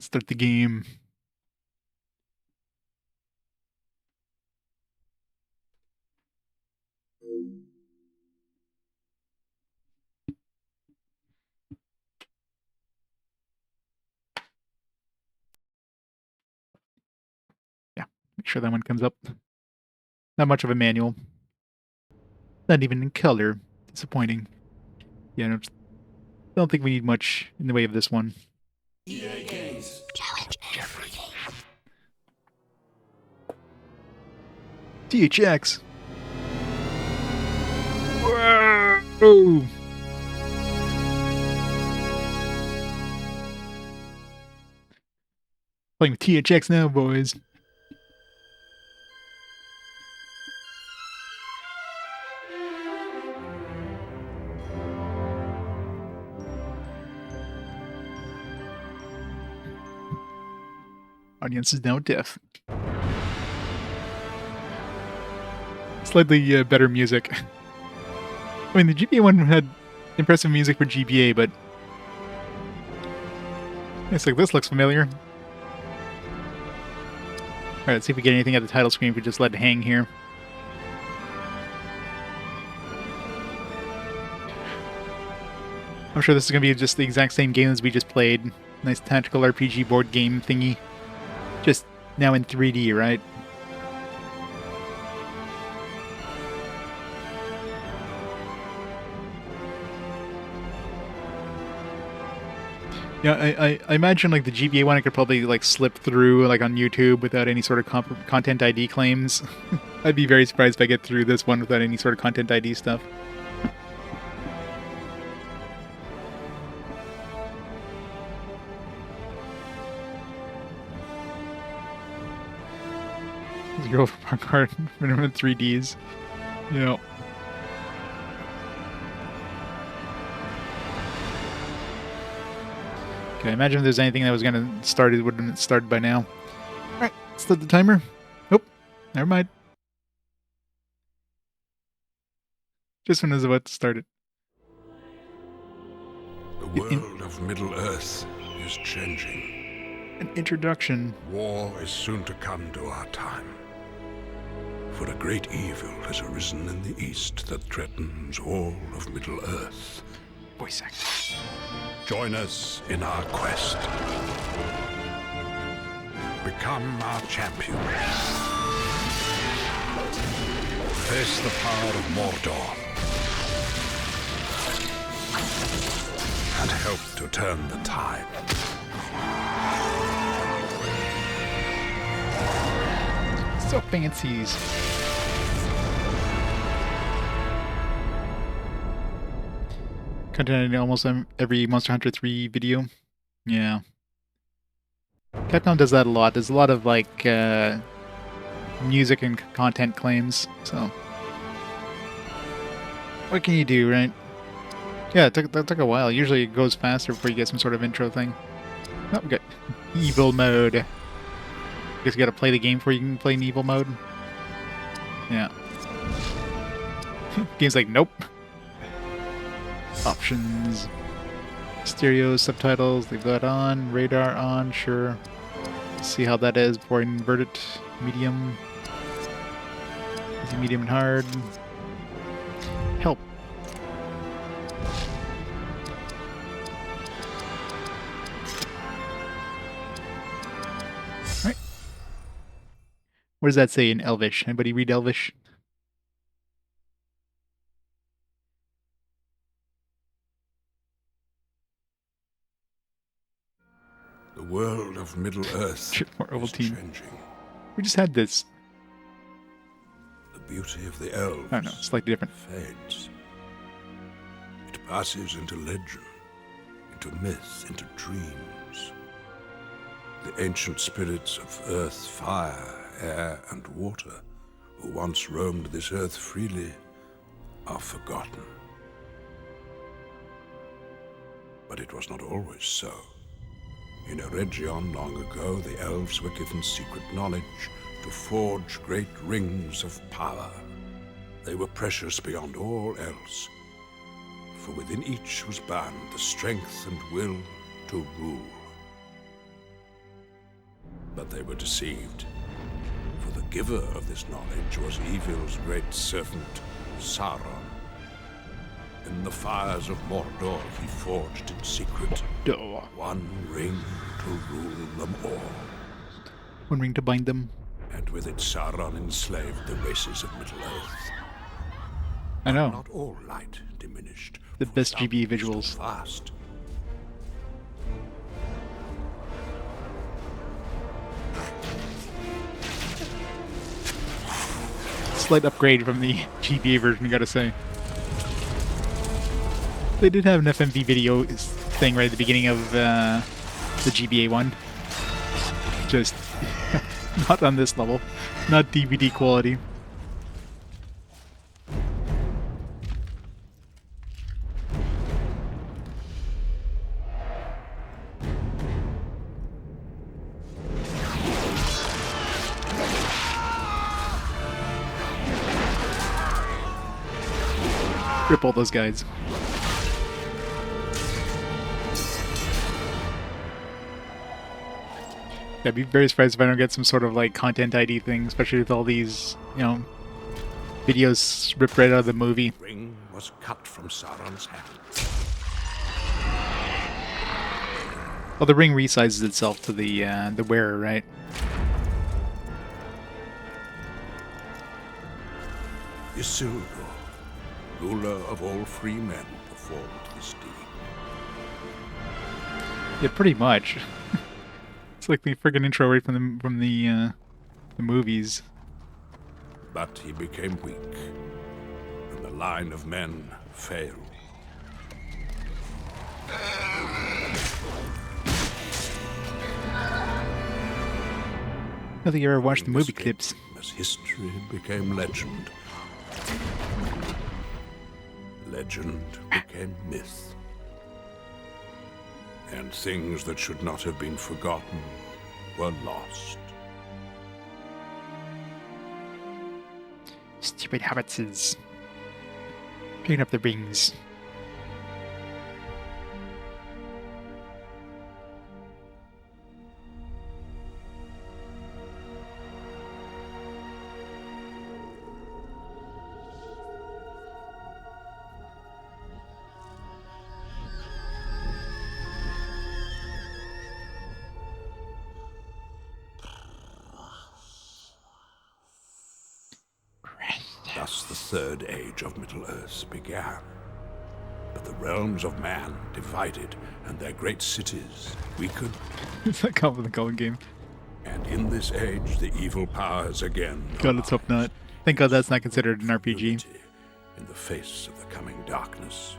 start the game. Yeah, make sure that one comes up. Not much of a manual. Not even in color. Disappointing. Yeah, I don't think we need much in the way of this one. EA Games. Challenge everything. THX. Whoa! Playing with THX now, boys. Audience is now deaf. Slightly better music. I mean, the GBA one had impressive music for GBA, but it's like, this looks familiar. Alright, let's see if we get anything at the title screen if we just let it hang here. I'm sure this is going to be just the exact same game as we just played. Nice tactical RPG board game thingy. Just now in 3D, right? Yeah, I imagine like the GBA one I could probably like slip through like on YouTube without any sort of content ID claims. I'd be very surprised if I get through this one without any sort of content ID stuff. Let's go for parkour minimum 3Ds. Yeah. Okay, imagine if there's anything that was gonna start, it would have started by now. Alright, start the timer. Nope, never mind. Just when I was about to start it. The world of Middle-earth is changing. An introduction. War is soon to come to our time. For a great evil has arisen in the east that threatens all of Middle-earth. Voice acting. Join us in our quest. Become our champion. Face the power of Mordor. And help to turn the tide. So fancies. Content in almost every Monster Hunter 3 video. Yeah. Capcom does that a lot. There's a lot of like music and content claims, so what can you do, right? Yeah, that took a while. Usually it goes faster before you get some sort of intro thing. Oh, we got evil mode. I guess you gotta play the game before you can play in evil mode. Yeah. Game's like, nope. Options. Stereo, subtitles, leave that on. Radar on, sure. See how that is before I invert it. Medium. Easy, medium, and hard. Help. Alright. What does that say in Elvish? Anybody read Elvish? The world of Middle-earth More is Ovaltine. changing. We just had this. The beauty of the elves I don't know, slightly different. fades. It passes into legend, into myth, into dreams. The ancient spirits of earth, fire, air, and water, who once roamed this earth freely, are forgotten. But it was not always so. In Eregion long ago, the elves were given secret knowledge to forge great rings of power. They were precious beyond all else, for within each was bound the strength and will to rule. But they were deceived. For the giver of this knowledge was evil's great servant, Sauron. In the fires of Mordor he forged in secret one ring to rule them all. One ring to bind them. And with it Sauron enslaved the races of Middle-earth. I know. Not all light diminished. The best GBA visuals. Fast. Slight upgrade from the GBA version, I gotta say. They did have an FMV video thing right at the beginning of the GBA one. Just not on this level. Not DVD quality. Rip all those guys. I'd be very surprised if I don't get some sort of like content ID thing, especially with all these, you know, videos ripped right out of the movie. The ring was cut from Sauron's hand. Well, the ring resizes itself to the wearer, right? Isildur, ruler of all free men, performed this deed. Yeah, pretty much. It's like the friggin' intro right from the movies. But he became weak, and the line of men failed. I don't think you ever watched the movie clips. As history became legend, legend became myth. And things that should not have been forgotten were lost. Stupid hobbitses. Picking up the rings. Thus the third age of Middle-earth began. But the realms of man divided, and their great cities weakened. It's that come with the Golden game. And in this age, the evil powers again. God, let's hope not. Thank God that's not considered an RPG. In the face of the coming darkness.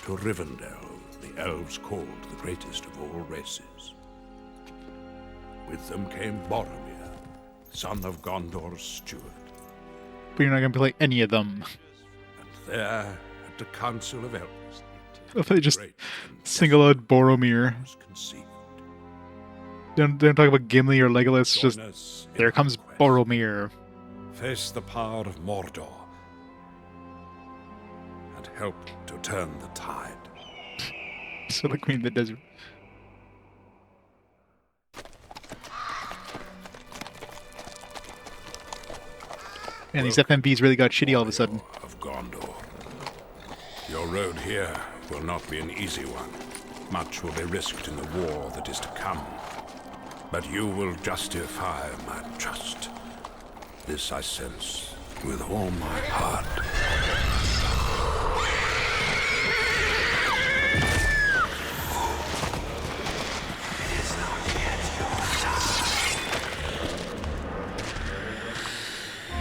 To Rivendell, the elves called the greatest of all races. With them came Boromir, son of Gondor's steward. But you're not going to play any of them. And there, at the Council of Elves, They just single out Boromir. Don't talk about Gimli or Legolas, just there comes Boromir. Face the power of Mordor and help to turn the tide. So the Queen of the Desert. And these FMVs really got shitty all of a sudden. Of Gondor. Your road here will not be an easy one. Much will be risked in the war that is to come. But you will justify my trust. This I sense with all my heart.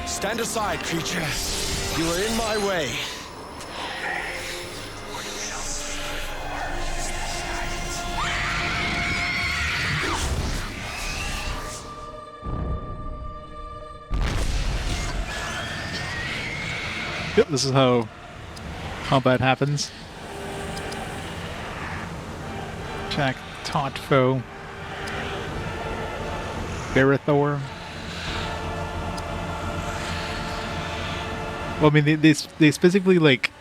Stand aside, creature. You are in my way. Yep, this is how combat happens. Attack, taunt foe. Berethor. Well, I mean, they specifically, like,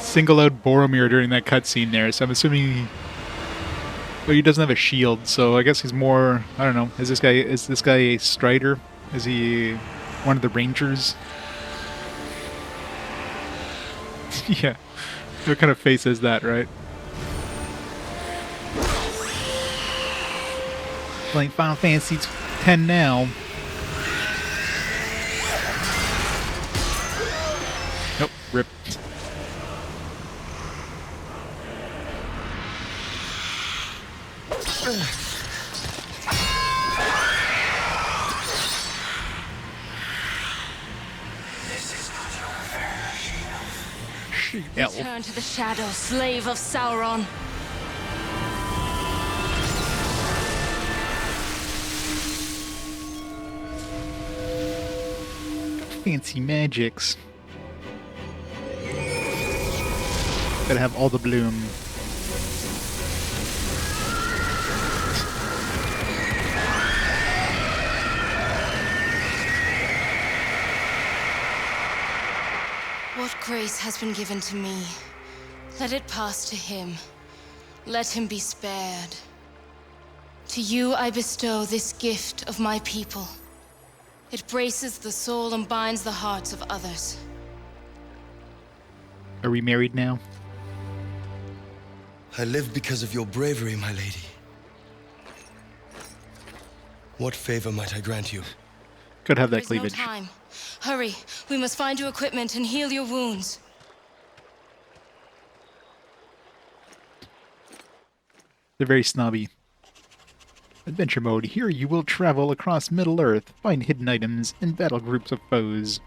single out Boromir during that cutscene there, so I'm assuming. But he doesn't have a shield, so I guess he's more. I don't know. Is this guy a strider? Is he one of the rangers? Yeah. What kind of face is that, right? Playing Final Fantasy X now. Nope, rip. Return to the shadow, slave of Sauron. Fancy magics. Gotta have all the bloom. What grace has been given to me, let it pass to him. Let him be spared. To you I bestow this gift of my people. It braces the soul and binds the hearts of others. Are we married now? I live because of your bravery, my lady. What favor might I grant you? Could have that There's no cleavage. time. Hurry, we must find your equipment and heal your wounds. They're very snobby. Adventure mode. Here you will travel across Middle-earth, find hidden items, and battle groups of foes.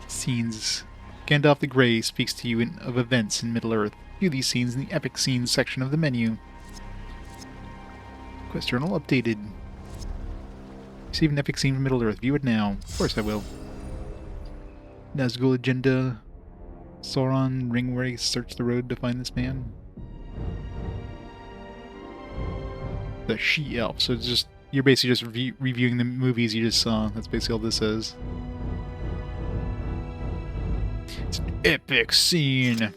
Scenes. Gandalf the Grey speaks to you of events in Middle-earth. View these scenes in the Epic Scenes section of the menu. Quest journal updated. Receive an epic scene from Middle-earth. View it now. Of course I will. Nazgûl agenda. Sauron, Ringwraith, search the road to find this man. The she-elf. So it's just you're basically just reviewing the movies you just saw. That's basically all this is. It's an epic scene.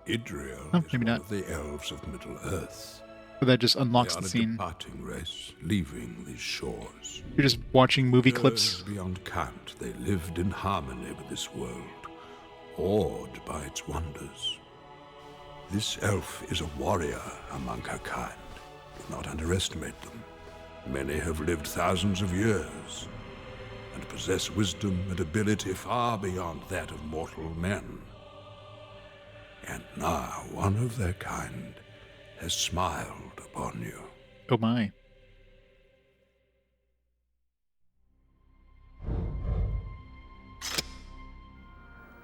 Idrial Oh, is maybe one not. of the elves of Middle-earth. But that just They unlocks are the a scene. departing race, leaving these shores. You're just watching movie clips. Beyond count, they lived in harmony with this world, awed by its wonders. This elf is a warrior among her kind. Do not underestimate them. Many have lived thousands of years, and possess wisdom and ability far beyond that of mortal men. And now one of their kind has smiled upon you. Oh my.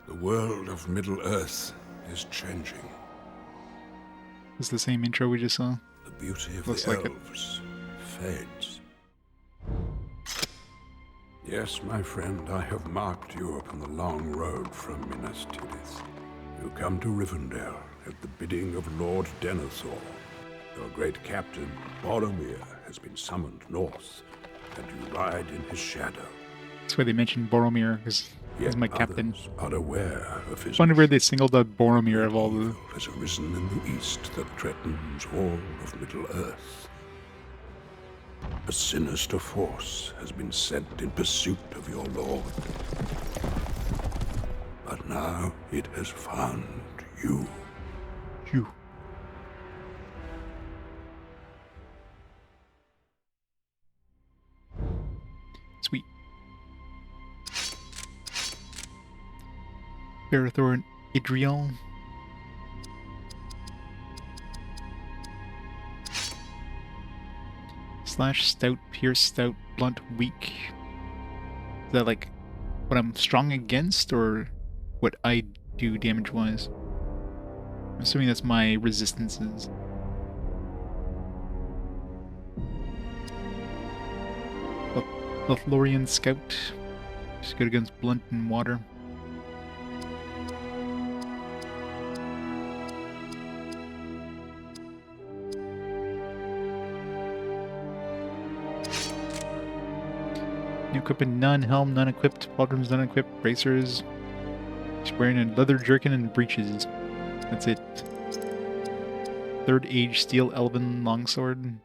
The world of Middle-earth is changing. It's the same intro we just saw. The beauty of Looks the like it. elves fades. Yes, my friend, I have marked you upon the long road from Minas Tirith. You come to Rivendell at the bidding of Lord Denethor. Your great captain, Boromir, has been summoned north, and you ride in his shadow. That's why they mentioned Boromir, because he's Yet my captain. others are aware of his Wonder where they singled out Boromir of all the... evil has arisen in the east that threatens all of Middle-earth. A sinister force has been sent in pursuit of your lord. But now it has found you. You. Sweet. Berethor and Idrial. Slash, stout, pierce, stout, blunt, weak. Is that like what I'm strong against, or what I do damage-wise? I'm assuming that's my resistances. Lothlorien Scout. Just good against blunt and water. New equipment, none. Helm, none equipped. Pauldrons, none equipped. Bracers. She's wearing a leather jerkin and breeches. That's it. Third Age Steel Elven Longsword.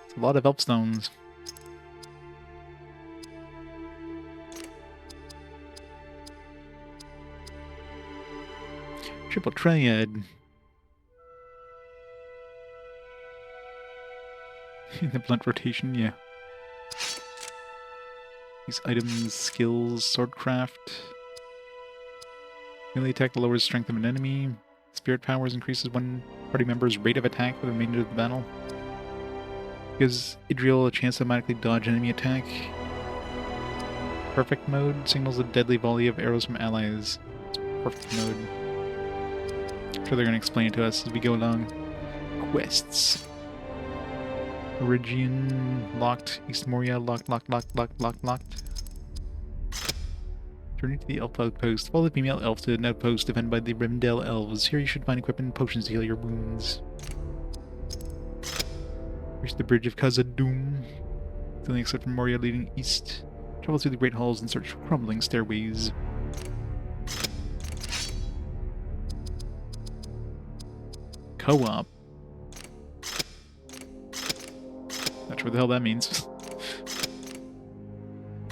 It's a lot of elf stones. Triple Triad. In the blunt rotation, yeah. These items, skills, swordcraft. Melee attack lowers strength of an enemy. Spirit powers increases one party member's rate of attack for the remainder of the battle. Gives Idrial a chance to automatically dodge enemy attack. Perfect mode signals a deadly volley of arrows from allies. It's perfect mode. I'm sure they're going to explain it to us as we go along. Quests. Origian locked. East Moria locked. Journey to the elf outpost. Follow the female elf to an outpost defended by the Rivendell elves. Here you should find equipment and potions to heal your wounds. Reach the bridge of Khazad-dûm. The only except from Moria leading east. Travel through the great halls and search for crumbling stairways. Co-op. Not sure what the hell that means.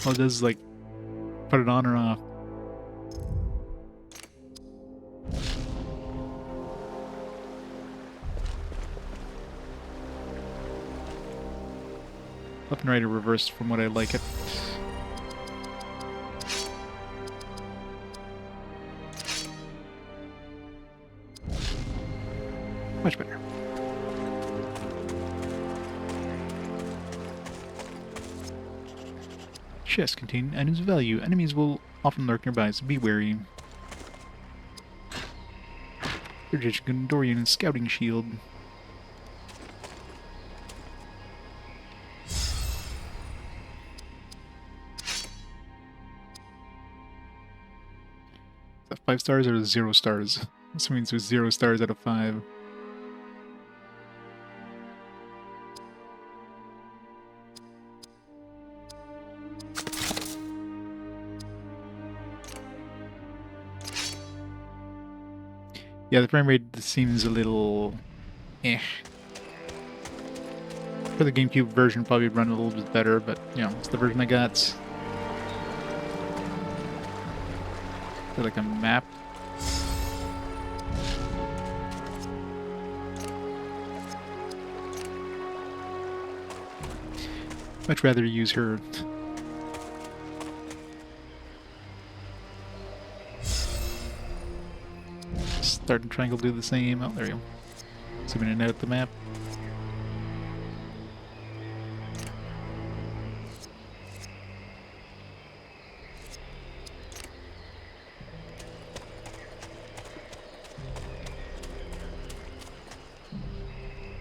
All it does is like put it on or off. Left and right are reversed from what I like it. Much better. Chests contain items of value. Enemies will often lurk nearby, so be wary. British Gondorian scouting shield. Is that 5 stars or 0 stars? This means there's 0 stars out of 5. Yeah, the frame rate seems a little eh. For the GameCube version, probably run a little bit better, but you know, it's the version I got. Is there like a map? Much rather use her. Start and triangle do the same. Oh, there you go. Zooming in and out of the map.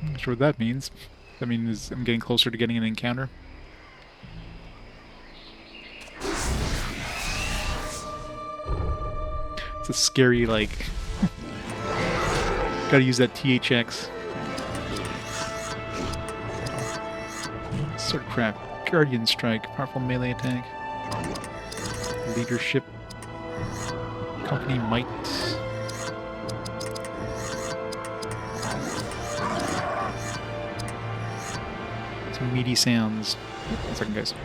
Not sure what that means. That means I'm getting closer to getting an encounter. It's a scary, like... Gotta use that THX. Swordcraft. Guardian Strike. Powerful melee attack. Leadership. Company Might. Some meaty sounds. 1 second, guys.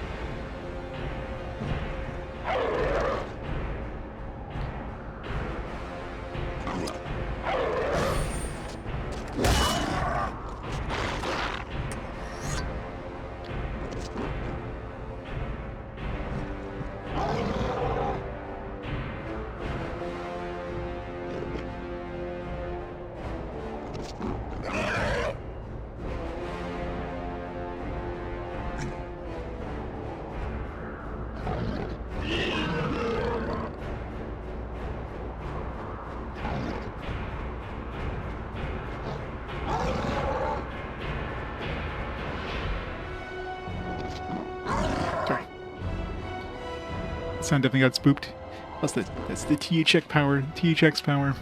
Sound definitely got spooked. That's the THX power. THX power.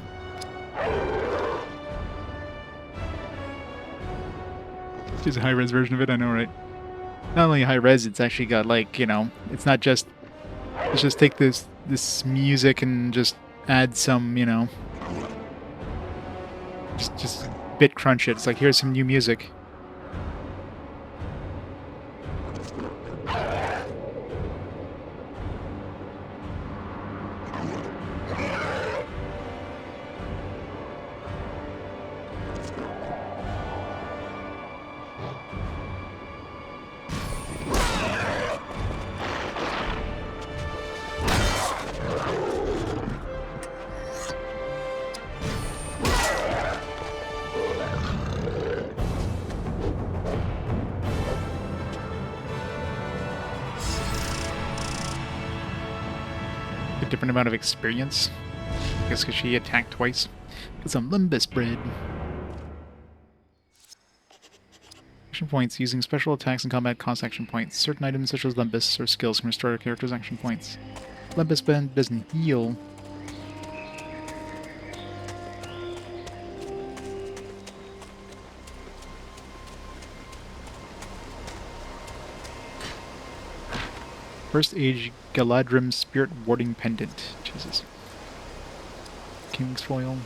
Just a high-res version of it, I know, right? Not only high-res, it's actually got, like, you know, it's not just Let's just take this music and just add some, you know, just bit crunch it. It's like, here's some new music. Different amount of experience. I guess because she attacked twice. Get some Limbus bread. Action points. Using special attacks in combat cost action points. Certain items such as Limbus or skills can restore a character's action points. Limbus bend doesn't heal. First Age Galadriel Spirit Warding Pendant. Jesus. King's Foil.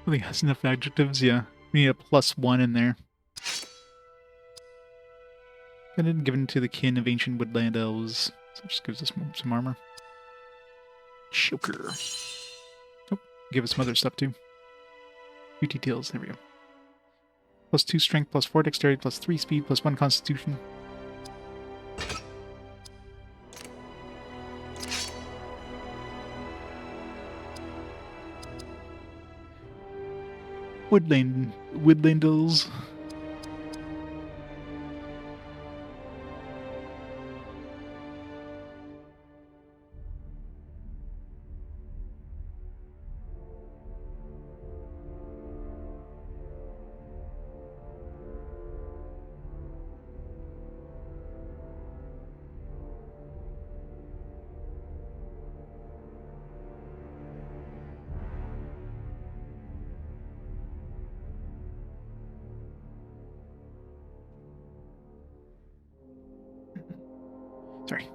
I think has enough adjectives, yeah. We need a +1 in there. And given to the kin of ancient woodland elves. So it just gives us some armor. Choker. Oh, give us some other stuff too. 2 details, there we go. +2 strength, +4 dexterity, +3 speed, +1 constitution. Woodlandals. Sorry.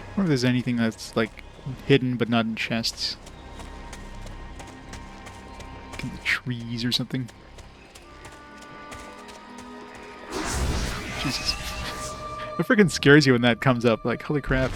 I wonder if there's anything that's like hidden but not in chests. Like in the trees or something. Jesus. It freaking scares you when that comes up, like holy crap.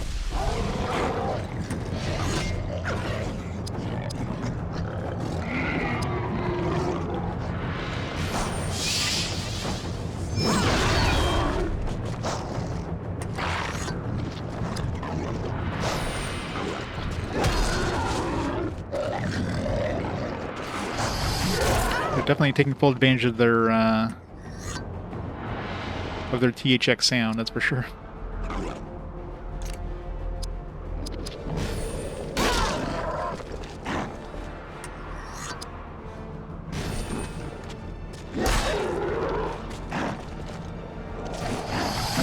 Definitely taking full advantage of their THX sound, that's for sure.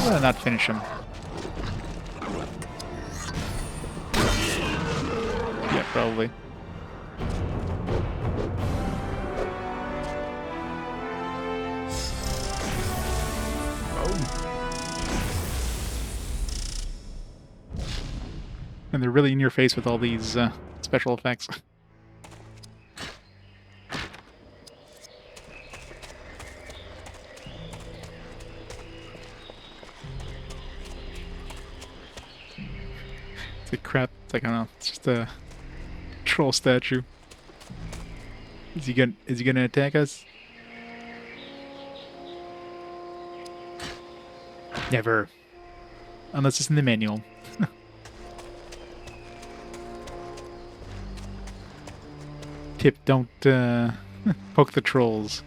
not finish him. Yeah, probably. And they're really in your face with all these special effects. It's like crap. It's like, I don't know. It's just a troll statue. Is he gonna attack us? Never. Unless it's in the manual. Tip, don't poke the trolls.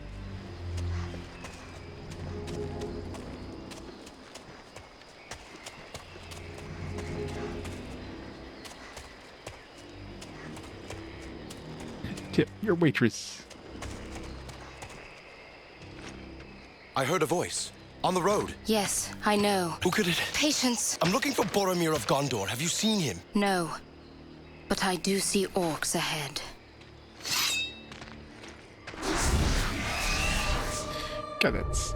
Tip, your waitress. I heard a voice. On the road. Yes, I know. Who could it? Patience. I'm looking for Boromir of Gondor. Have you seen him? No. But I do see orcs ahead. God, that's...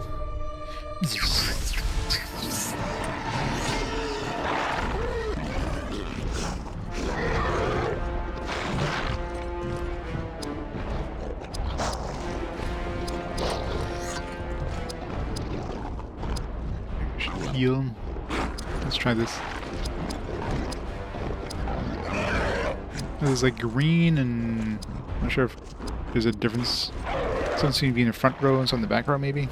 Heal. Let's try this. There's like green and... I'm not sure if there's a difference. Some seem to be in the front row and some in the back row, maybe.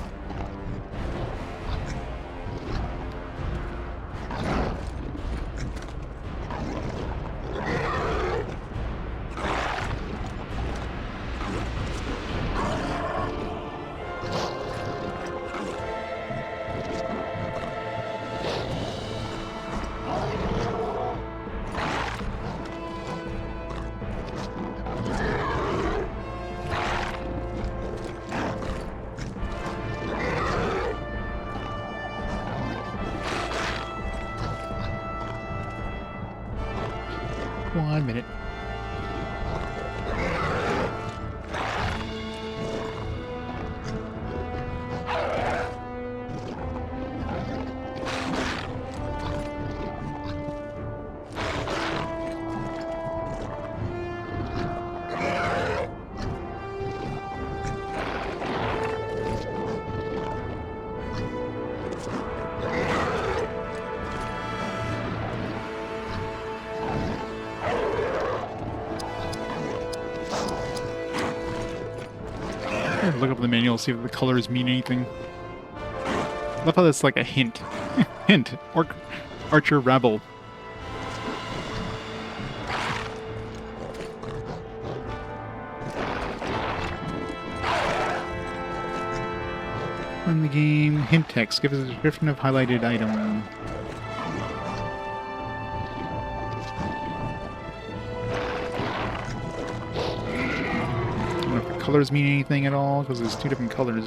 One minute. Look up the manual, see if the colors mean anything. I love how that's like a hint. Hint. Archer Rabble. In the game, hint text. Give us a description of highlighted item. Colors mean anything at all, because there's two different colors.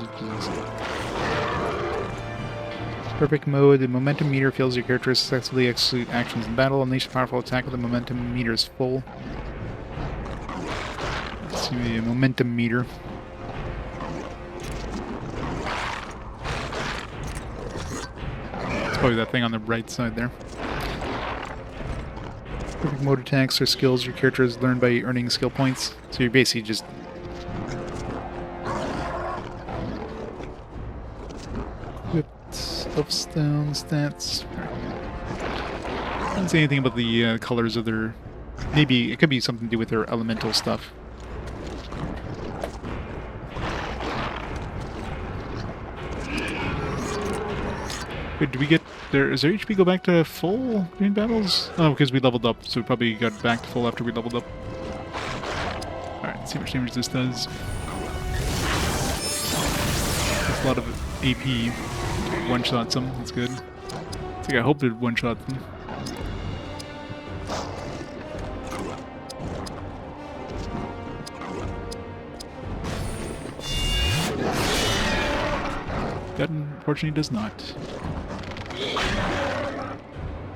Perfect mode, the momentum meter fills your character successfully execute actions in battle. Unleash a powerful attack with the momentum meter is full. Let's see the momentum meter. It's probably that thing on the right side there. Perfect mode attacks are skills your character has learned by earning skill points. So you're basically just Stone stats. Doesn't say anything about the colors of their... Maybe it could be something to do with their elemental stuff. Wait, do we get there? Is their HP go back to full during battles? Oh, because we leveled up, so we probably got back to full after we leveled up. Alright, let's see how much damage this does. That's a lot of AP. One-shots them, that's good. It's like I hope it one-shots them. That unfortunately does not.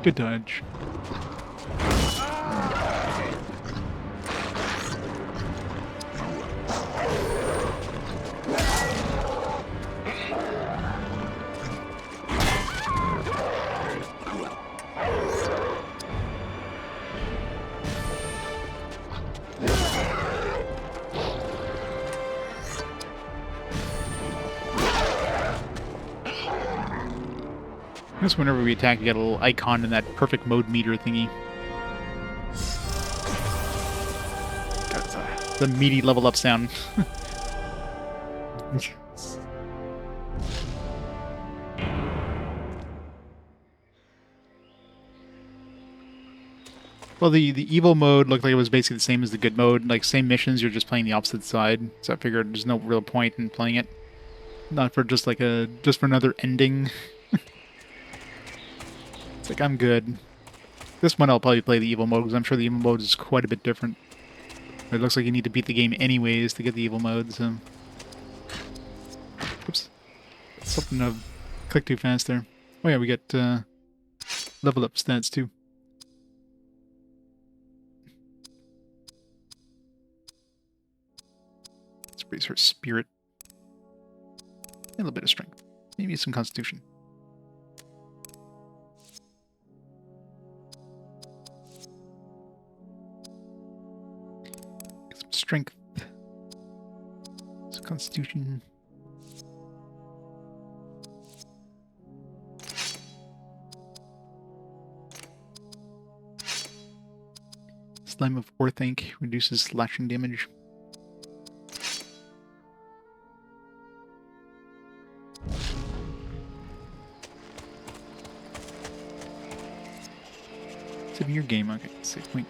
Good dodge. I guess whenever we attack, you get a little icon in that perfect mode meter thingy. That's the meaty level up sound. Well, the evil mode looked like it was basically the same as the good mode. Like, same missions, you're just playing the opposite side. So I figured there's no real point in playing it. Not for just like just for another ending. It's like, I'm good. This one I'll probably play the evil mode, because I'm sure the evil mode is quite a bit different. It looks like you need to beat the game anyways to get the evil mode, so... Oops. Something to click too fast there. Oh yeah, we get level up stats too. Let's raise her spirit. And a little bit of strength. Maybe some constitution. Strength. Some constitution. Slime of Orthanc reduces slashing damage. Severe game, okay, save point.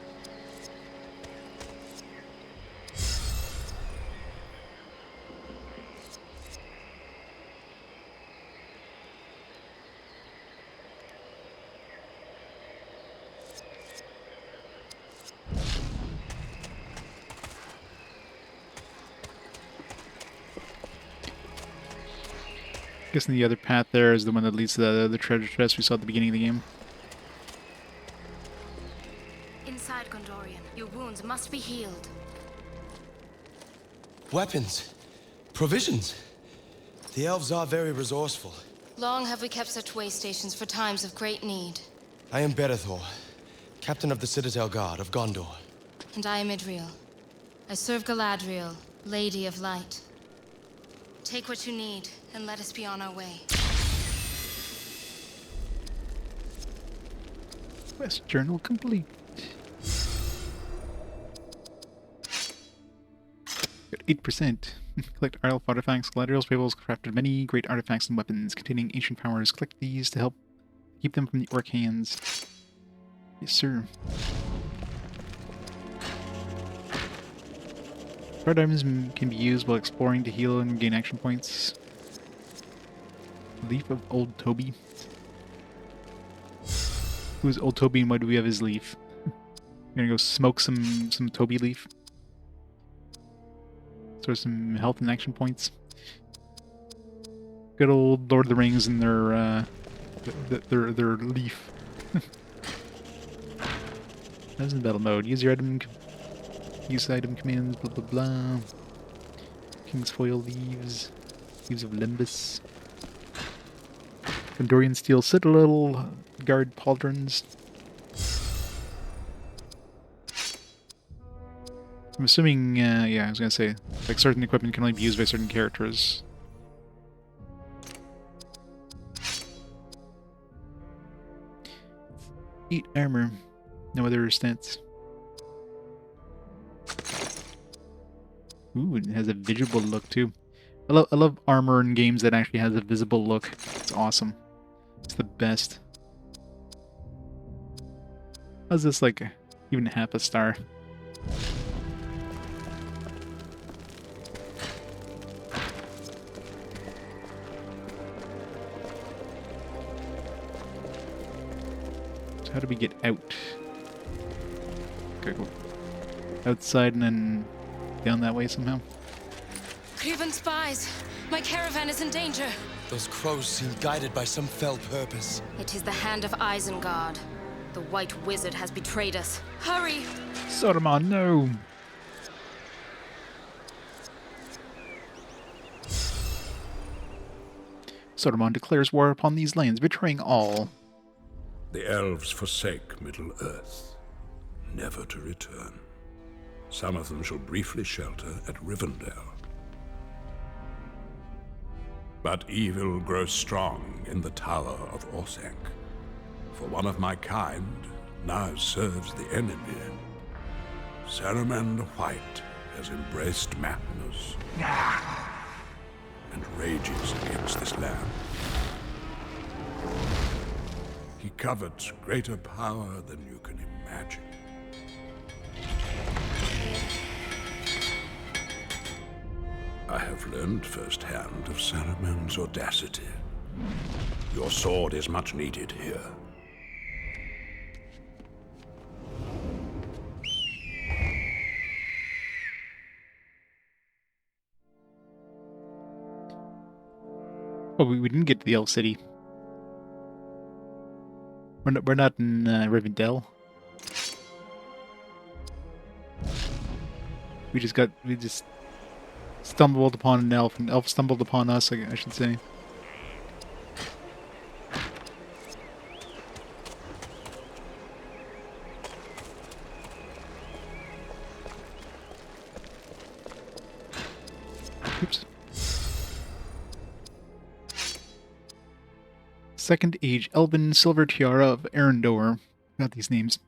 Guessing the other path there is the one that leads to the treasure chest we saw at the beginning of the game. Inside, Gondorian. Your wounds must be healed. Weapons. Provisions. The elves are very resourceful. Long have we kept such way stations for times of great need. I am Berethor, captain of the Citadel Guard of Gondor. And I am Idrial. I serve Galadriel, Lady of Light. Take what you need, and let us be on our way. Quest journal complete. Got 8%. Collect elf artifacts. Galadriel's fables crafted many great artifacts and weapons containing ancient powers. Collect these to help keep them from the orc hands. Yes, sir. Hard items can be used while exploring to heal and gain action points. Leaf of Old Toby. Who's Old Toby and why do we have his leaf? I'm gonna go smoke some Toby leaf. Throw some health and action points. Good old Lord of the Rings and their leaf. That's in battle mode. Use your item. Use item commands. Blah blah blah. King's foil leaves. Leaves of Limbus. Gondorian steel citadel. Guard pauldrons. I'm assuming, yeah, I was gonna say, like, certain equipment can only be used by certain characters. Eat armor. No other stats. Ooh, it has a visible look, too. I love armor in games that actually has a visible look. It's awesome. It's the best. How's this, like, even half a star? How do we get out? Okay, go outside and then down that way somehow. Creban spies! My caravan is in danger! Those crows seem guided by some fell purpose. It is the hand of Isengard. The White Wizard has betrayed us. Hurry! Saruman, no! Saruman declares war upon these lands, betraying all. The elves forsake Middle-earth, never to return. Some of them shall briefly shelter at Rivendell. But evil grows strong in the Tower of Orthanc. For one of my kind now serves the enemy. Saruman the White has embraced madness and rages against this land. He covets greater power than you can imagine. I have learned firsthand of Saruman's audacity. Your sword is much needed here. Oh, we didn't get to the Elf City. We're not in Rivendell. We just stumbled upon an elf, and elf stumbled upon us, I should say. Oops. Second Age Elven Silver Tiara of Arendor. Got these names.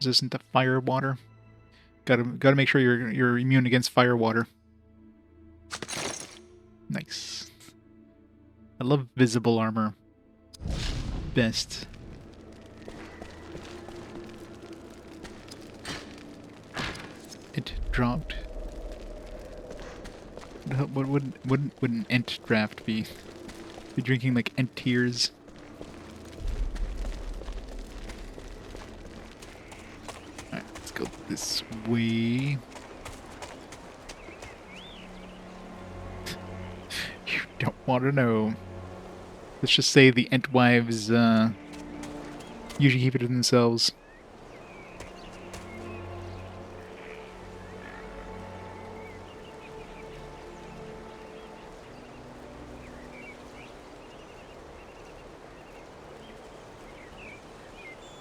Resistant to fire, water. Gotta make sure you're immune against fire, water. Nice. I love visible armor. Best. It dropped. What would an Ent draft be? Be drinking like Ent tears. Alright, let's go this way. You don't want to know. Let's just say the Ent wives usually keep it to themselves.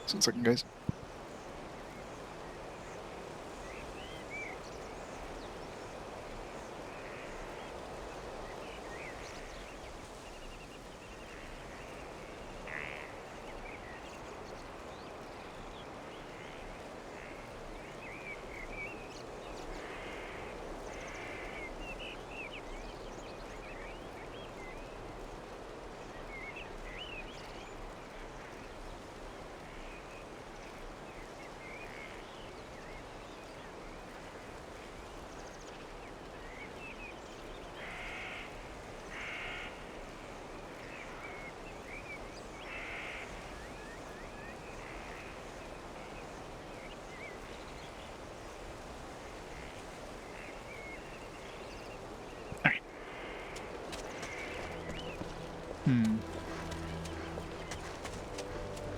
Just 1 second, guys.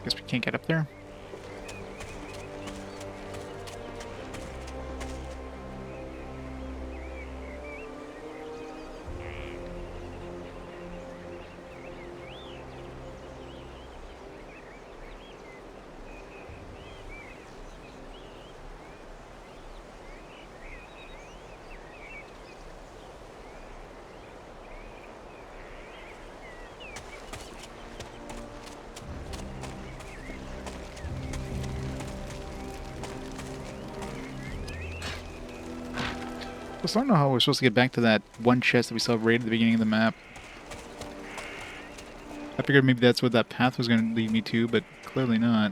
Guess we can't get up there. I don't know how we're supposed to get back to that one chest that we saw right at the beginning of the map. I figured maybe that's what that path was going to lead me to, but clearly not.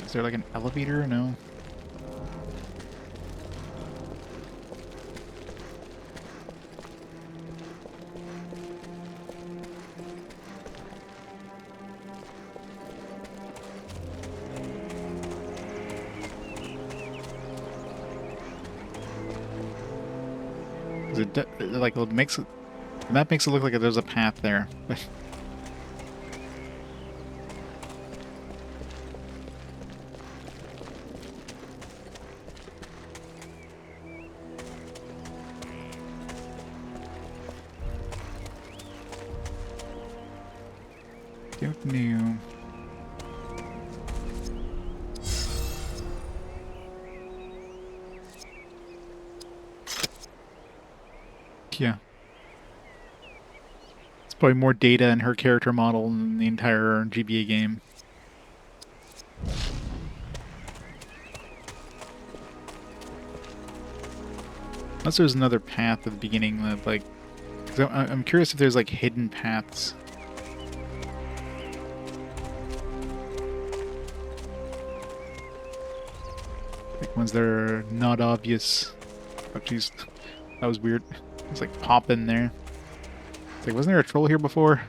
Is there like an elevator? No. 'Cause it makes it, the map makes it look like there's a path there. Don't know. Yeah. It's probably more data in her character model than the entire GBA game. Unless there's another path at the beginning that, like... 'cause I'm curious if there's, like, hidden paths. Like, ones that are not obvious. Oh, jeez. That was weird. It's like pop in there. It's like, wasn't there a troll here before?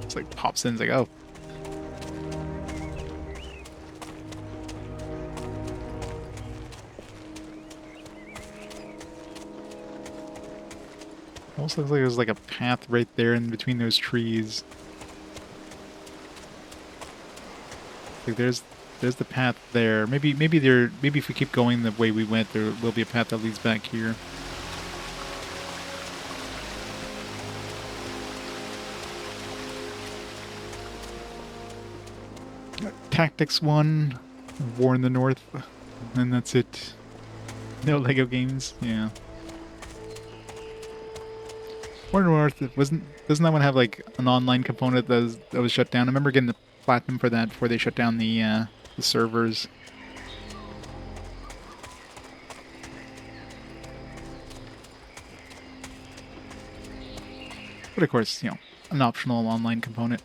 It's like pops in, it's like, oh. Almost looks like there's like a path right there in between those trees. Like there's the path there. Maybe if we keep going the way we went, there will be a path that leads back here. Tactics 1, War in the North, and that's it. No Lego games, yeah. War in the North, doesn't that one have like an online component that was shut down? I remember getting the platinum for that before they shut down the servers. But of course, you know, an optional online component.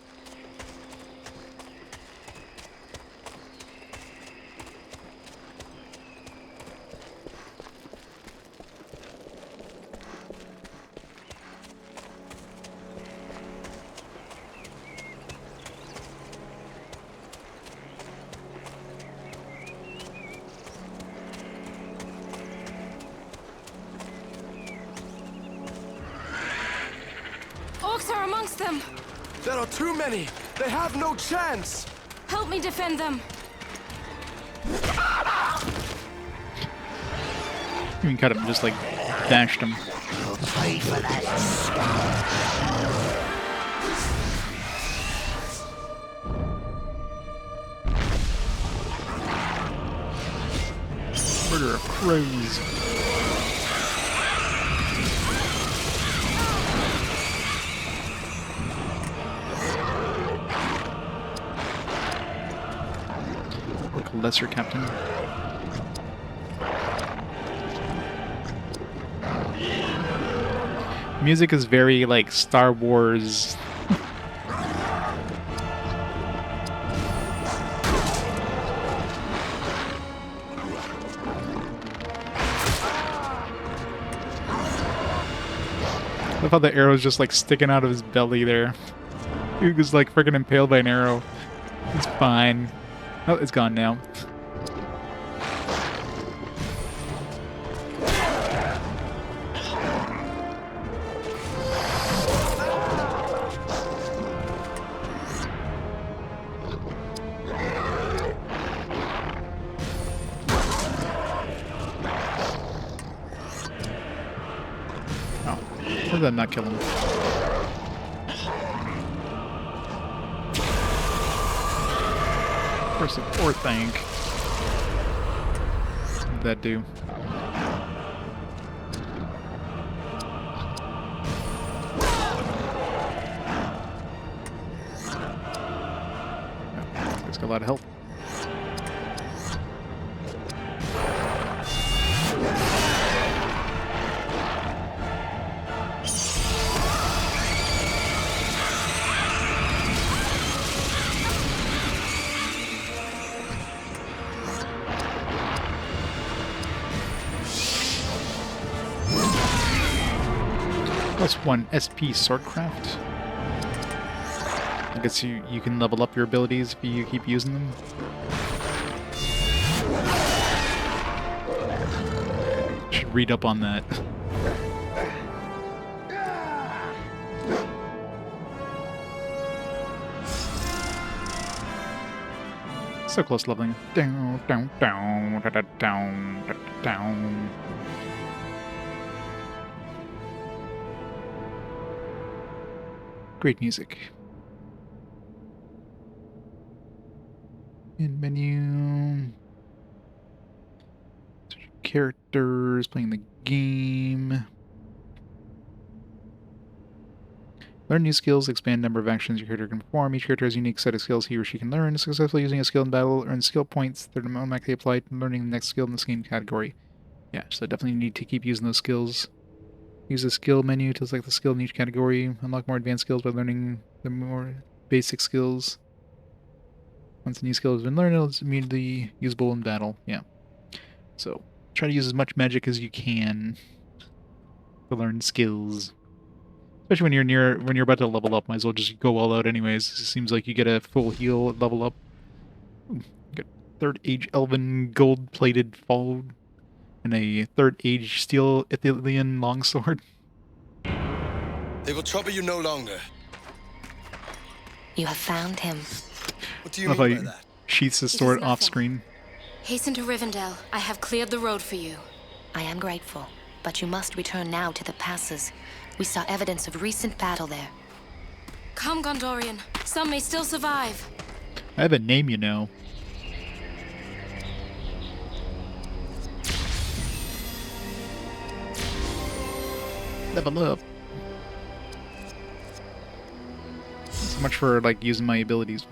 Orcs are amongst them! There are too many! They have no chance! Help me defend them! You can cut him, just like dashed him. Pay for that. Murder of crows. Lesser captain. Music is very like Star Wars. I love how the arrow's just like sticking out of his belly there. He was like freaking impaled by an arrow. It's fine. Oh, it's gone now. Oh, how did that not kill him? Poor thing. What did that do? Oh, it's got a lot of health. +1 SP Swordcraft. I guess you can level up your abilities if you keep using them. Should read up on that. So close to leveling. Down, down, down, da, da, down, da, da, down. Great music. In menu. Characters, playing the game. Learn new skills, expand number of actions your character can perform. Each character has a unique set of skills he or she can learn. Successfully using a skill in battle, earn skill points that are automatically applied to learning the next skill in the same category. Yeah, so definitely need to keep using those skills. Use the skill menu to select the skill in each category. Unlock more advanced skills by learning the more basic skills. Once a new skill has been learned, it's immediately usable in battle. Yeah. So try to use as much magic as you can to learn skills. Especially when you're about to level up, might as well just go all out anyways. It seems like you get a full heal at level up. Get third age elven gold plated fold and a third age steel Ithilien longsword. They will trouble you no longer. You have found him. What do you Love mean how by he that? sheaths his It is sword nothing. off screen. Hasten to Rivendell. I have cleared the road for you. I am grateful, but you must return now to the passes. We saw evidence of recent battle there. Come, Gondorian. Some may still survive. I have a name, you know. Level up. So much for like using my abilities.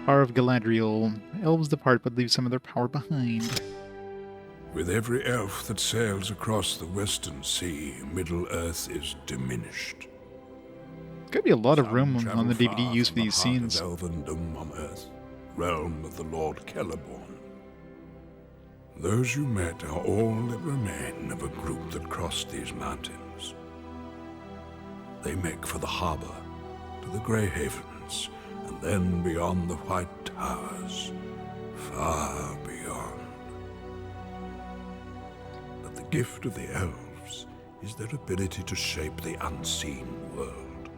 Power of Galadriel. Elves depart but leave some of their power behind. With every elf that sails across the Western Sea, Middle-earth is diminished. Could be a lot of Some room travel on the DVD far used from for the these heart scenes. of elvendom on Earth, realm of the Lord Celeborn. Those you met are all that remain of a group that crossed these mountains. They make for the harbor, to the Grey Havens, and then beyond the White Towers, far beyond. But the gift of the elves is their ability to shape the unseen world.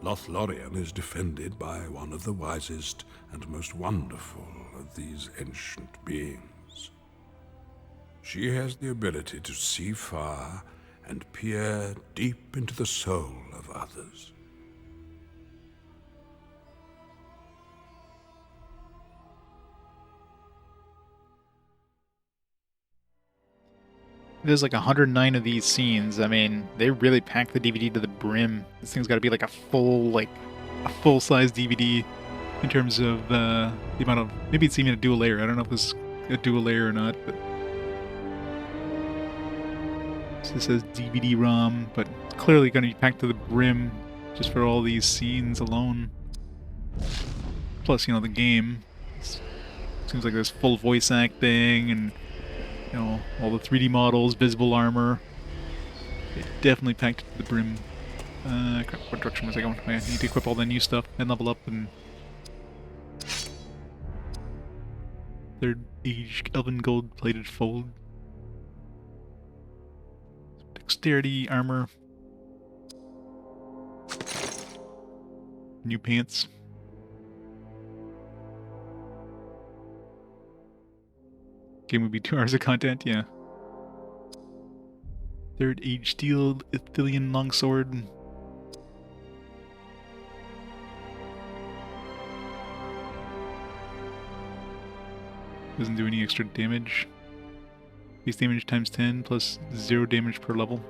Lothlorien is defended by one of the wisest and most wonderful of these ancient beings. She has the ability to see far and peer deep into the soul of others. There's like 109 of these scenes. I mean, they really packed the DVD to the brim. This thing's got to be like a full-size DVD in terms of the amount of. Maybe it's even a dual layer. I don't know if it's a dual layer or not. But so this says DVD-ROM, but clearly going to be packed to the brim just for all these scenes alone. Plus, the game. Seems like there's full voice acting and. All the 3D models, visible armor. It definitely packed it to the brim. Crap, what direction was I going? I need to equip all the new stuff and level up and... Third age elven gold plated fold. Dexterity, armor. New pants. Game would be 2 hours of content, yeah. Third age steel Ithilien longsword. Doesn't do any extra damage. Base damage times 10 plus 0 damage per level.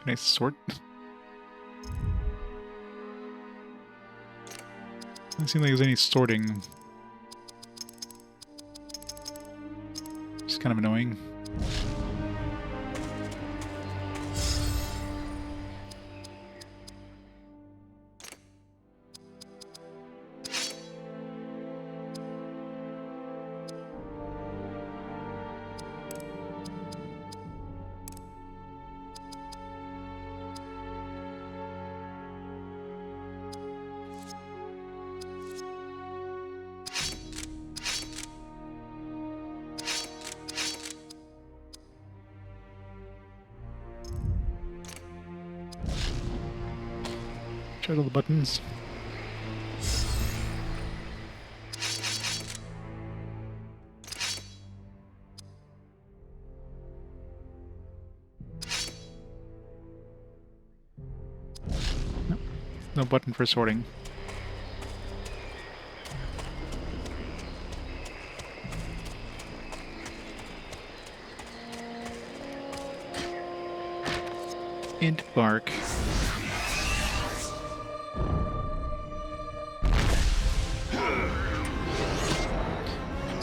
Nice sword. Doesn't seem like there's any sorting. Just kind of annoying. Check all the buttons. Nope. No button for sorting. Int bark.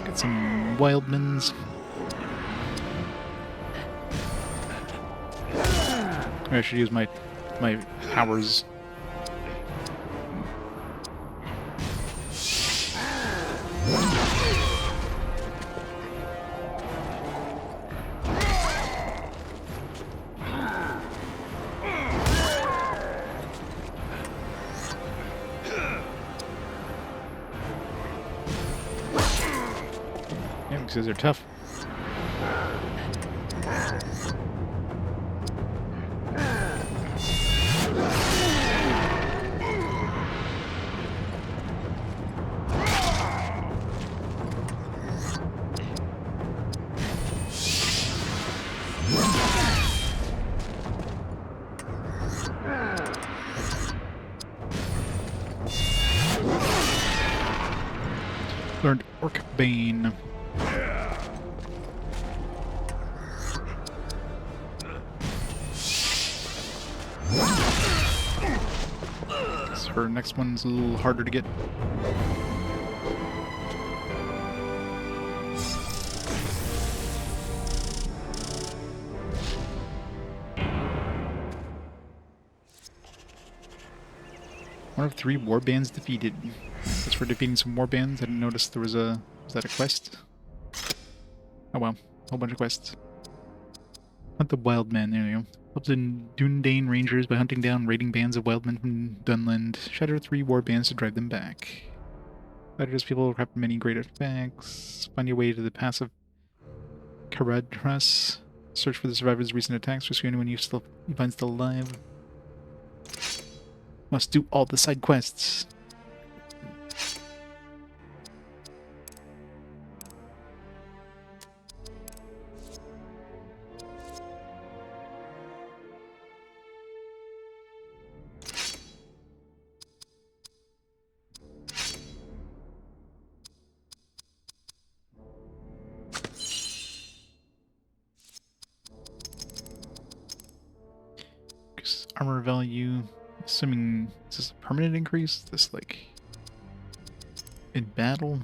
Get some wildmans. I should use my powers. Yeah, because they're tough. Learned Orc Bane. So her next one's a little harder to get. One of 3 warbands defeated. That's for defeating some warbands. I didn't notice there was a... Was that a quest? Oh wow. Whole bunch of quests. Hunt the wild man. There you go. Help the Dundane Rangers by hunting down raiding bands of wildmen from Dunland. Shatter 3 warbands to drive them back. Fighters people craft many great effects. Find your way to the pass of Caradhras. Search for the survivors of recent attacks. Rescue anyone you find still alive. Must do all the side quests. Armor value, assuming is this a permanent increase? This like in battle?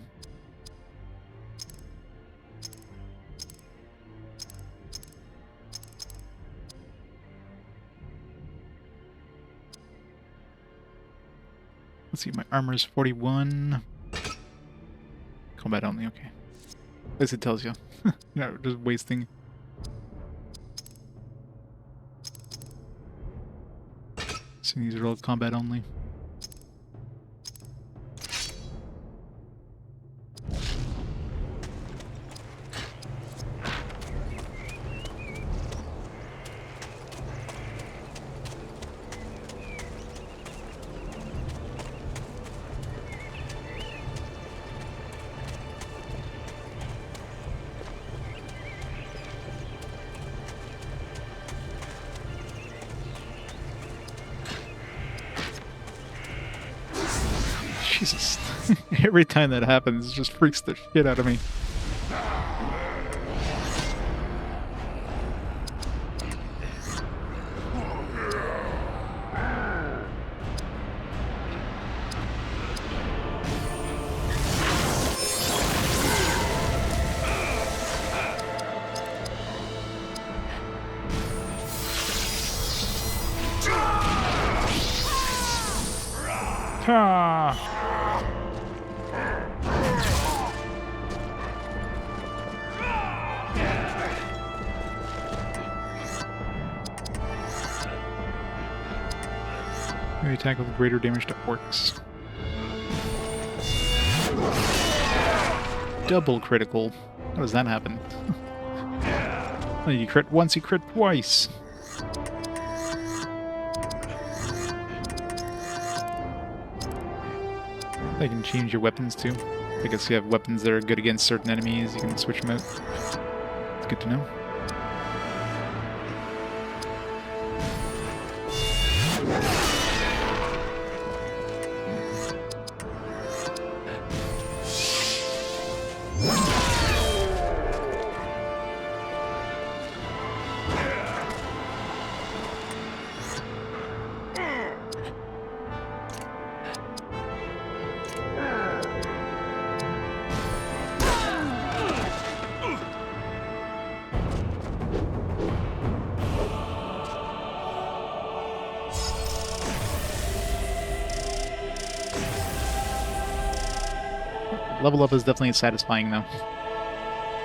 Let's see, my armor is 41. Combat only, okay. At least it tells you. No, just wasting. So these are all combat only. Jesus. Every time that happens, it just freaks the shit out of me. Ah. We attack with greater damage to orcs. Double critical. How does that happen? Oh, you crit once, you crit twice. I can change your weapons too. I guess you have weapons that are good against certain enemies, you can switch them out. It's good to know. Level up is definitely satisfying though.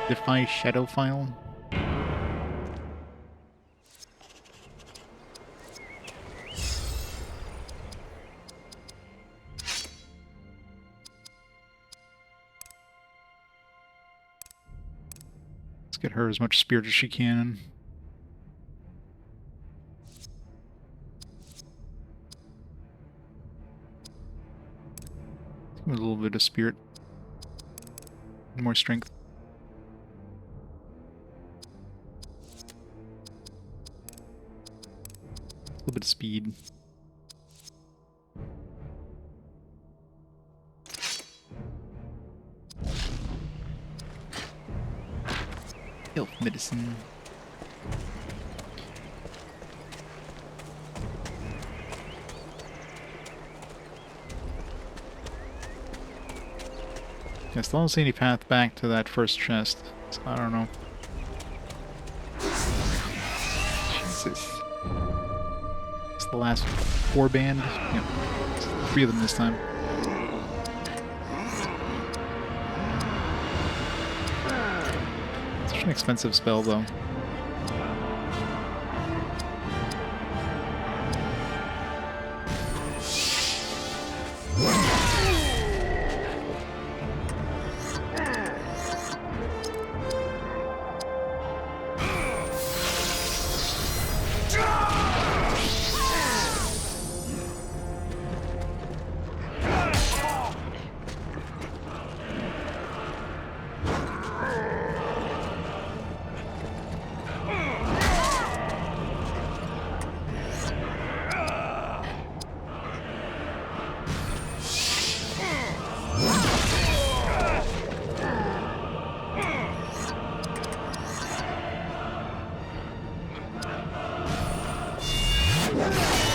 Defy Shadow File. Let's get her as much spirit as she can. A little bit of spirit. More strength. A little bit of speed. Health medicine. I still don't see any path back to that first chest, so I don't know. Jesus. It's the last 4 band? Yep. 3 of them this time. Such an expensive spell, though.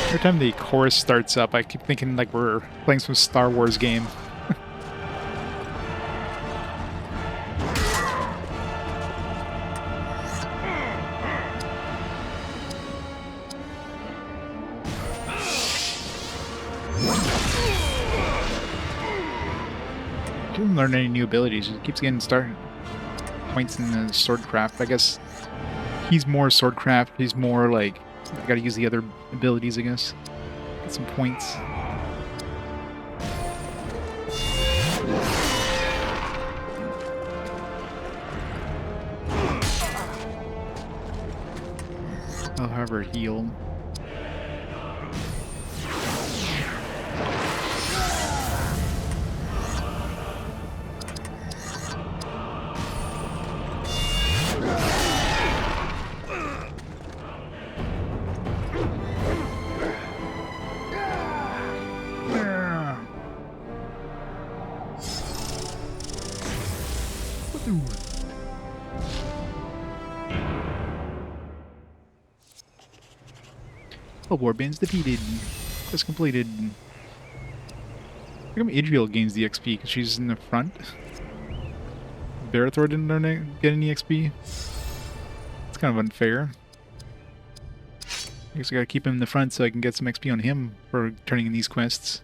Every time the chorus starts up, I keep thinking like we're playing some Star Wars game. Didn't learn any new abilities. It keeps getting points in the swordcraft. I guess he's more swordcraft. He's more like I gotta use the other abilities, I guess. Get some points. I'll have her heal. Oh, Warband's defeated. Quest completed. How come Idrial gains the XP? Because she's in the front? Berethor didn't get any XP? It's kind of unfair. I guess I gotta keep him in the front so I can get some XP on him for turning in these quests.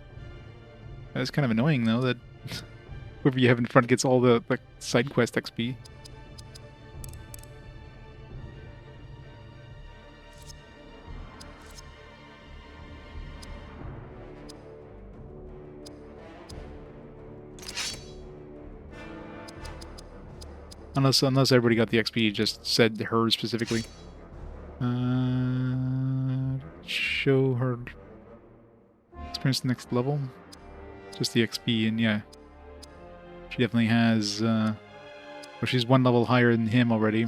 That's kind of annoying though, that whoever you have in front gets all the side quest XP. Unless everybody got the XP, just said her specifically. Show her experience next level. Just the XP, and yeah. She definitely has, well, she's one level higher than him already.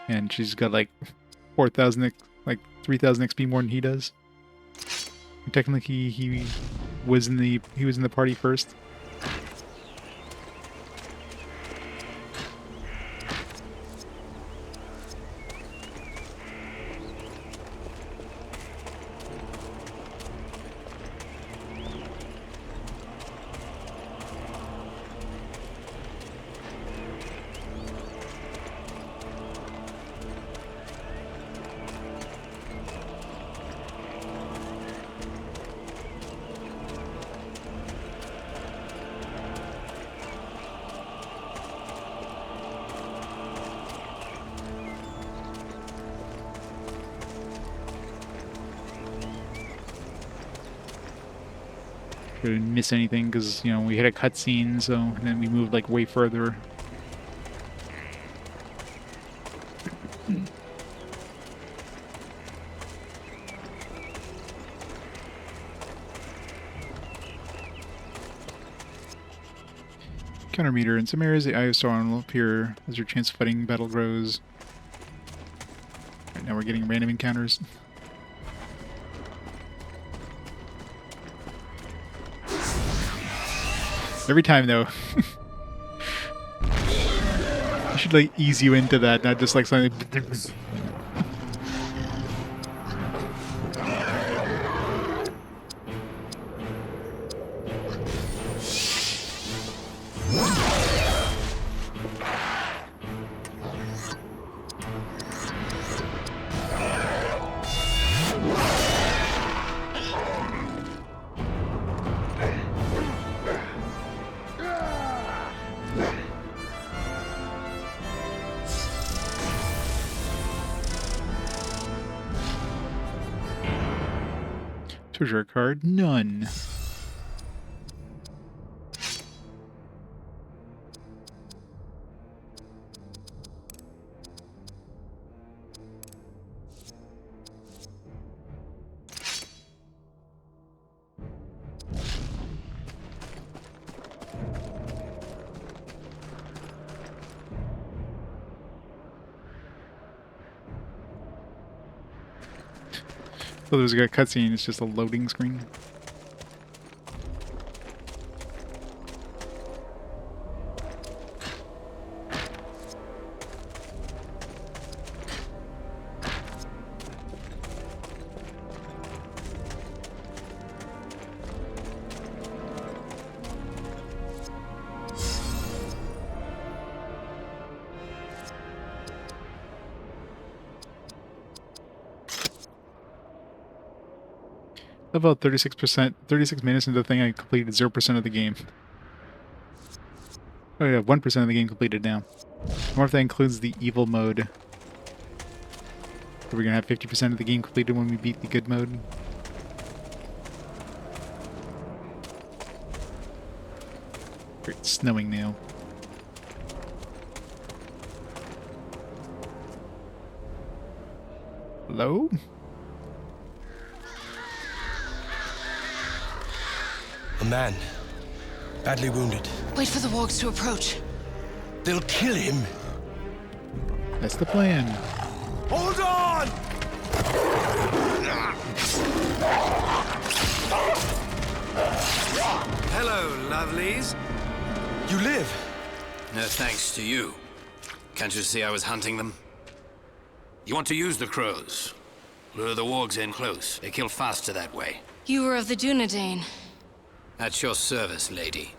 And she's got like 4,000, like 3,000 XP more than he does. And technically, he was in the party first. Didn't miss anything because, you know, we hit a cutscene, so and then we moved like way further. Counter meter. In some areas, the Eye of Sauron will appear as your chance of fighting battle grows. Right now, we're getting random encounters. Every time, though. I should, like, ease you into that, not just, like, something... Treasure card, none. So there's a cutscene, it's just a loading screen. About 36%, 36 minutes into the thing, I completed 0% of the game. Oh yeah, 1% of the game completed now. I wonder if that includes the evil mode. Are we gonna have 50% of the game completed when we beat the good mode? Great, snowing now. Hello? A man, badly wounded. Wait for the wargs to approach. They'll kill him. That's the plan. Hold on! Hello, lovelies. You live? No thanks to you. Can't you see I was hunting them? You want to use the crows? Lure the wargs in close. They kill faster that way. You were of the Dunedain. At your service, lady.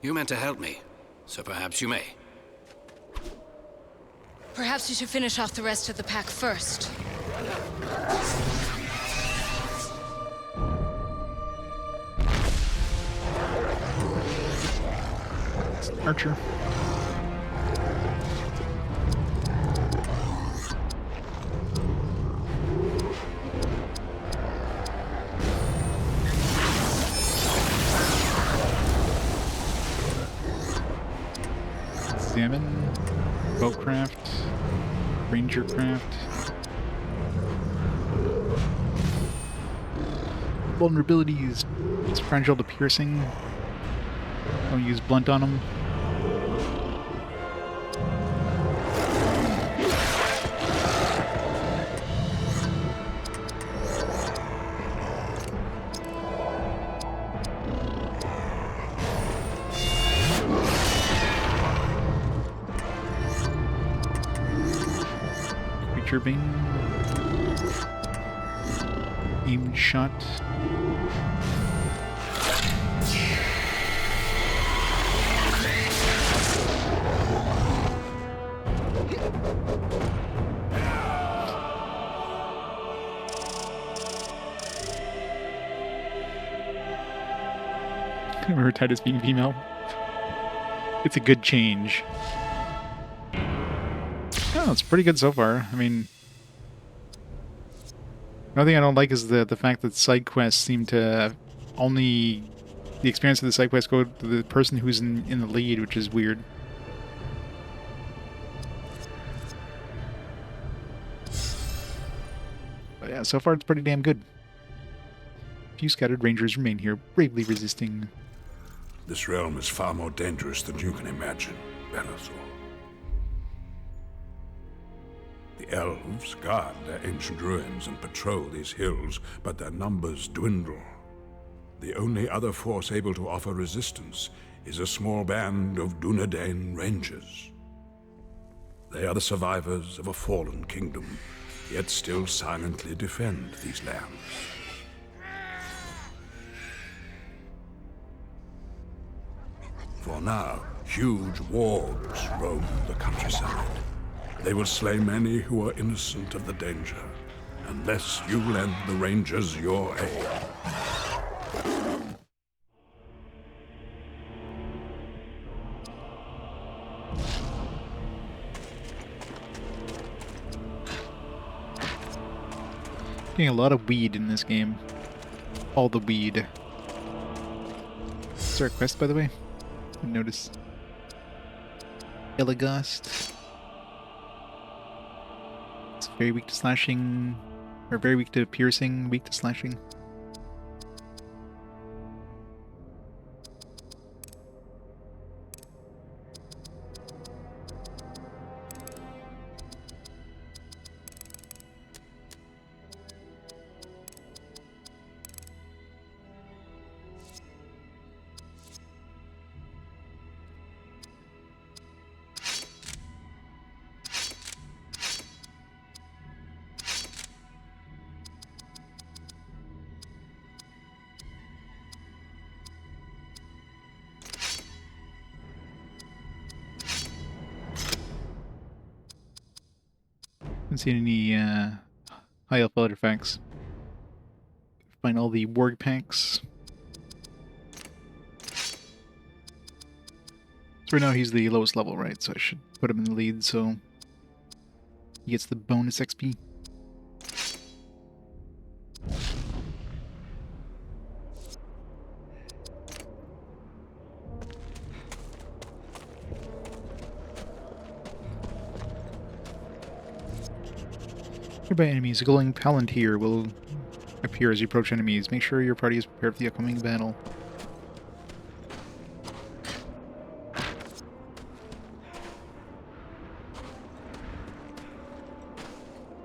You meant to help me, so perhaps you may. Perhaps we should finish off the rest of the pack first. Archer. Examine, boatcraft, rangercraft. vulnerabilities. It's fragile to piercing. Don't use blunt on them. Creature being aimed shot. I remember Titus being female. It's a good change. Oh, it's pretty good so far. I mean, another thing I don't like is the fact that side quests seem to only the experience of the side quests go to the person who's in the lead, which is weird. But yeah, so far it's pretty damn good. Few scattered rangers remain here, bravely resisting. This realm is far more dangerous than you can imagine, Berethor. The elves guard their ancient ruins and patrol these hills, but their numbers dwindle. The only other force able to offer resistance is a small band of Dunedain rangers. They are the survivors of a fallen kingdom, yet still silently defend these lands. For now, huge wargs roam the countryside. They will slay many who are innocent of the danger, unless you lend the rangers your aid. Getting a lot of weed in this game. All the weed. Is there a quest, by the way? I didn't notice. Illagast. It's very weak to slashing, or very weak to piercing, weak to slashing. Haven't seen any high elf artifacts. Find all the warg packs. So right now he's the lowest level, right? So I should put him in the lead so he gets the bonus XP. Nearby enemies, a glowing palantir will appear as you approach enemies. Make sure your party is prepared for the upcoming battle.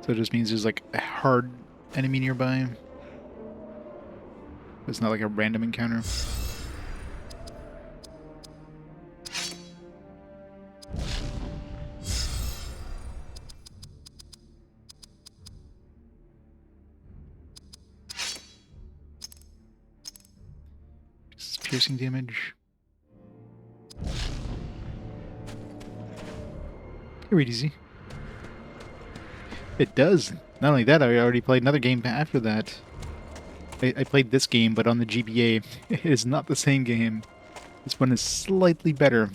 So it just means there's like a hard enemy nearby. It's not like a random encounter. Piercing damage. Pretty easy. It does. Not only that, I already played another game after that. I played this game, but on the GBA. It is not the same game. This one is slightly better.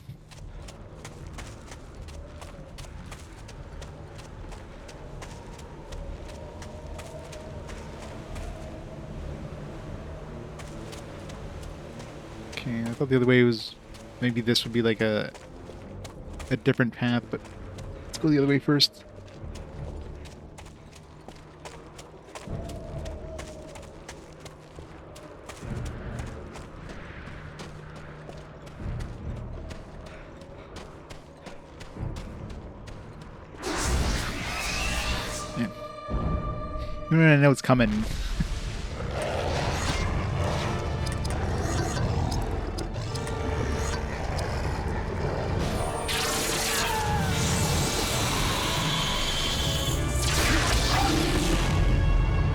Okay, I thought the other way was... maybe this would be like a different path, but let's go the other way first. I know it's coming.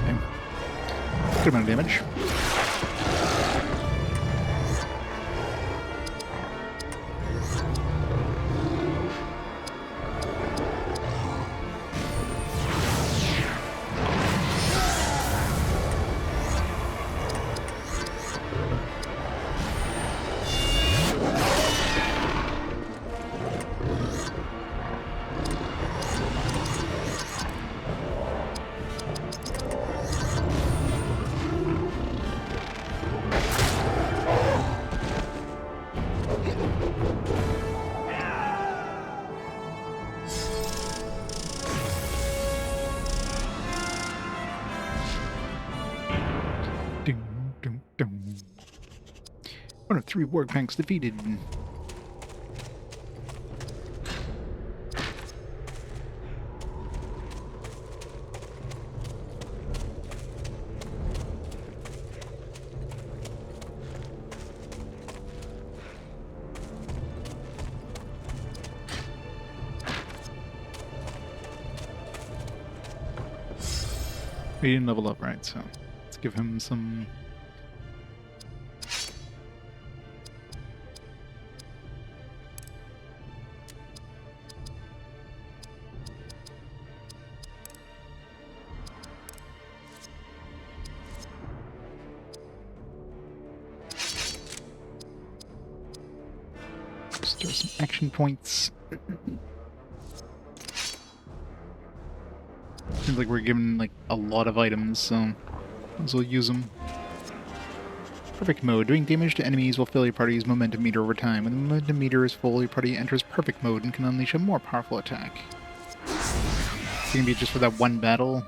Okay. Good amount of damage. One of 3 warg tanks defeated. He didn't level up, right? So let's give him some. Store some action points. Seems like we're given like a lot of items, so might as well use them. Perfect mode. Doing damage to enemies will fill your party's momentum meter over time. When the momentum meter is full, your party enters perfect mode and can unleash a more powerful attack. It's gonna be just for that one battle.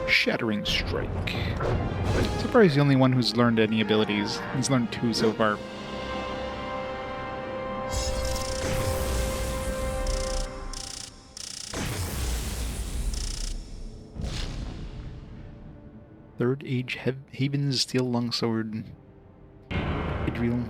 Shattering Strike. So far he's the only one who's learned any abilities. He's learned 2 so far. Third Age Haven's Steel Longsword. Idrial.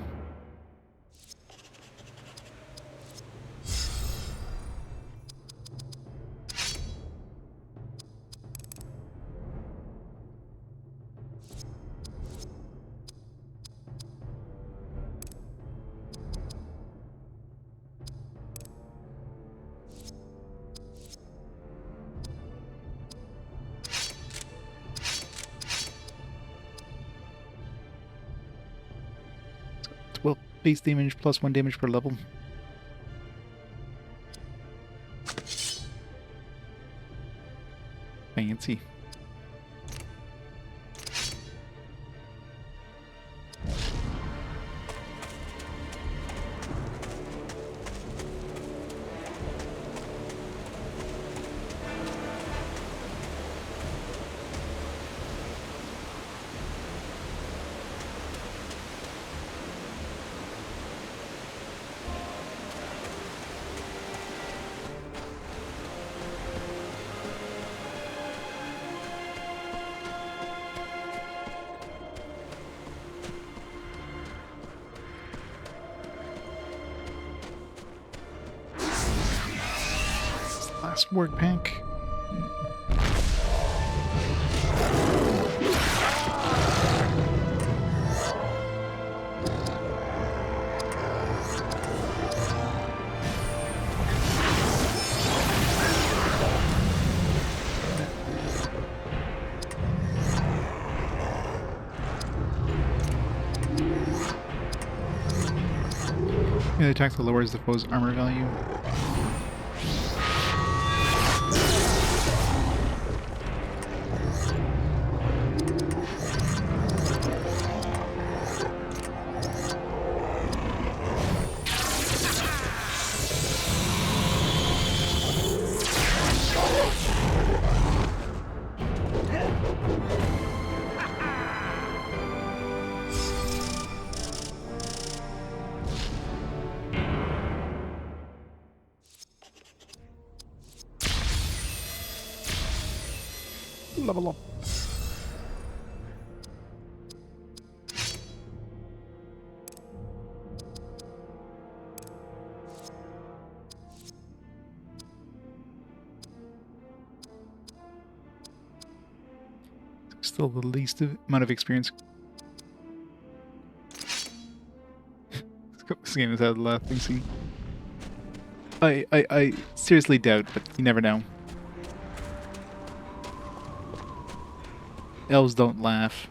Well, base damage plus 1 damage per level. Fancy. Last work pack. The attack that lowers the foe's armor value. Level up. Still the least amount of experience. This game has had a lot of things. I seriously doubt, but you never know. Elves don't laugh.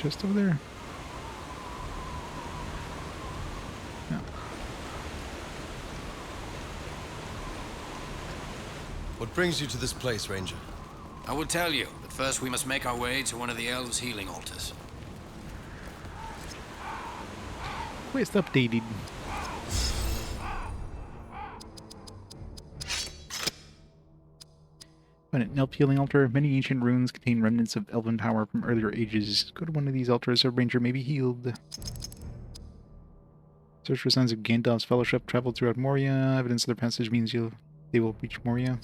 Just over there. No. What brings you to this place, Ranger? I will tell you, but first we must make our way to one of the elves' healing altars. Quest updated. Find an elf healing altar. Many ancient ruins contain remnants of elven power from earlier ages. Go to one of these altars, a ranger may be healed. Search for signs of Gandalf's fellowship. Travel throughout Moria. Evidence of their passage means they will reach Moria.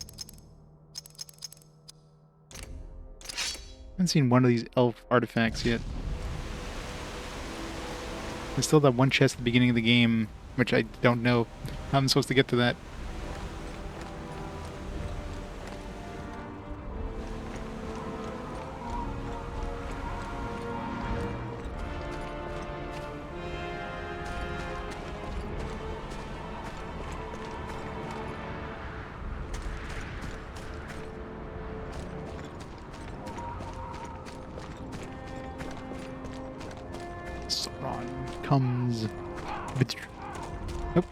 I haven't seen one of these elf artifacts yet. There's still that one chest at the beginning of the game, which I don't know how I'm supposed to get to that. Comes. Nope.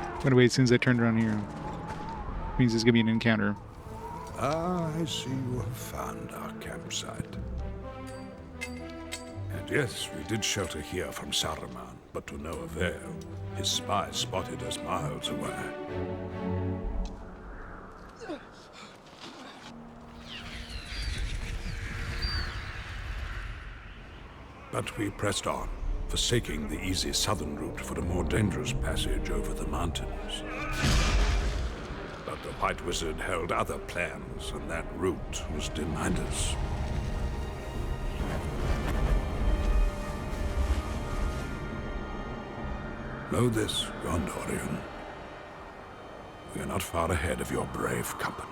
I'm gonna wait as soon as I turn around here. Means there's gonna be an encounter. Ah, I see you have found our campsite. And yes, we did shelter here from Saruman, but to no avail. His spies spotted us miles away. But we pressed on, forsaking the easy southern route for a more dangerous passage over the mountains. But the White Wizard held other plans, and that route was denied us. Know this, Gondorian. We are not far ahead of your brave company.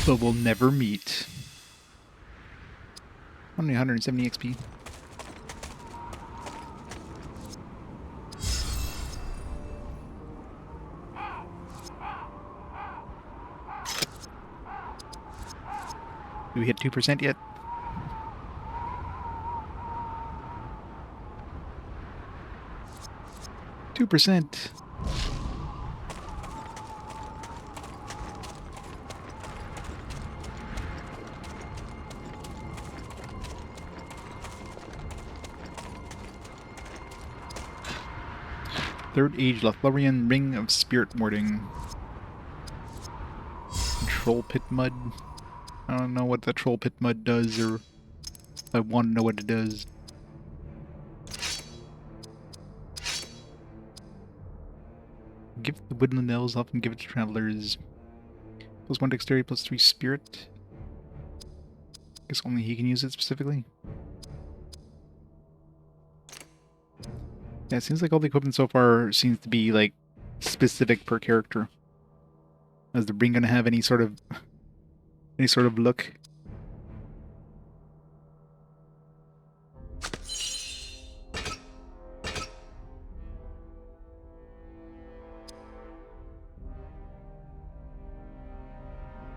But we'll never meet. Only 170 XP. Do we hit 2% yet? %. Third Age Lothlorien Ring of Spirit Warding. Troll Pit Mud. I don't know what the Troll Pit Mud does, or if I want to know what it does. gift the woodland elves often give it to travelers. +1 dexterity, +3 spirit. Guess only he can use it specifically. Yeah, it seems like all the equipment so far seems to be like specific per character. Is the ring gonna have any sort of look?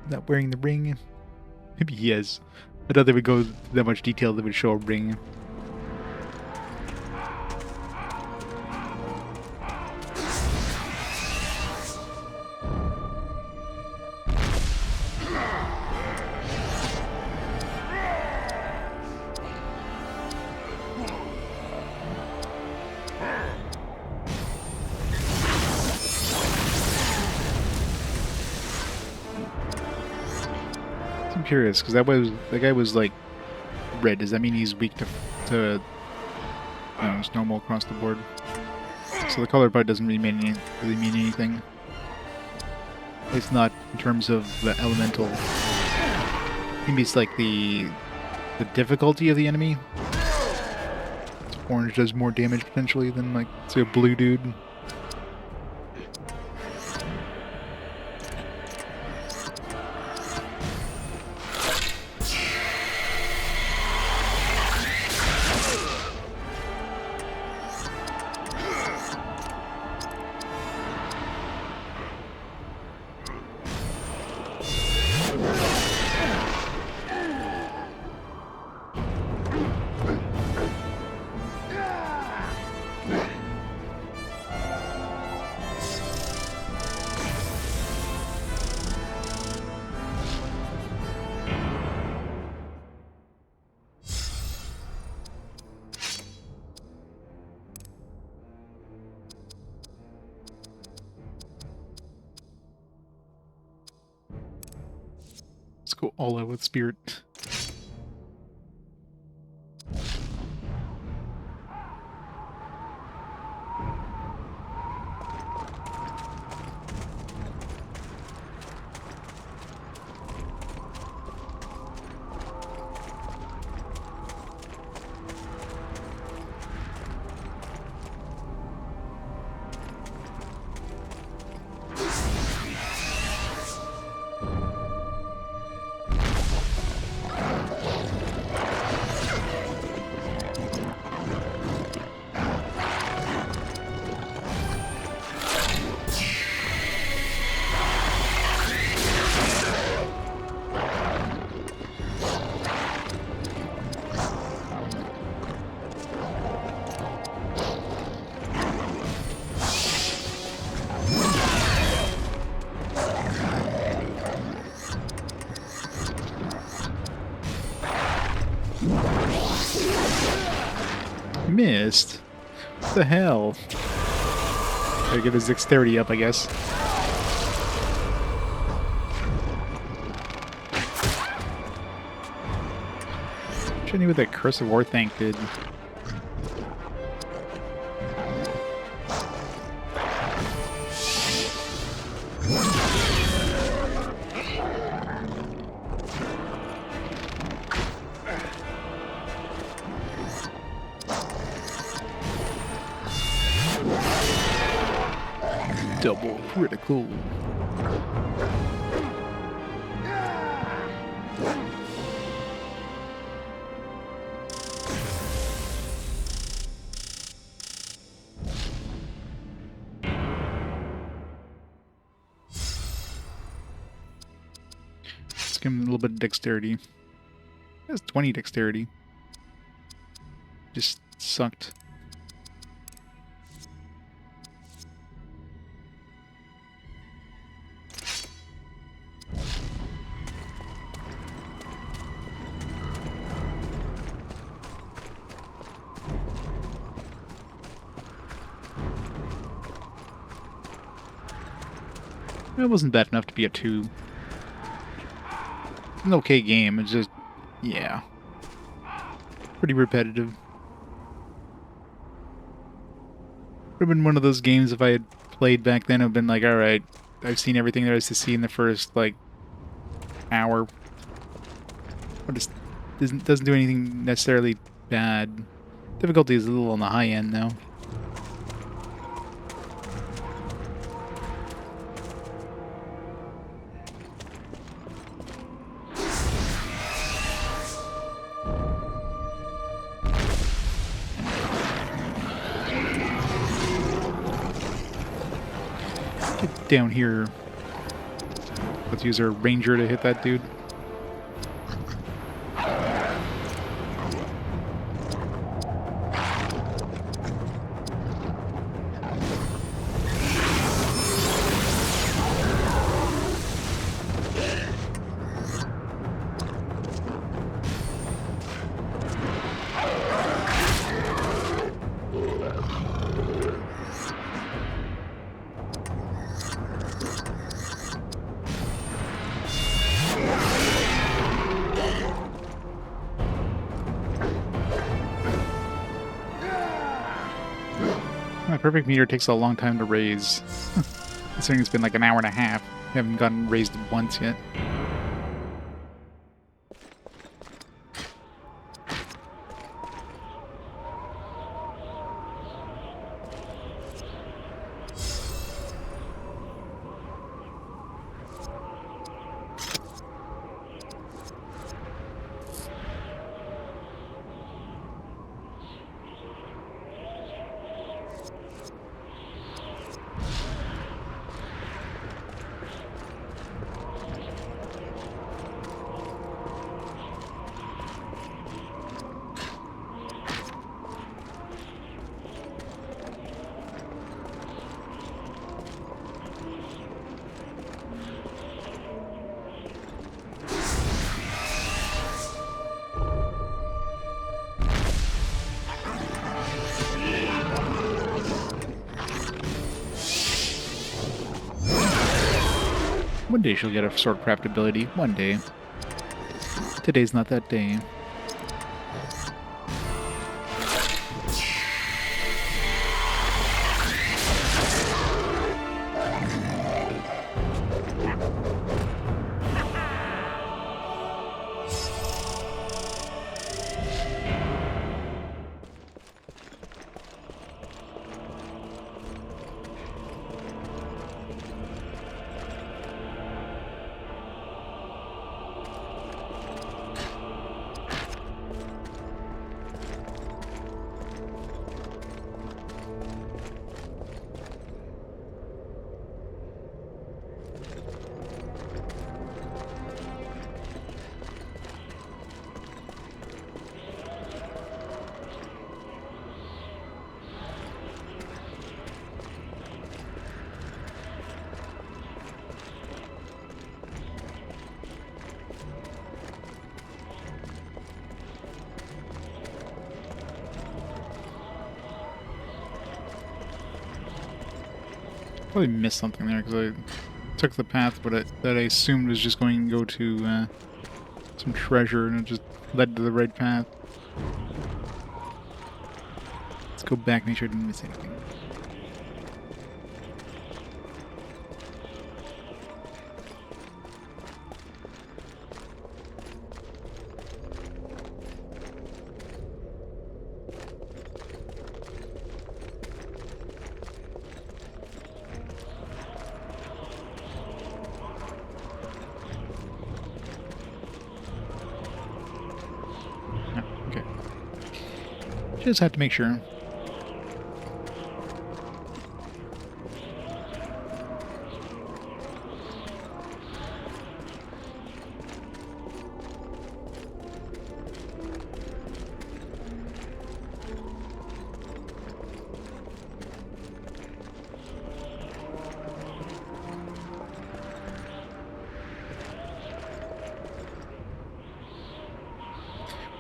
Not wearing the ring. Maybe he is. I thought they would go into that much detail that would show a ring. I'm curious because that guy was like red. Does that mean he's weak to just normal across the board? So the color probably doesn't really mean anything. It's not in terms of the elemental. Maybe it's like the difficulty of the enemy. Orange does more damage potentially than like say a blue dude. Let's go all out with spirit. Missed? What the hell? Gotta get his dexterity up, I guess. Wish I knew what that Curse of War thing did. Double critical. Let's give him a little bit of dexterity. That's 20 dexterity. Just sucked. It wasn't bad enough to be a 2. It's an okay game, it's just, yeah. Pretty repetitive. Would have been one of those games if I had played back then, I've been like, all right, I've seen everything there is to see in the first like hour. But it doesn't do anything necessarily bad. Difficulty is a little on the high end though. Get down here. Let's use our ranger to hit that dude. My perfect meter takes a long time to raise. Considering it's been like an hour and a half. We haven't gotten raised once yet. One day she'll get a swordcraft ability. One day. Today's not that day. Probably missed something there because I took the path, but that I assumed was just going to go to some treasure, and it just led to the right path. Let's go back, make sure I didn't miss anything. Just have to make sure.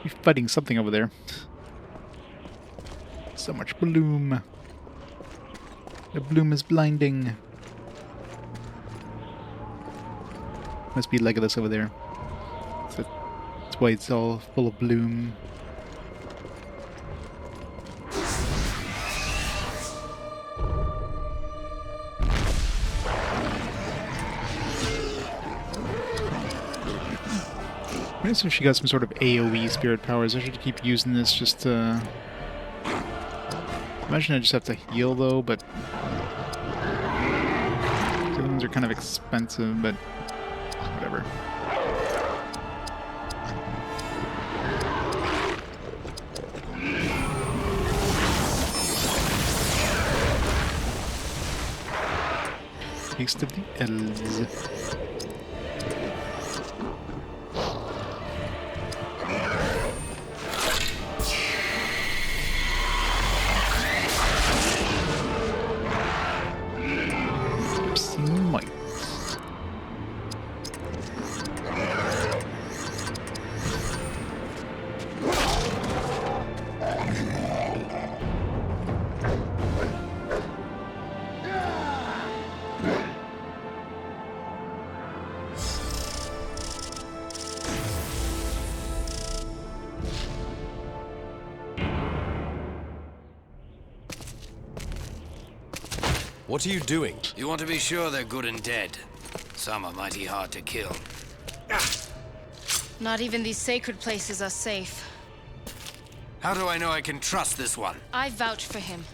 We're fighting something over there. So much bloom. The bloom is blinding. Must be Legolas over there. That's why it's all full of bloom. Nice if she got some sort of AoE spirit powers. I should keep using this just to... Imagine I just have to heal though, but... The other ones are kind of expensive, but... Whatever. Taste of the elves. Obscene might. What are you doing? You want to be sure they're good and dead. Some are mighty hard to kill. Not even these sacred places are safe. How do I know I can trust this one? I vouch for him.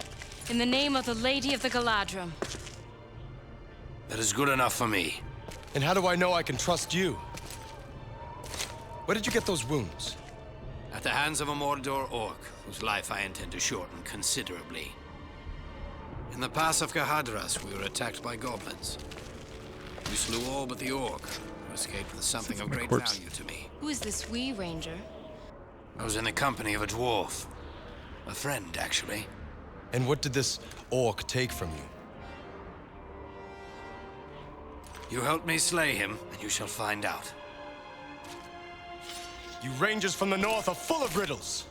In the name of the Lady of the Galadriel. That is good enough for me. And how do I know I can trust you? Where did you get those wounds? At the hands of a Mordor orc, whose life I intend to shorten considerably. In the pass of Gahadras, we were attacked by goblins. We slew all but the orc, who escaped with something of great value to me. Who is this wee ranger? I was in the company of a dwarf. A friend, actually. And what did this orc take from you? You helped me slay him, and you shall find out. You rangers from the north are full of riddles.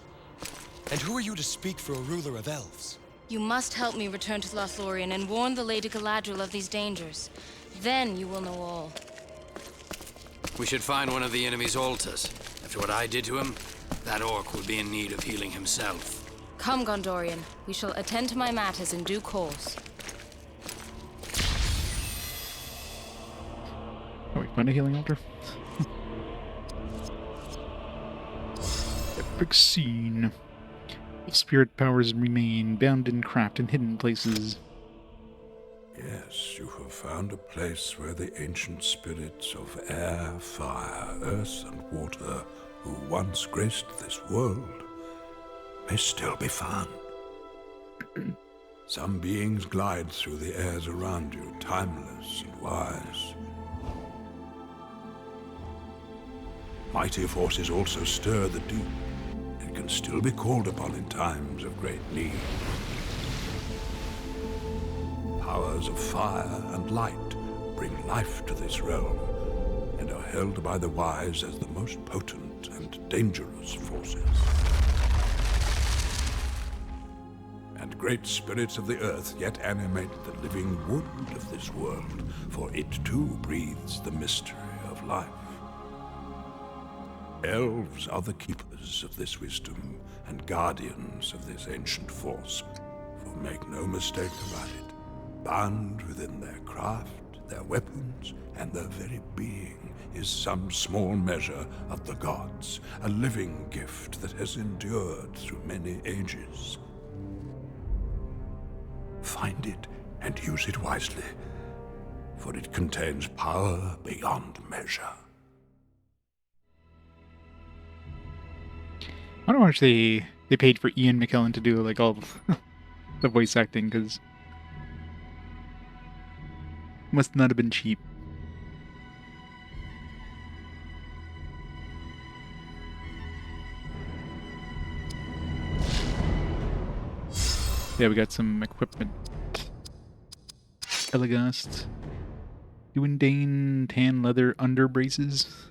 And who are you to speak for a ruler of elves? You must help me return to Lothlorien and warn the Lady Galadriel of these dangers. Then you will know all. We should find one of the enemy's altars. After what I did to him, that orc would be in need of healing himself. Come, Gondorian. We shall attend to my matters in due course. Oh, we find a healing altar? Epic scene. Spirit powers remain bound in craft and hidden places. Yes, you have found a place where the ancient spirits of air, fire, earth, and water, who once graced this world, may still be found. Some beings glide through the airs around you, timeless and wise. Mighty forces also stir the deep, and can still be called upon in times of great need. Powers of fire and light bring life to this realm, and are held by the wise as the most potent and dangerous forces. And great spirits of the earth yet animate the living wood of this world, for it too breathes the mystery of life. Elves are the keepers of this wisdom and guardians of this ancient force, for make no mistake about it, bound within their craft, their weapons, and their very being is some small measure of the gods, a living gift that has endured through many ages. Find it and use it wisely, for it contains power beyond measure. I don't know how much they paid for Ian McKellen to do like all the voice acting, because must not have been cheap. Yeah, we got some equipment. Elegast. Duindane tan leather under braces.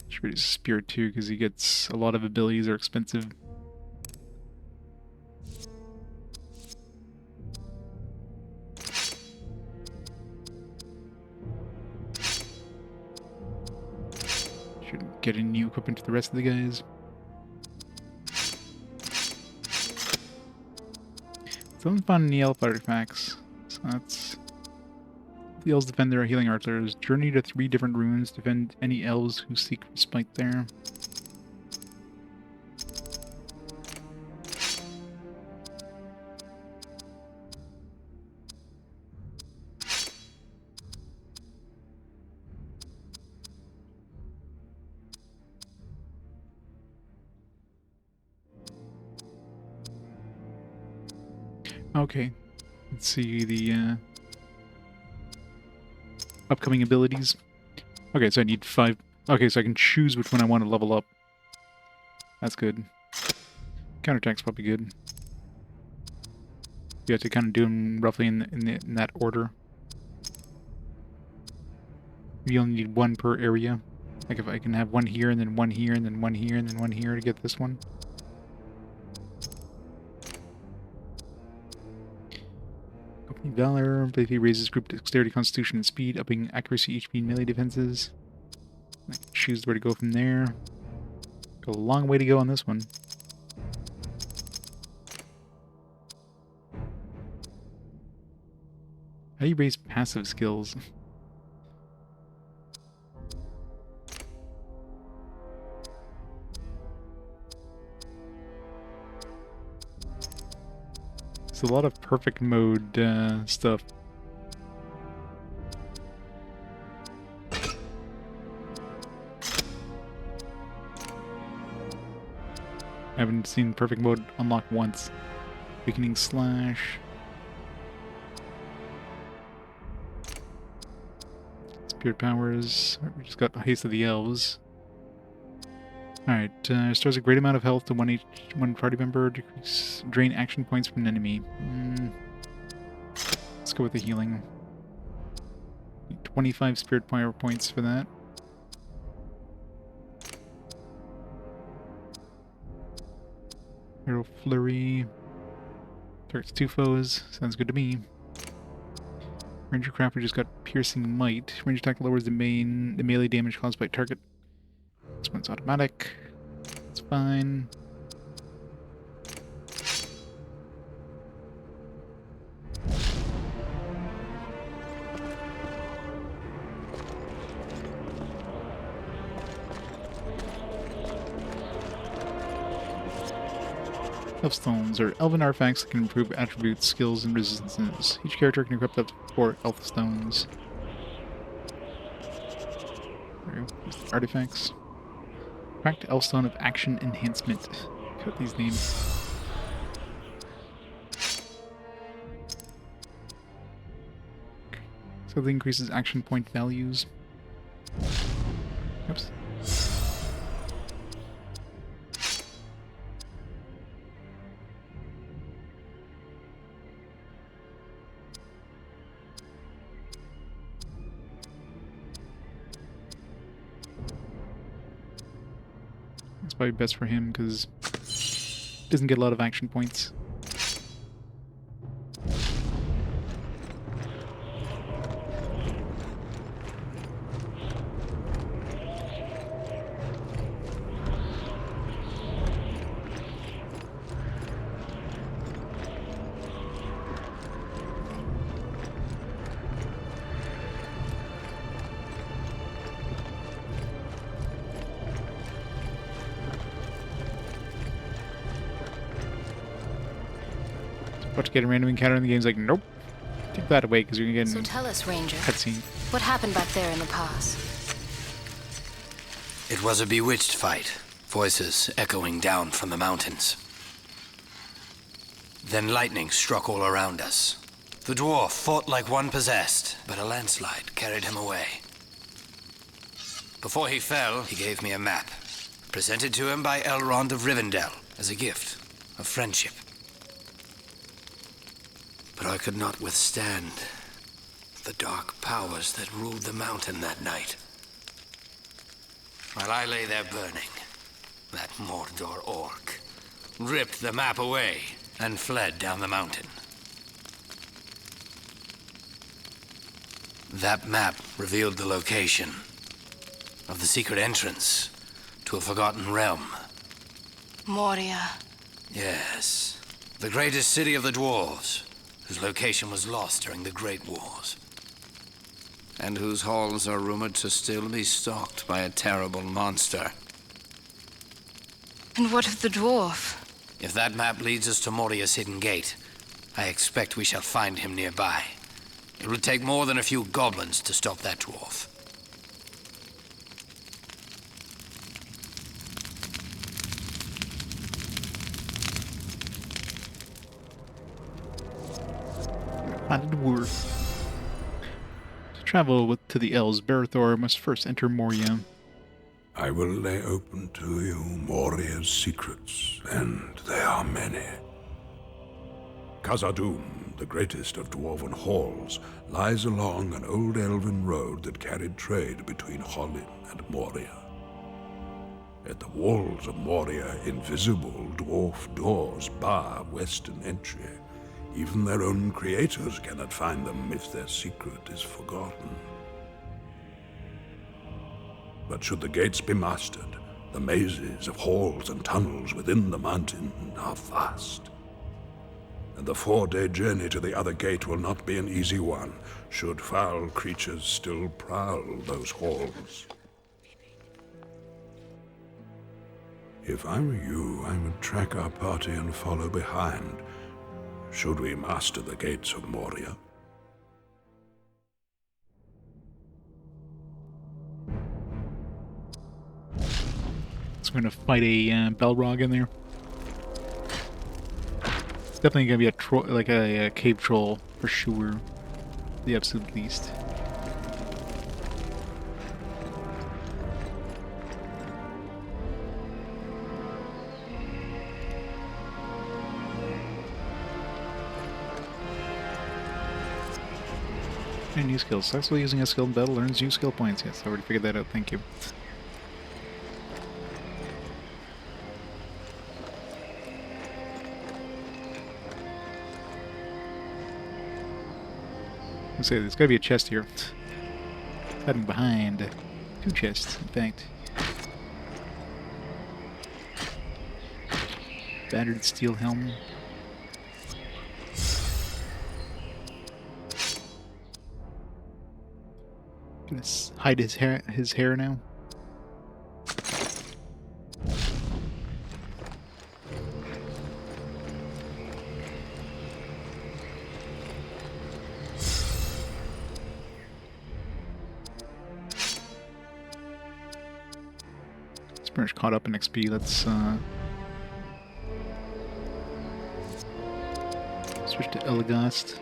Should be his spirit too, because he gets a lot of abilities are expensive. Should get a new equipment to the rest of the guys. Still haven't found any elf artifacts. So that's... The elves defend their healing archers. Journey to 3 different ruins. Defend any elves who seek respite there. Okay, let's see the upcoming abilities. Okay, so I need 5. Okay, so I can choose which one I want to level up. That's good. Counterattack's probably good. You have to kind of do them roughly in that order. You only need 1 per area. Like if I can have 1 here, and then 1 here, and then 1 here, and then 1 here to get this one. Valor, basically raises group dexterity, constitution, and speed, upping accuracy, HP, and melee defenses. I can choose where to go from there. Got a long way to go on this one. How do you raise passive skills? It's a lot of perfect mode stuff. I haven't seen perfect mode unlock once. Weakening slash. Spirit powers. We just got Haste of the Elves. Alright, restores a great amount of health to one party member, drain action points from an enemy. Let's go with the healing. 25 spirit power points for that. Arrow Flurry. Targets 2 foes. Sounds good to me. Ranger Craft, we just got Piercing Might. Range attack lowers the melee damage caused by target. This one's automatic. It's fine. Elfstones are elven artifacts that can improve attributes, skills, and resistances. Each character can equip up to 4 Elfstones. There we go. Artifacts. Cracked Elfstone of Action Enhancement. Cut these names. So that increases action point values. Oops. Probably best for him because he doesn't get a lot of action points. About to get a random encounter in the game's like, nope. Take that away because you're gonna get So tell us, Ranger. Cutscene. What happened back there in the pass? It was a bewitched fight, voices echoing down from the mountains. Then lightning struck all around us. The dwarf fought like one possessed, but a landslide carried him away. Before he fell, he gave me a map, presented to him by Elrond of Rivendell as a gift of friendship. But I could not withstand the dark powers that ruled the mountain that night. While I lay there burning, that Mordor orc ripped the map away and fled down the mountain. That map revealed the location of the secret entrance to a forgotten realm. Moria. Yes, The greatest city of the dwarves, whose location was lost during the Great Wars. And whose halls are rumored to still be stalked by a terrible monster. And what of the dwarf? If that map leads us to Moria's hidden gate, I expect we shall find him nearby. It would take more than a few goblins to stop that dwarf. Find a dwarf. To travel to the elves, Berethor must first enter Moria. I will lay open to you Moria's secrets, and they are many. Khazad-dûm, the greatest of dwarven halls, lies along an old elven road that carried trade between Hollin and Moria. At the walls of Moria, invisible dwarf doors bar western entry. Even their own creators cannot find them if their secret is forgotten. But should the gates be mastered, the mazes of halls and tunnels within the mountain are vast. And the 4-day journey to the other gate will not be an easy one, should foul creatures still prowl those halls. If I were you, I would track our party and follow behind, should we master the gates of Moria. So we're gonna fight a Balrog in there. It's definitely gonna be a troll, like a cave troll for sure, the absolute least. And new skills. Successfully using a skill in battle earns new skill points. Yes, I already figured that out. Thank you. Let's say there's gotta be a chest here. Hiding behind. 2 chests, in fact. Battered steel helm. Gonna hide his hair now. It's pretty much caught up in XP. Let's switch to Elagast.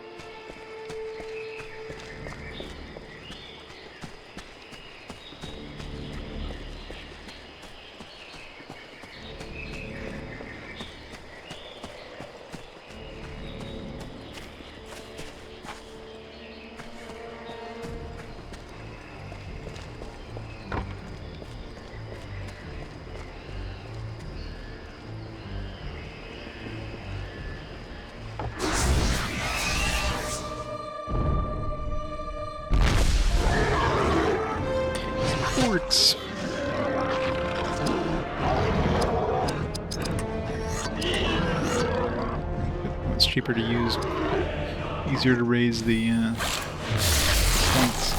Orcs. It's cheaper to use, easier to raise the points.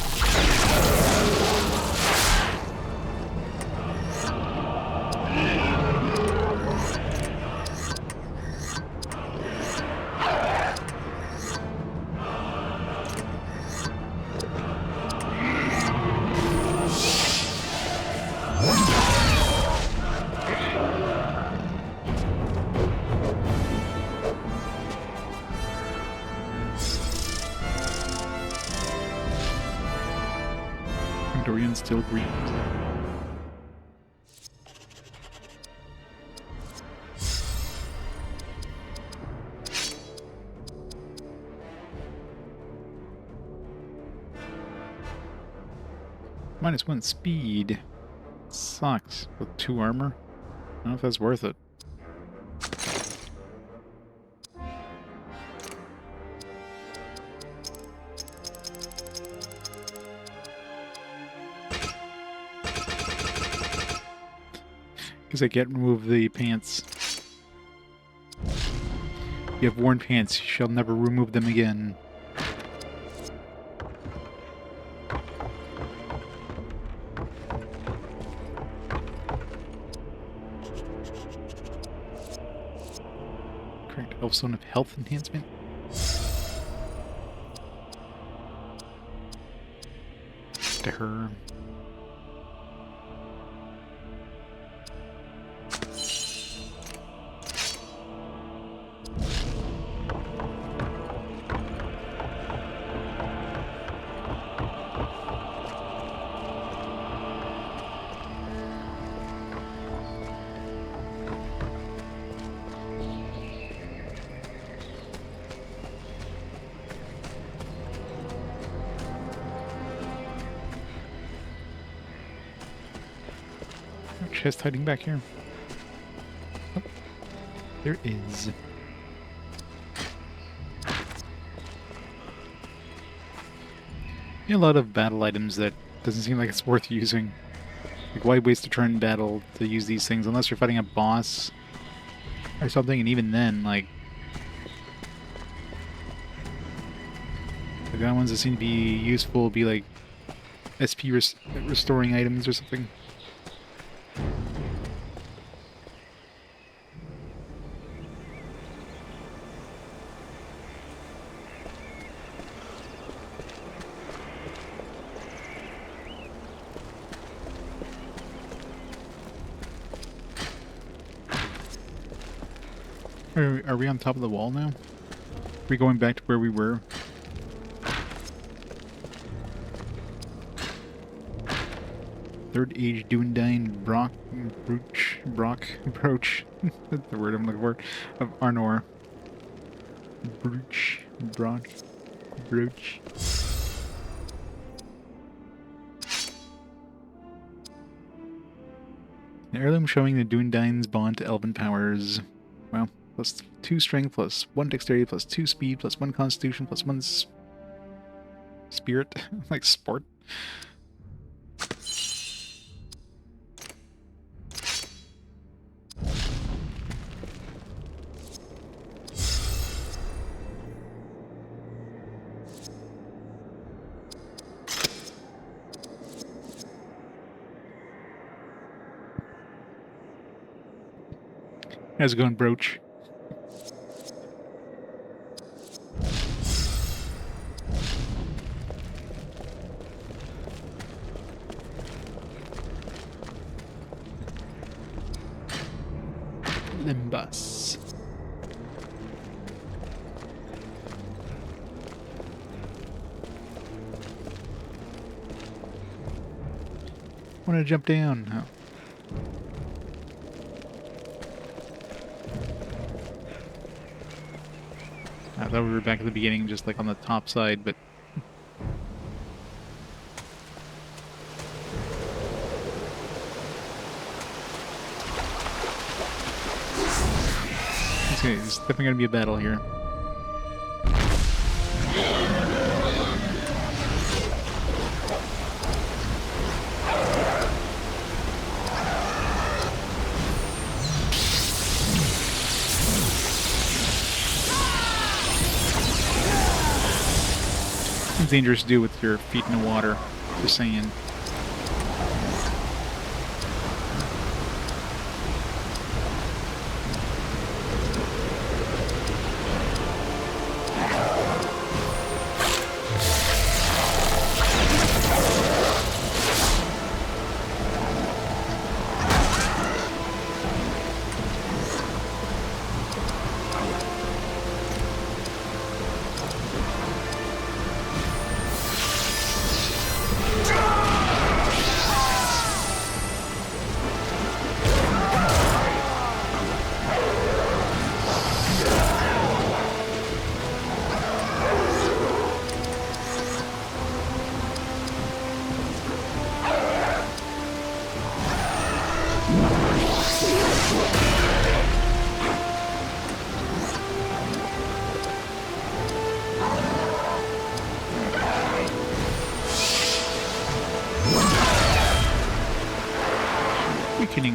Dorian still green. -1 speed. Sucks. With 2 armor. I don't know if that's worth it. Because I can't remove the pants. You have worn pants. You shall never remove them again. Correct. Elfstone of health enhancement. To her. Chest hiding back here. Oh, there is. A lot of battle items that doesn't seem like it's worth using. Like, why waste a turn in battle to use these things unless you're fighting a boss or something, and even then, like, the other ones that seem to be useful would be like SP restoring items or something. Are we on top of the wall now? Are we going back to where we were? Third Age Dunedain Brock Brooch. That's the word I'm looking for. Of Arnor. Brooch. An heirloom showing the Dunedain's bond to elven powers. Well, plus 2 strength, plus 1 dexterity, plus 2 speed, plus 1 constitution, plus 1 spirit. Like sport. How's it going, Brooch? Limbus. Want to jump down? Oh. I thought we were back at the beginning, just like on the top side, but... Okay, there's definitely going to be a battle here. It's dangerous to do with your feet in the water, just saying.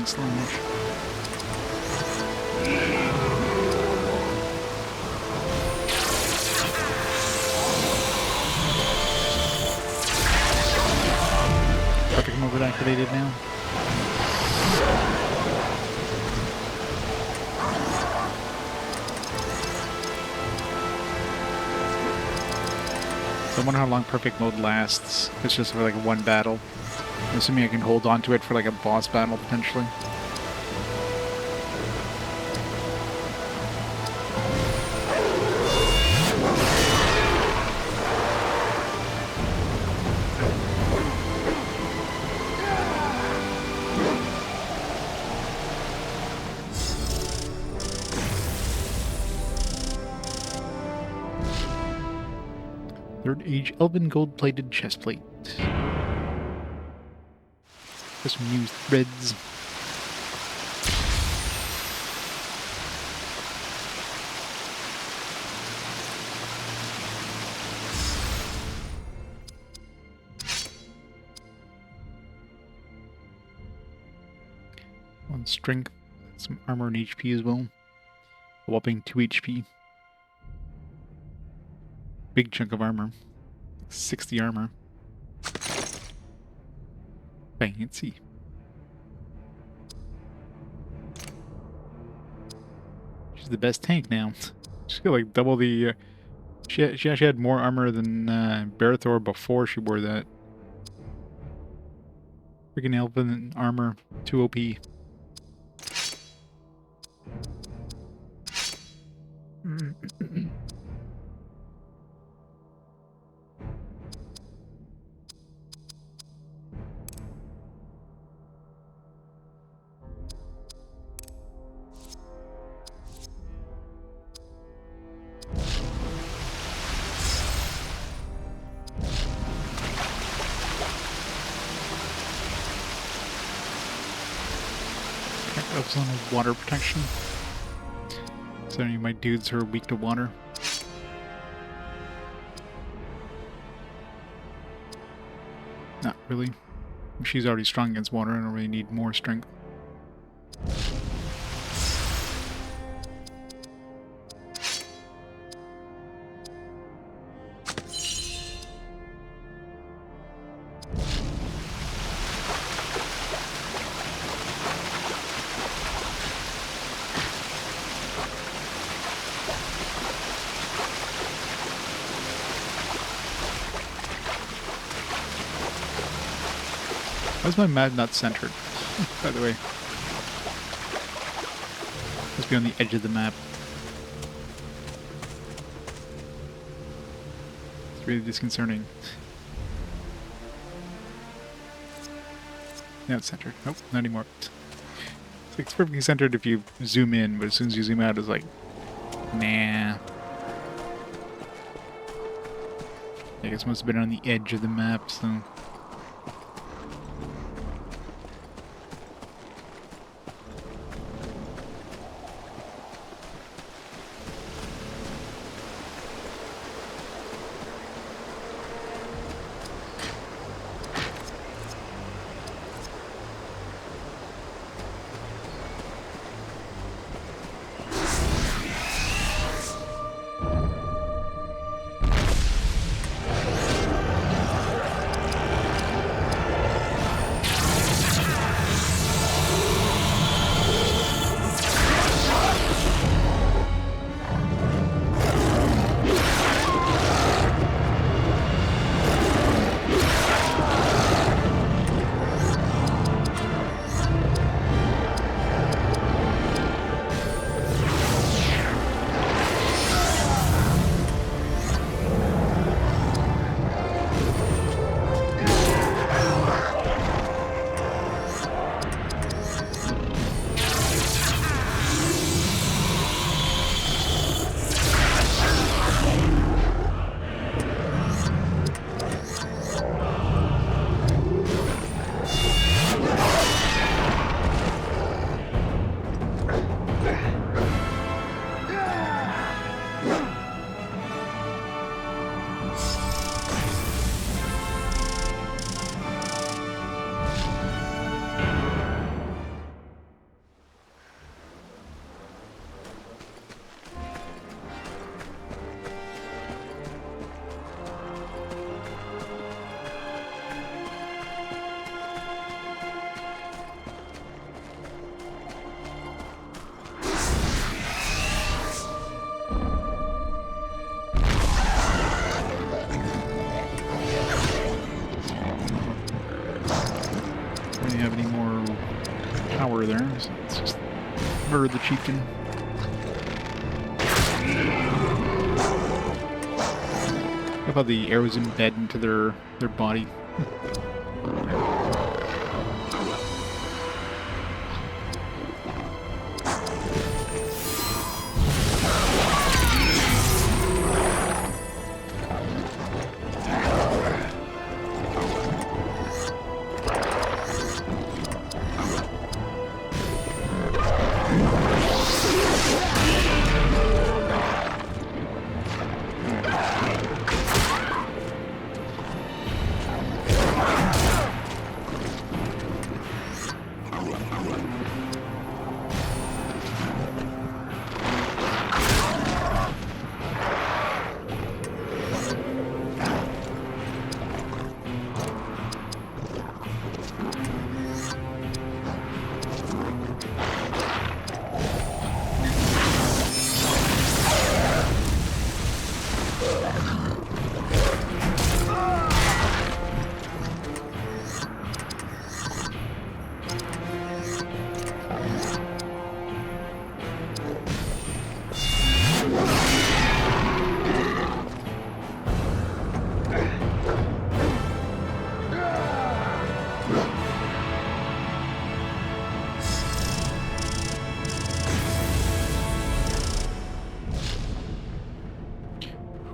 Slash. activated now. So I wonder how long perfect mode lasts. It's just for like one battle. I'm assuming I can hold on to it for like a boss battle potentially. Third Age Elven gold-plated chestplate. For some new threads. One strength, some armor and HP as well. A whopping 2 HP. Big chunk of armor. 60 armor. Fancy. She's the best tank now. She's got like double the... she actually had more armor than Berethor before she wore that. Freaking elven armor. 2 OP. Up on water protection. So any of my dudes who are weak to water. Not really. She's already strong against water. I don't really need more strength. Why is my map not centered, by the way? Must be on the edge of the map. It's really disconcerting. Now it's centered. Nope, not anymore. It's like it's perfectly centered if you zoom in, but as soon as you zoom out, it's like, nah. I guess it must have been on the edge of the map, so... there, so let's just murder the chieftain. Look how the arrows embed into their body.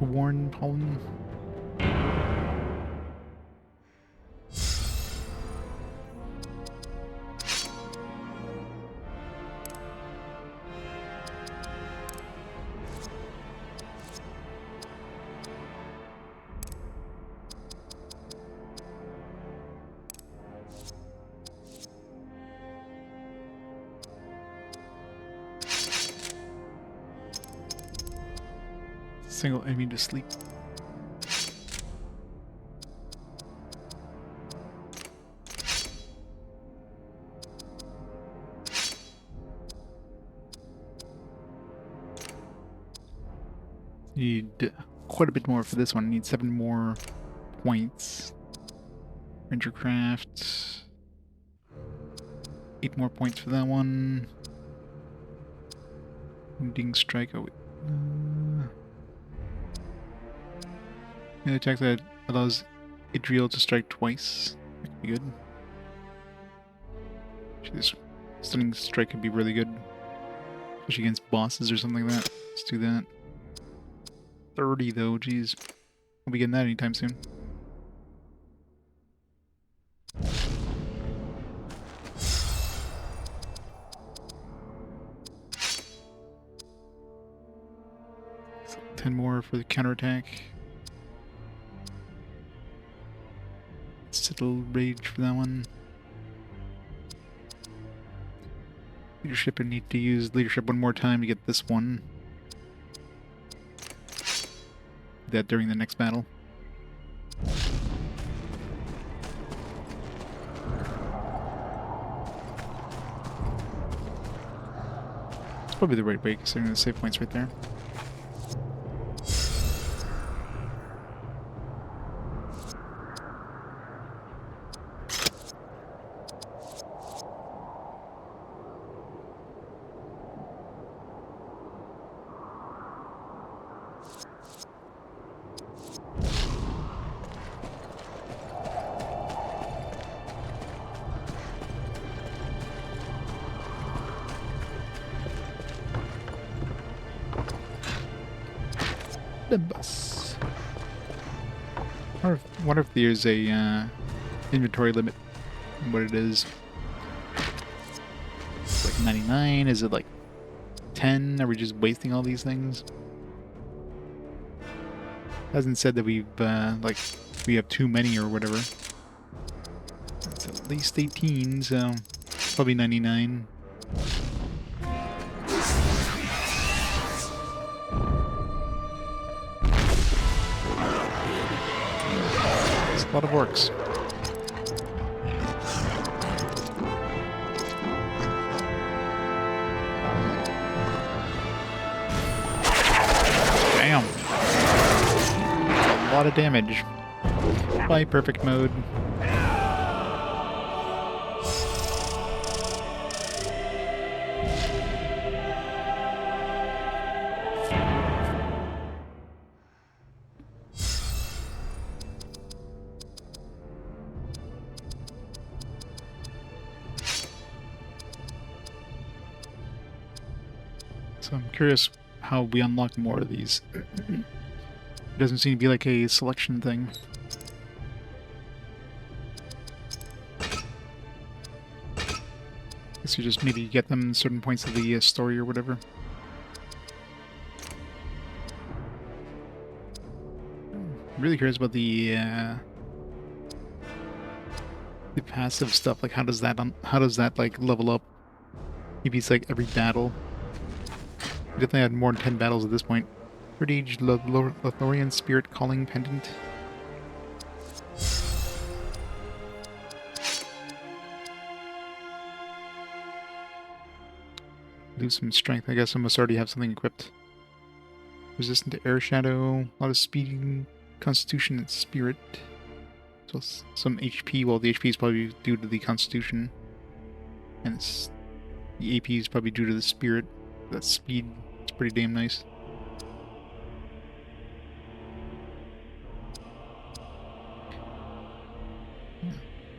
Warren Palm. Single enemy to sleep. Need quite a bit more for this one. Need 7 more points. Rangercraft. 8 more points for that one. Wounding strike. Oh, wait. An attack that allows Idrial to strike twice. That could be good. Actually, this stunning strike could be really good. Especially against bosses or something like that. Let's do that. 30 though, jeez. Won't be getting that anytime soon. So 10 more for the counterattack. Citadel Rage for that one. Leadership, I need to use leadership one more time to get this one. Do that during the next battle. It's probably the right way considering the save points right there. The bus. I wonder if there's a inventory limit on what it is. It's like 99? Is it like 10? Are we just wasting all these things? Hasn't said that we've like we have too many or whatever. It's at least 18, so probably 99. A lot of orcs. Damn. A lot of damage. By perfect mode. So I'm curious how we unlock more of these. It doesn't seem to be like a selection thing. Guess you just maybe get them in certain points of the story or whatever. I'm really curious about the passive stuff. Like, how does that like level up? Maybe it's like every battle. We definitely had more than 10 battles at this point. Heritage Lothorian Spirit Calling Pendant. Lose some strength. I guess I must already have something equipped. Resistant to air shadow. A lot of speed, constitution, and spirit. So some HP. Well, the HP is probably due to the constitution. And the AP is probably due to the spirit. That speed is pretty damn nice.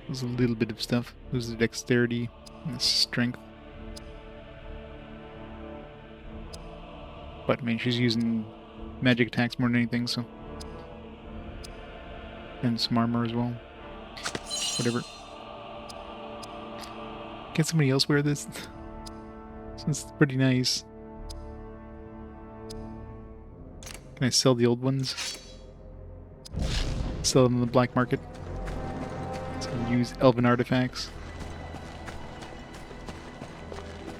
There's a little bit of stuff. There's the dexterity and the strength. But I mean, she's using magic attacks more than anything, so. And some armor as well. Whatever. Can somebody else wear this? It's pretty nice. Can I sell the old ones? Sell them on the black market. So use elven artifacts.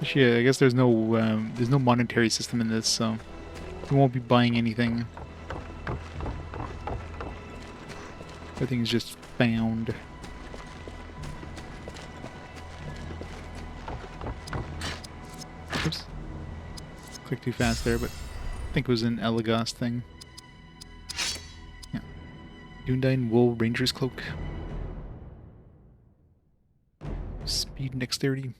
Actually, I guess there's no monetary system in this, so we won't be buying anything. Everything's just found. Oops. Clicked too fast there, but I think it was an Elagos thing. Yeah. Dundine Wool Ranger's Cloak. Speed and dexterity.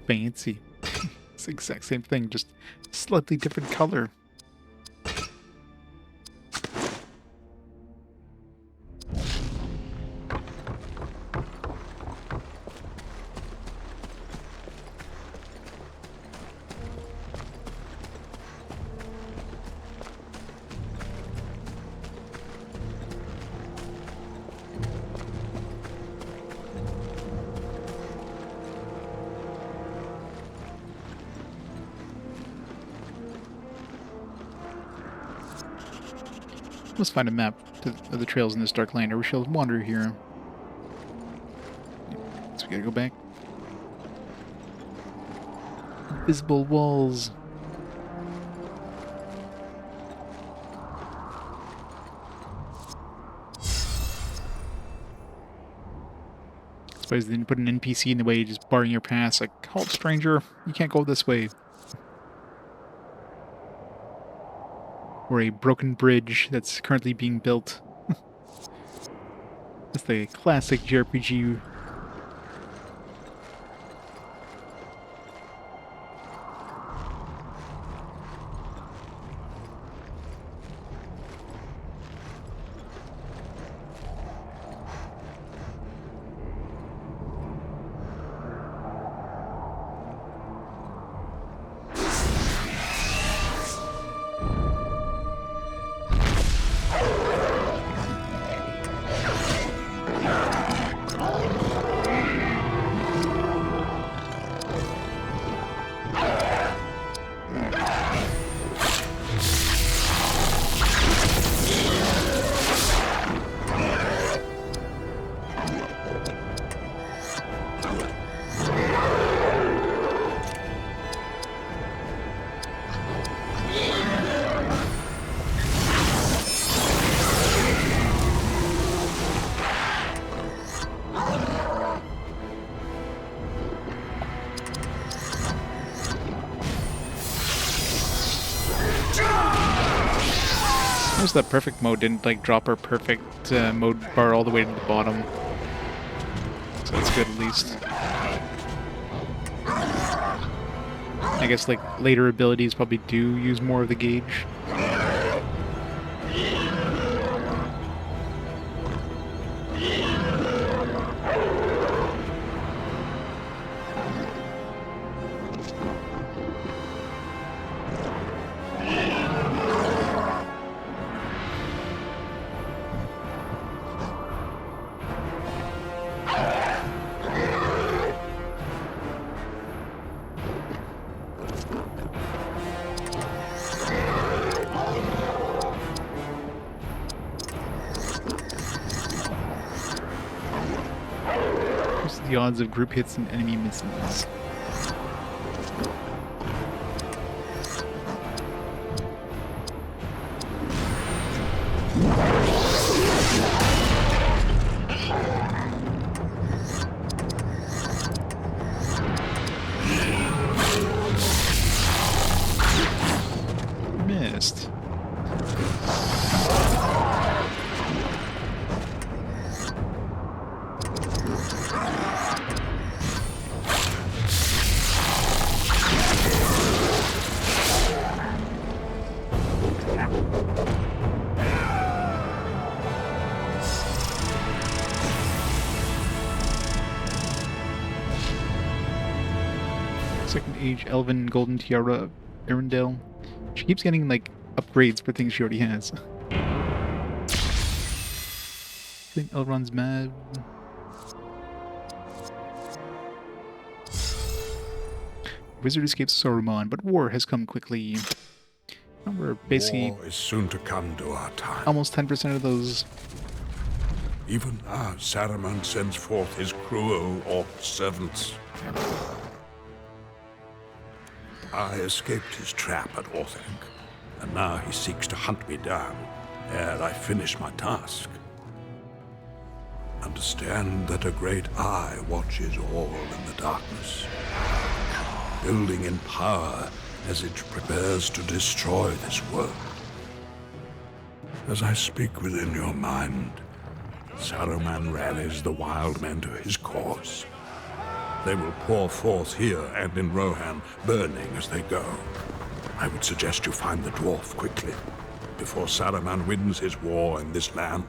Fancy. It's the exact same thing, just slightly different color. Let's find a map of the trails in this dark land, or we shall wander here. So we gotta go back. Invisible walls. I suppose they didn't put an NPC in the way, just barring your pass. Like, halt, stranger, you can't go this way. Or a broken bridge that's currently being built. That's the classic JRPG. That perfect mode didn't like drop our perfect mode bar all the way to the bottom, so that's good at least. I guess like later abilities probably do use more of the gauge. the odds of group hits and enemy misses. Missed. Second Age Elven Golden Tiara of Arendelle. She keeps getting like upgrades for things she already has. I think Elrond's mad. Wizard escapes Saruman, but war has come quickly. And we're basically War is soon to come to our time. almost 10% of those. Even now, Saruman sends forth his cruel orc servants. I escaped his trap at Orthanc, and now he seeks to hunt me down ere I finish my task. Understand that a great eye watches all in the darkness, building in power as it prepares to destroy this world. As I speak within your mind, Saruman rallies the wild men to his cause. They will pour forth here and in Rohan, burning as they go. I would suggest you find the dwarf quickly, before Saruman wins his war in this land.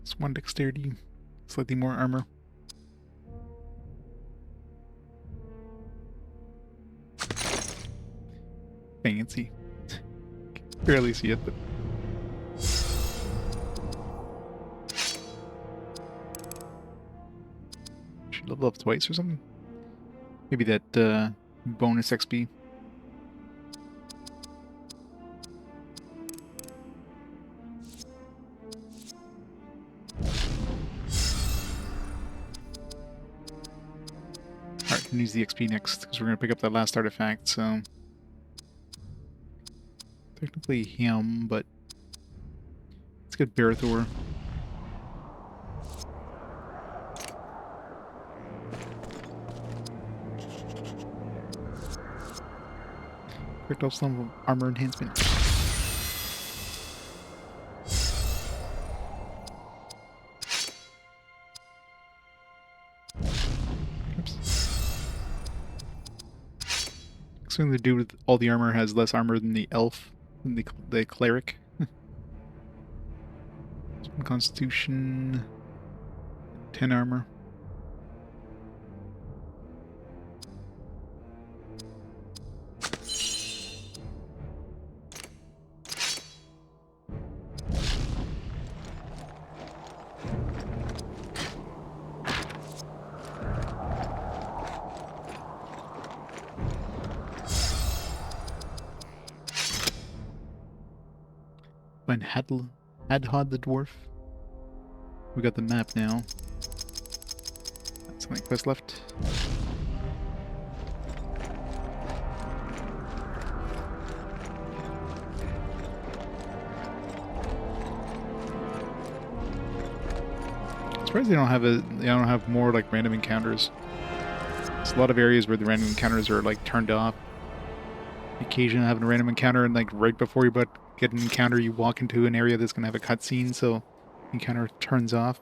It's 1 dexterity, slightly more armor. Fancy. Barely see it, but should level up twice or something. Maybe that bonus XP. Alright, can use the XP next because we're gonna pick up that last artifact. So. Technically him, but let's get Berethor. Picked up some armor enhancement. Oops. Something to do with all the armor has less armor than the elf. The cleric. Constitution, 10 armor. Find Hadhod the dwarf. We got the map now. That's only quest left. I'm surprised they don't have more like random encounters. There's a lot of areas where the random encounters are like turned off. Occasionally having a random encounter and like right before you get an encounter you walk into an area that's gonna have a cutscene, so the encounter turns off.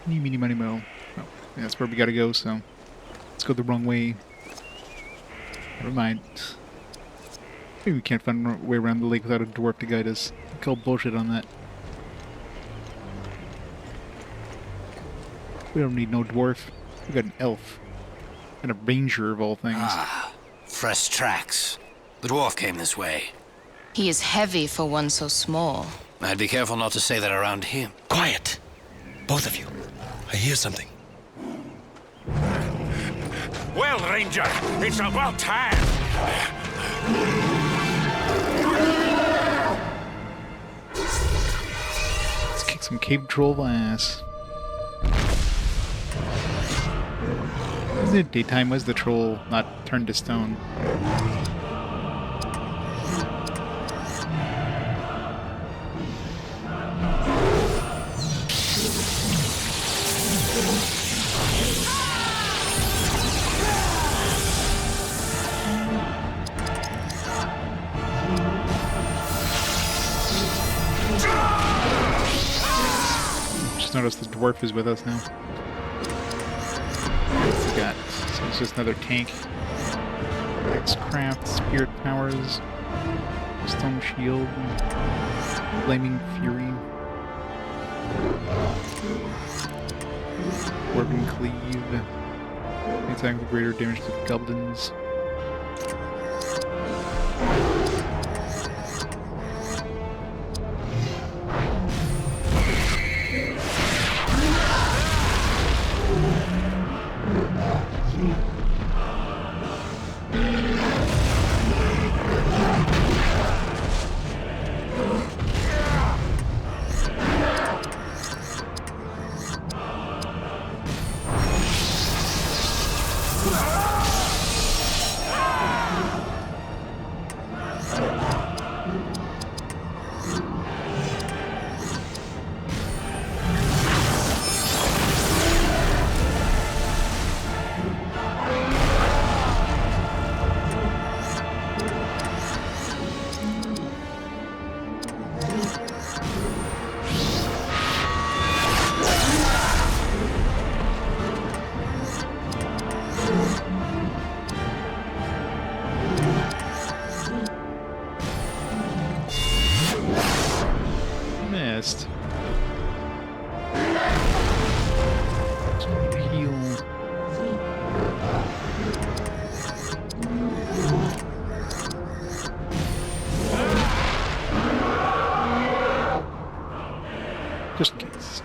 Meeny, meeny, money, mo. Oh, yeah, that's where we gotta go, so let's go the wrong way. Never mind. Maybe we can't find a way around the lake without a dwarf to guide us. I call bullshit on that. We don't need no dwarf. We got an elf. And a ranger of all things. Ah, fresh tracks. The dwarf came this way. He is heavy for one so small. I'd be careful not to say that around him. Quiet! Both of you. I hear something. Well, Ranger, it's about time. Let's kick some cave troll ass. Isn't it daytime? Was the troll not turned to stone? Just noticed the dwarf is with us now. Forgot. So it's just another tank. X-Craft, Spirit Powers, Stone Shield, Flaming Fury, Dwarven Cleave, attack with greater damage to the goblins. Missed. Just need to heal. Just in case.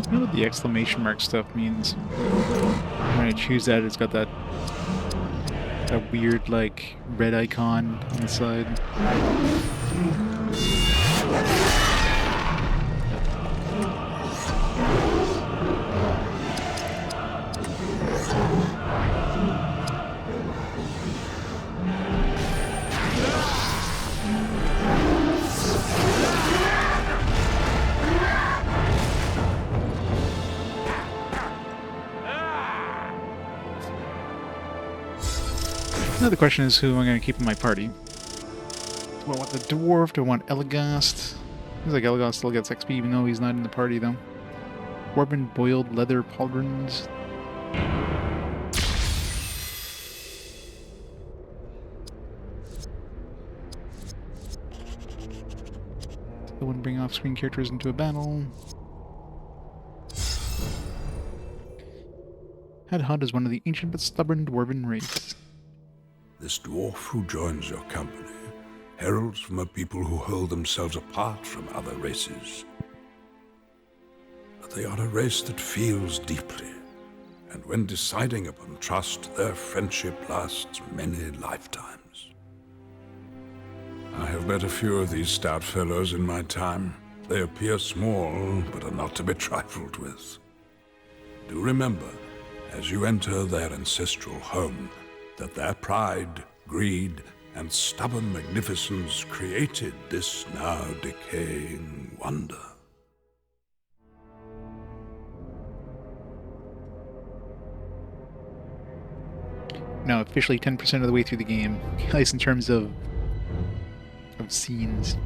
I know what the exclamation mark stuff means. When I choose that, it's got that weird, like, red icon on the side. Now the question is, who am I going to keep in my party? Do I want the dwarf? Do I want Elagast? Seems like Elagast still gets XP even though he's not in the party though. Dwarven boiled leather pauldrons. when bringing off-screen characters into a battle. Hadhad is one of the ancient but stubborn dwarven race. This dwarf who joins your company heralds from a people who hold themselves apart from other races. But they are a race that feels deeply, and when deciding upon trust, their friendship lasts many lifetimes. I have met a few of these stout fellows in my time. They appear small, but are not to be trifled with. Do remember, as you enter their ancestral home, that their pride, greed, and stubborn magnificence created this now decaying wonder. Now officially 10% of the way through the game, at least in terms of scenes.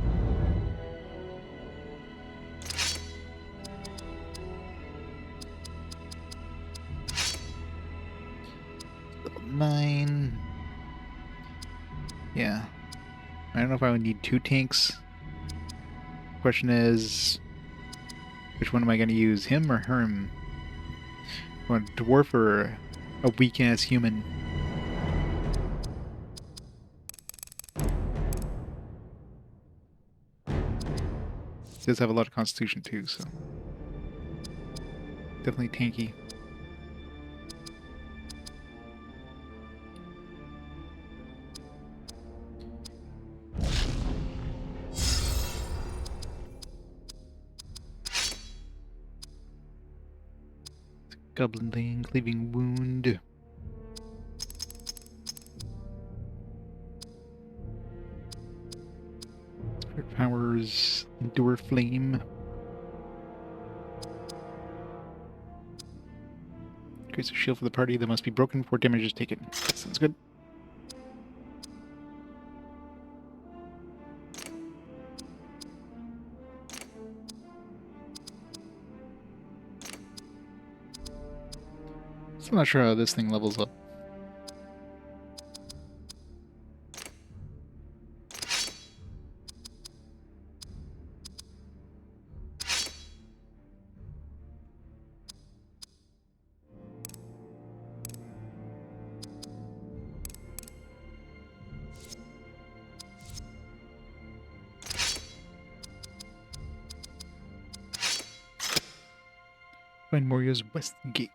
Level 9. Yeah. I don't know if I would need 2 tanks. Question is, which one am I going to use, him or him? Want a dwarf or a weak-ass human? He does have a lot of constitution too, so definitely tanky. Goblin thing, cleaving wound. Spirit powers, endure flame. Creates a shield for the party that must be broken before damage is taken. Sounds good. Still not sure how this thing levels up. Find Moria's west gate.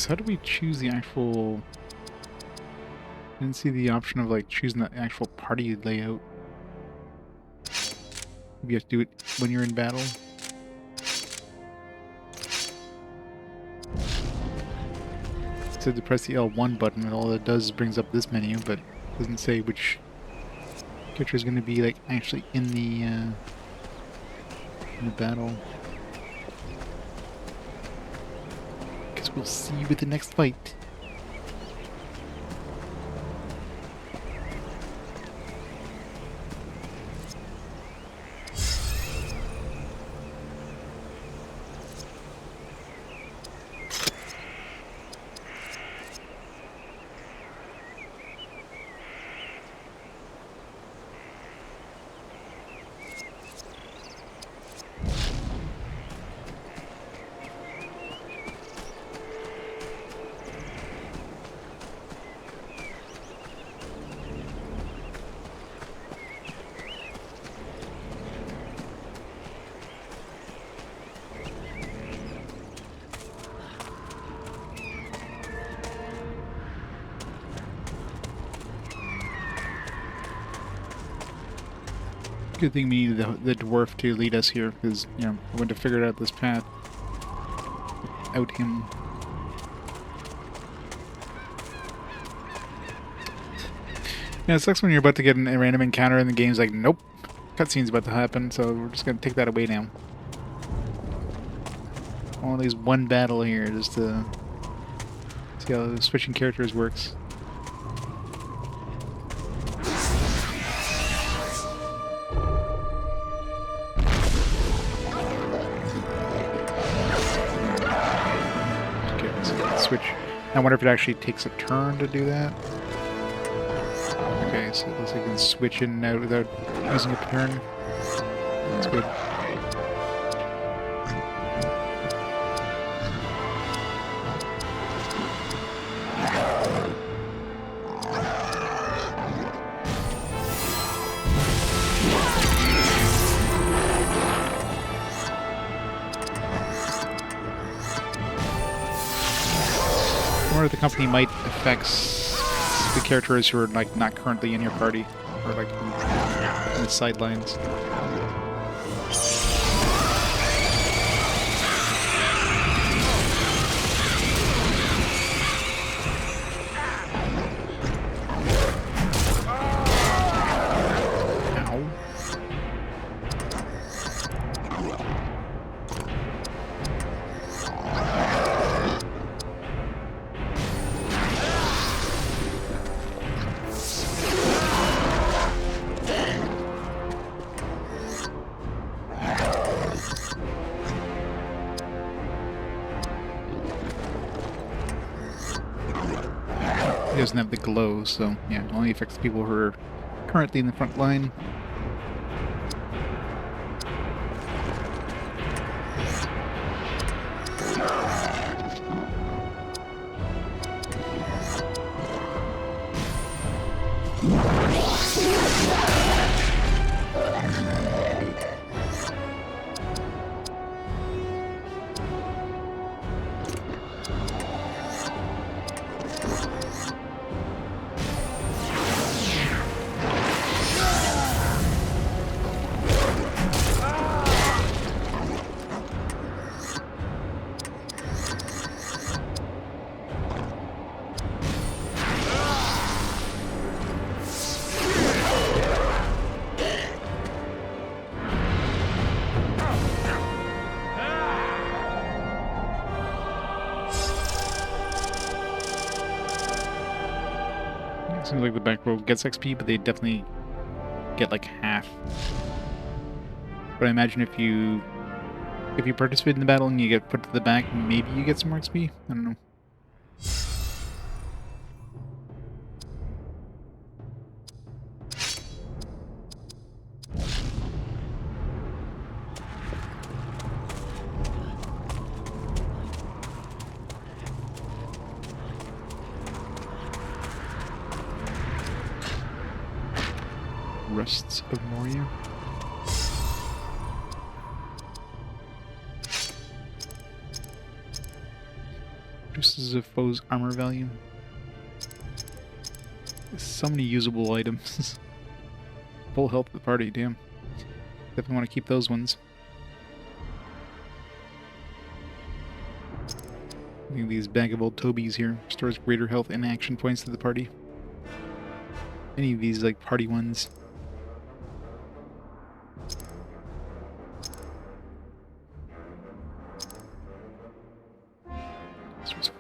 How do we choose the actual... I didn't see the option of like choosing the actual party layout. Maybe you have to do it when you're in battle. It said to press the L1 button, and all it does is brings up this menu, but doesn't say which character is going to be like actually in the battle. We'll see you with the next fight. Good thing we need the dwarf to lead us here, because, you know, I wouldn't have figured out this path without him. Yeah, it sucks when you're about to get a random encounter and the game's like, nope, cutscene's about to happen, so we're just gonna take that away now. All these one battle here just to see how switching characters works. Okay, so switch. I wonder if it actually takes a turn to do that. Okay, so it looks like you can switch in and out without using a turn. That's good. Or the company might affect the characters who are like not currently in your party, or like in the sidelines. Ow. He doesn't have the glow, so yeah, it only affects people who are currently in the front line. Seems like the back row gets XP, but they definitely get like half. But I imagine if you participate in the battle and you get put to the back, maybe you get some more XP? I don't know. Rusts of Moria. Reduces a foe's armor value. There's so many usable items. Full health of the party, damn. Definitely want to keep those ones. I think these bag of old Tobies here restores greater health and action points to the party. Any of these like party ones.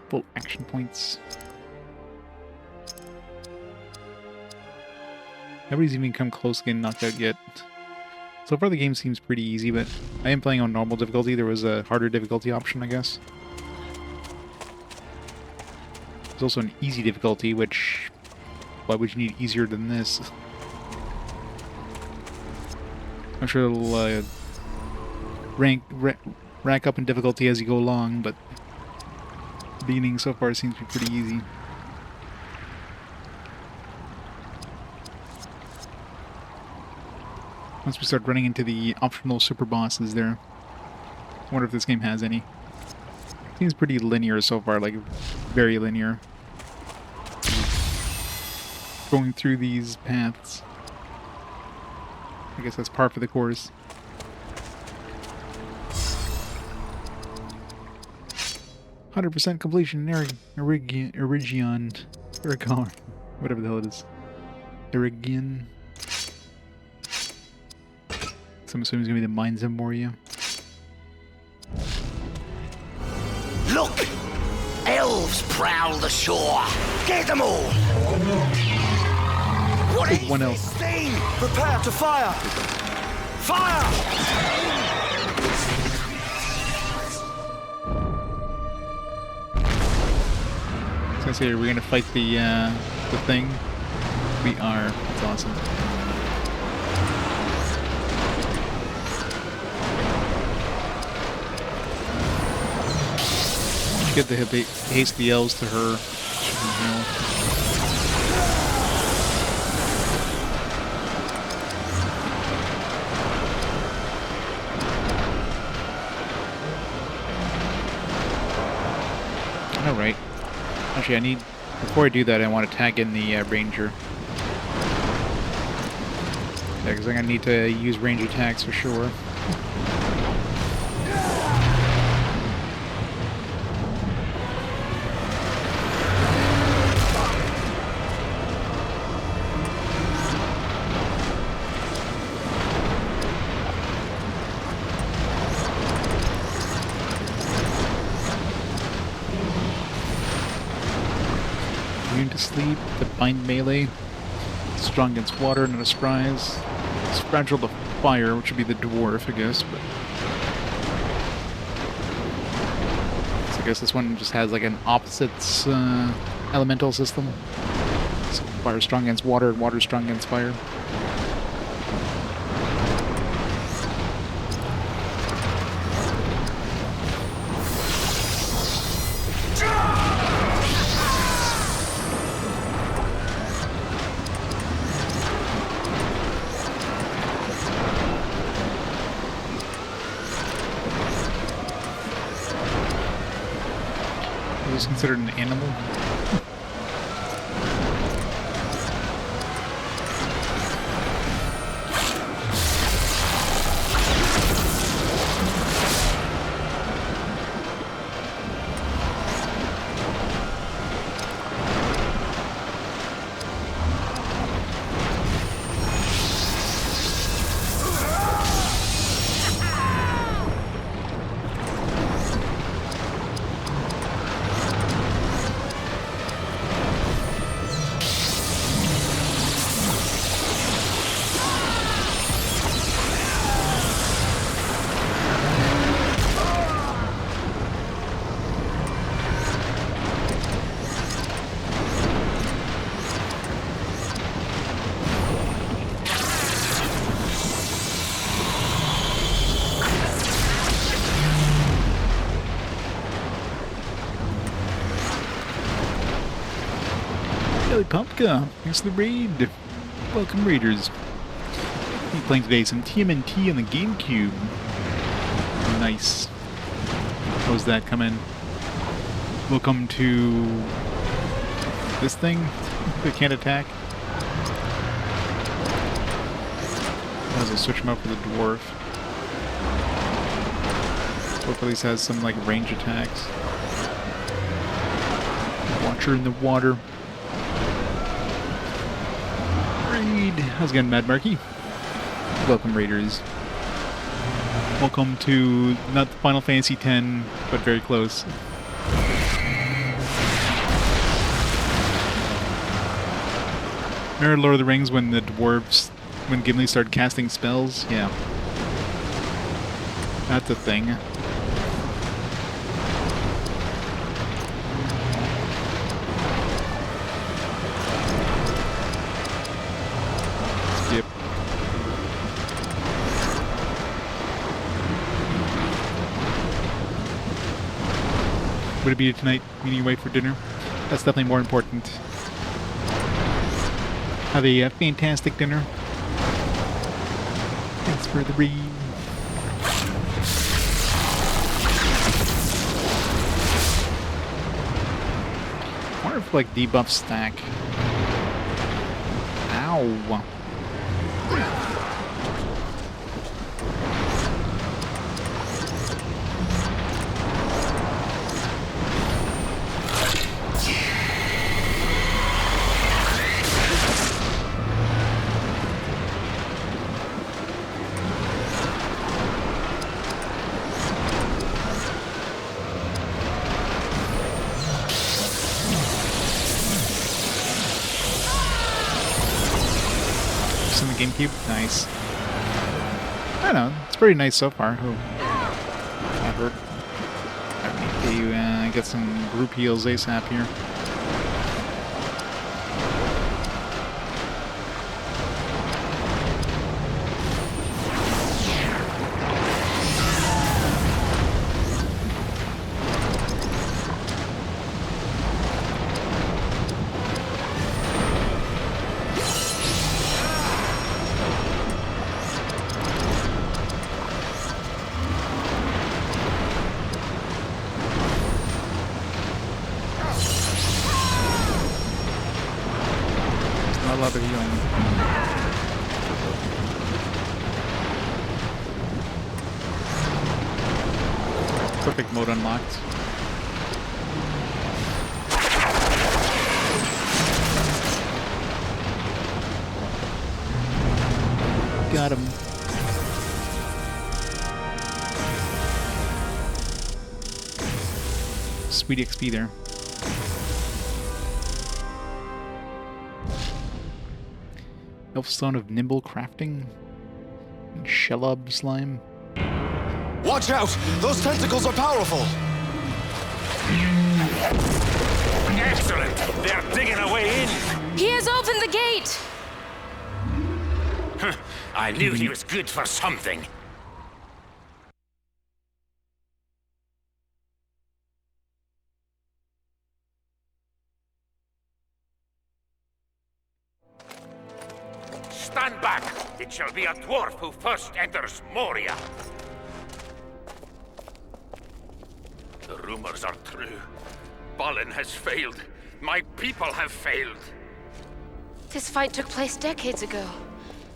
Full action points. Nobody's even come close to getting knocked out yet. So far the game seems pretty easy, but I am playing on normal difficulty. There was a harder difficulty option, I guess. There's also an easy difficulty, which... why would you need easier than this? I'm sure it'll rack up in difficulty as you go along, but the beginning so far seems to be pretty easy. Once we start running into the optional super bosses there, I wonder if this game has any. Seems pretty linear so far, like very linear. Going through these paths. I guess that's par for the course. %100% completion in Erigion, whatever the hell it is. Erigion. So I'm assuming it's gonna be the mines of Moria. Look! Elves prowl the shore. Get them all! What is One this elf. thing? Prepare to fire! Fire! I was gonna say, are we gonna fight the thing? We are. That's awesome. Get the haste the elves to her. Alright. Actually, I need... Before I do that, I want to tag in the ranger. Yeah, because I'm going to need to use range attacks for sure. Immune to sleep, to bind melee, strong against water, not a surprise. It's fragile to fire, which would be the dwarf, I guess, but... So I guess this one just has like an opposites elemental system. So fire strong against water, and water strong against fire. Is this considered an animal? Billy Pumpka, thanks for the raid. Welcome, raiders. I'm playing today some TMNT on the GameCube. Nice. How's that coming? Welcome to this thing that can't attack. Might as well switch him up for the dwarf. Dwarf at least has some like range attacks. Watcher in the water. How's it going, Mad Marky? Welcome, raiders. Welcome to not Final Fantasy X, but very close. Remember Lord of the Rings when the dwarves, when Gimli started casting spells? Yeah. That's a thing. Yep. Would it be tonight, meeting your wife for dinner? That's definitely more important. Have a fantastic dinner. Thanks for the read. I wonder if like debuff stack. Ow. GameCube. Nice. I don't know. It's pretty nice so far. Oh, effort. Okay, you get some group heals ASAP here. Not a lot of healing. Perfect mode unlocked. Got him. Sweet XP there. Elfstone of Nimble Crafting. And Shelob Slime. Watch out! Those tentacles are powerful! Excellent! They're digging a way in! He has opened the gate! I knew he was good for something. Stand back! It shall be a dwarf who first enters Moria. The rumors are true. Balin has failed. My people have failed. This fight took place decades ago.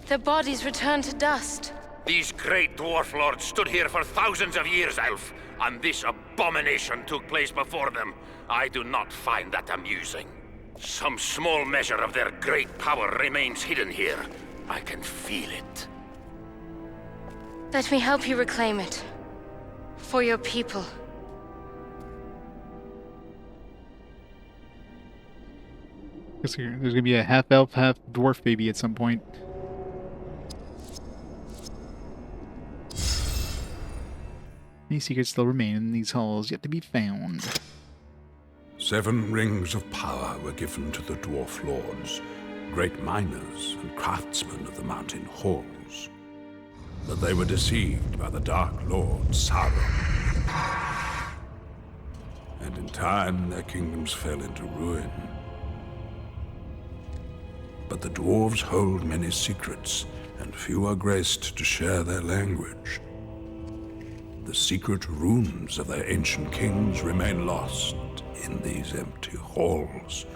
Their bodies returned to dust. These great dwarf lords stood here for thousands of years, Elf, and this abomination took place before them. I do not find that amusing. Some small measure of their great power remains hidden here. I can feel it. Let me help you reclaim it. For your people. Guess there's gonna be a half elf, half dwarf baby at some point. Many secrets still remain in these halls, yet to be found. 7 rings of power were given to the dwarf lords, great miners and craftsmen of the mountain halls. But they were deceived by the Dark Lord Sauron. And in time, their kingdoms fell into ruin. But the dwarves hold many secrets, and few are graced to share their language. The secret runes of their ancient kings remain lost in these empty halls.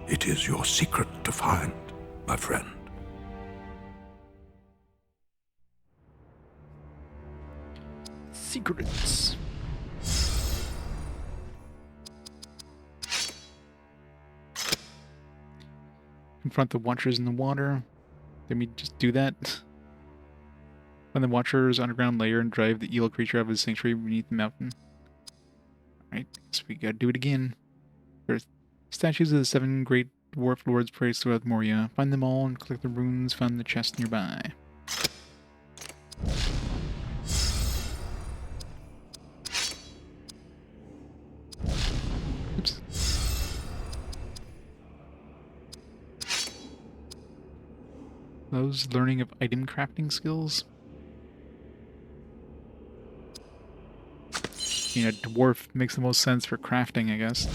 It is your secret to find, my friend. Secrets. Confront the Watchers in the water. Let me just do that. Find the Watcher's underground lair and drive the evil creature out of his sanctuary beneath the mountain. Alright, so we gotta do it again. There's statues of the 7 great dwarf lords praised throughout Moria. Find them all and collect the runes found in the chest nearby. Oops. Those learning of item crafting skills. You know, dwarf makes the most sense for crafting, I guess.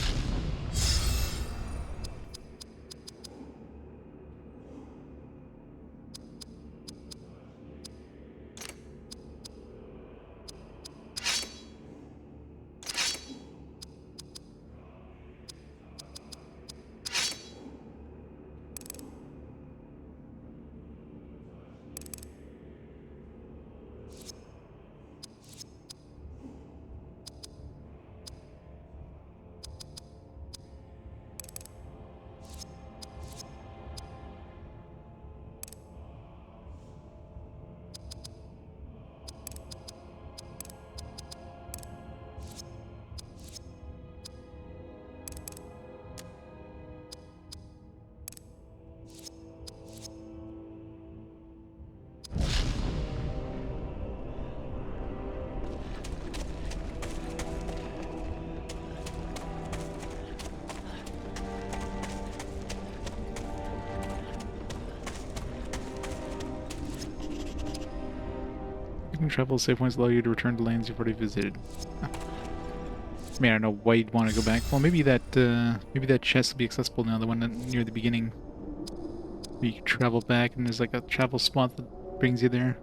Moving travel save points allow you to return to lands you've already visited. I mean, I don't know why you'd want to go back. Well, maybe that chest will be accessible now, the one near the beginning. You can travel back and there's like a travel spot that brings you there.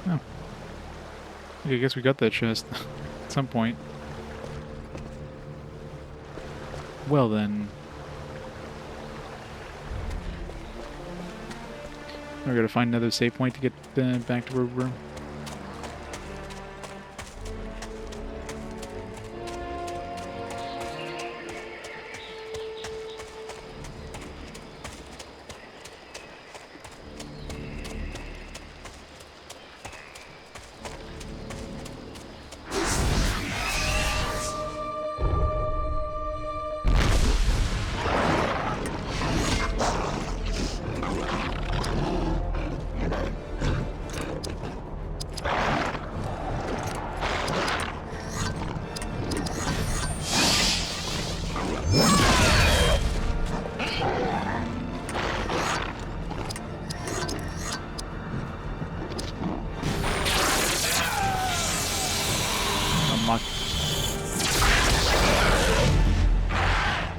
Oh. I guess we got that chest at some point. Well then. We're gonna find another save point to get back to where we were.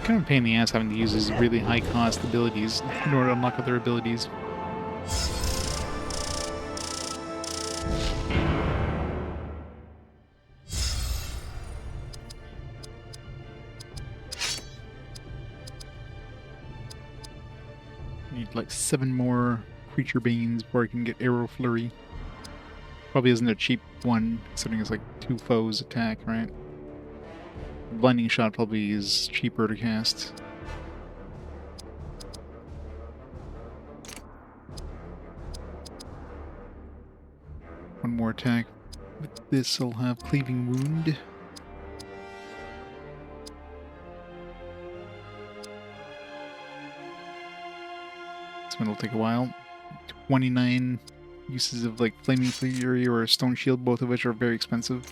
Kind of a pain in the ass having to use these really high cost abilities in order to unlock other abilities. Need like 7 more creature beans before I can get arrow flurry. Probably isn't a cheap one, considering it's like 2 foes attack, right? Blinding shot probably is cheaper to cast. One more attack. With this I'll have cleaving wound. This one will take a while. 29 uses of like flaming fury or stone shield, both of which are very expensive.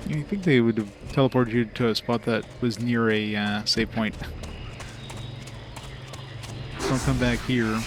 I think they would have teleported you to a spot that was near a save point. Don't come back here.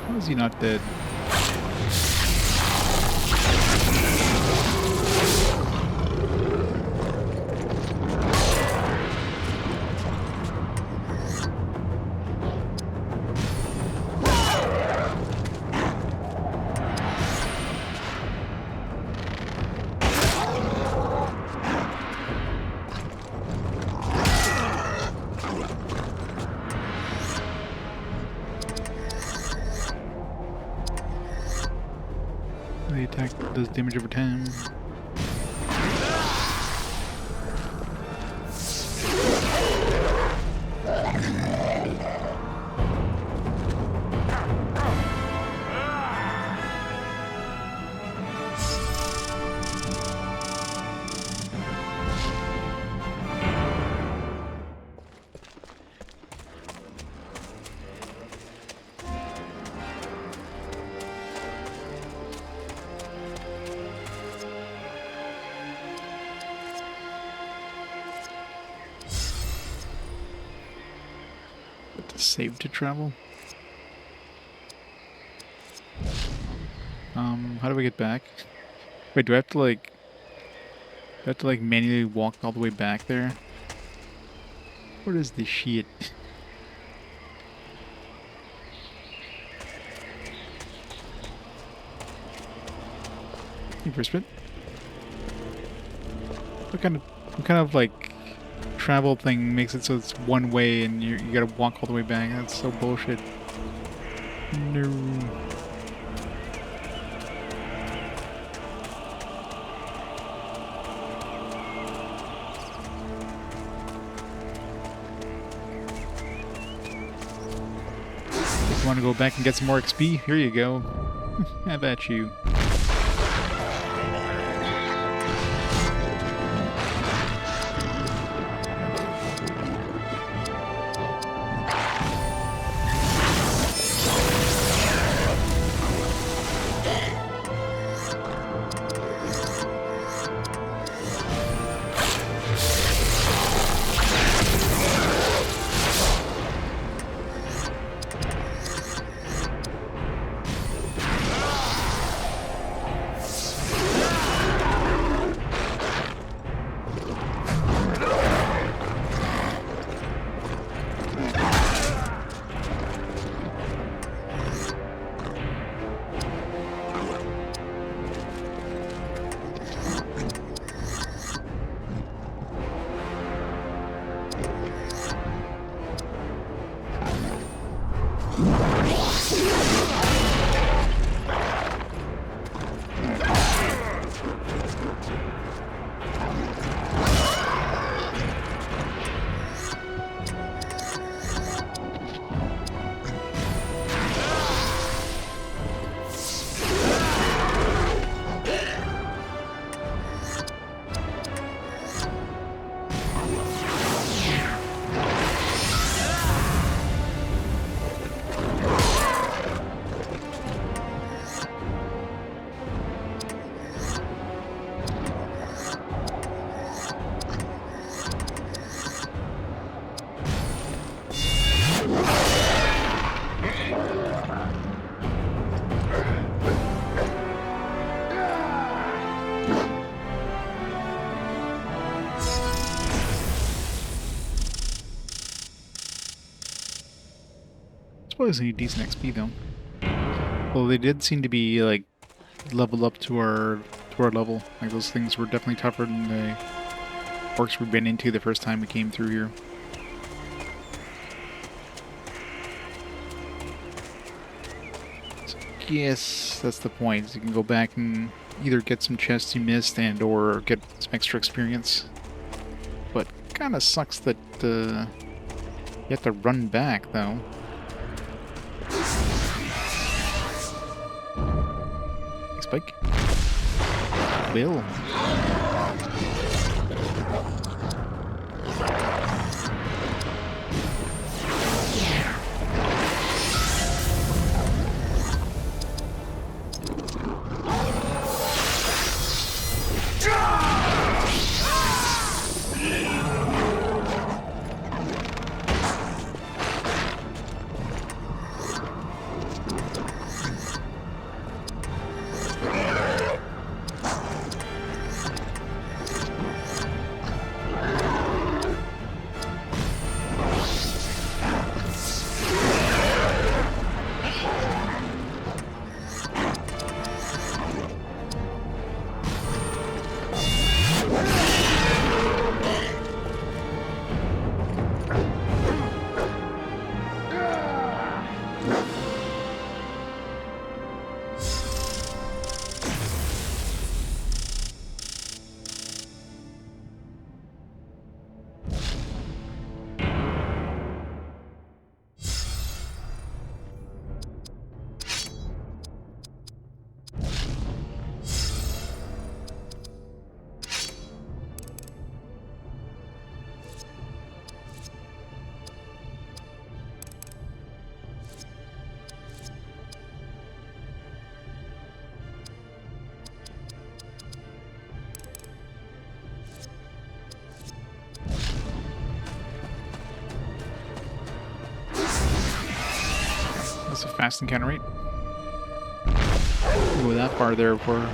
How is he not dead? does damage over time. Save to travel. How do we get back? Wait, do I have to like manually walk all the way back there? What is this shit? Hey, first bit. What kind of like travel thing makes it so it's one way and you gotta walk all the way back? That's so bullshit. No. If you want to go back and get some more XP, here you go. Have at you. Suppose need decent XP though. Well, they did seem to be like level up to our level. Like those things were definitely tougher than the orcs we've been into the first time we came through here. So I guess that's the point. You can go back and either get some chests you missed and or get some extra experience. But kind of sucks that you have to run back though. Spike. Will. fast encounter rate. Go that far there for.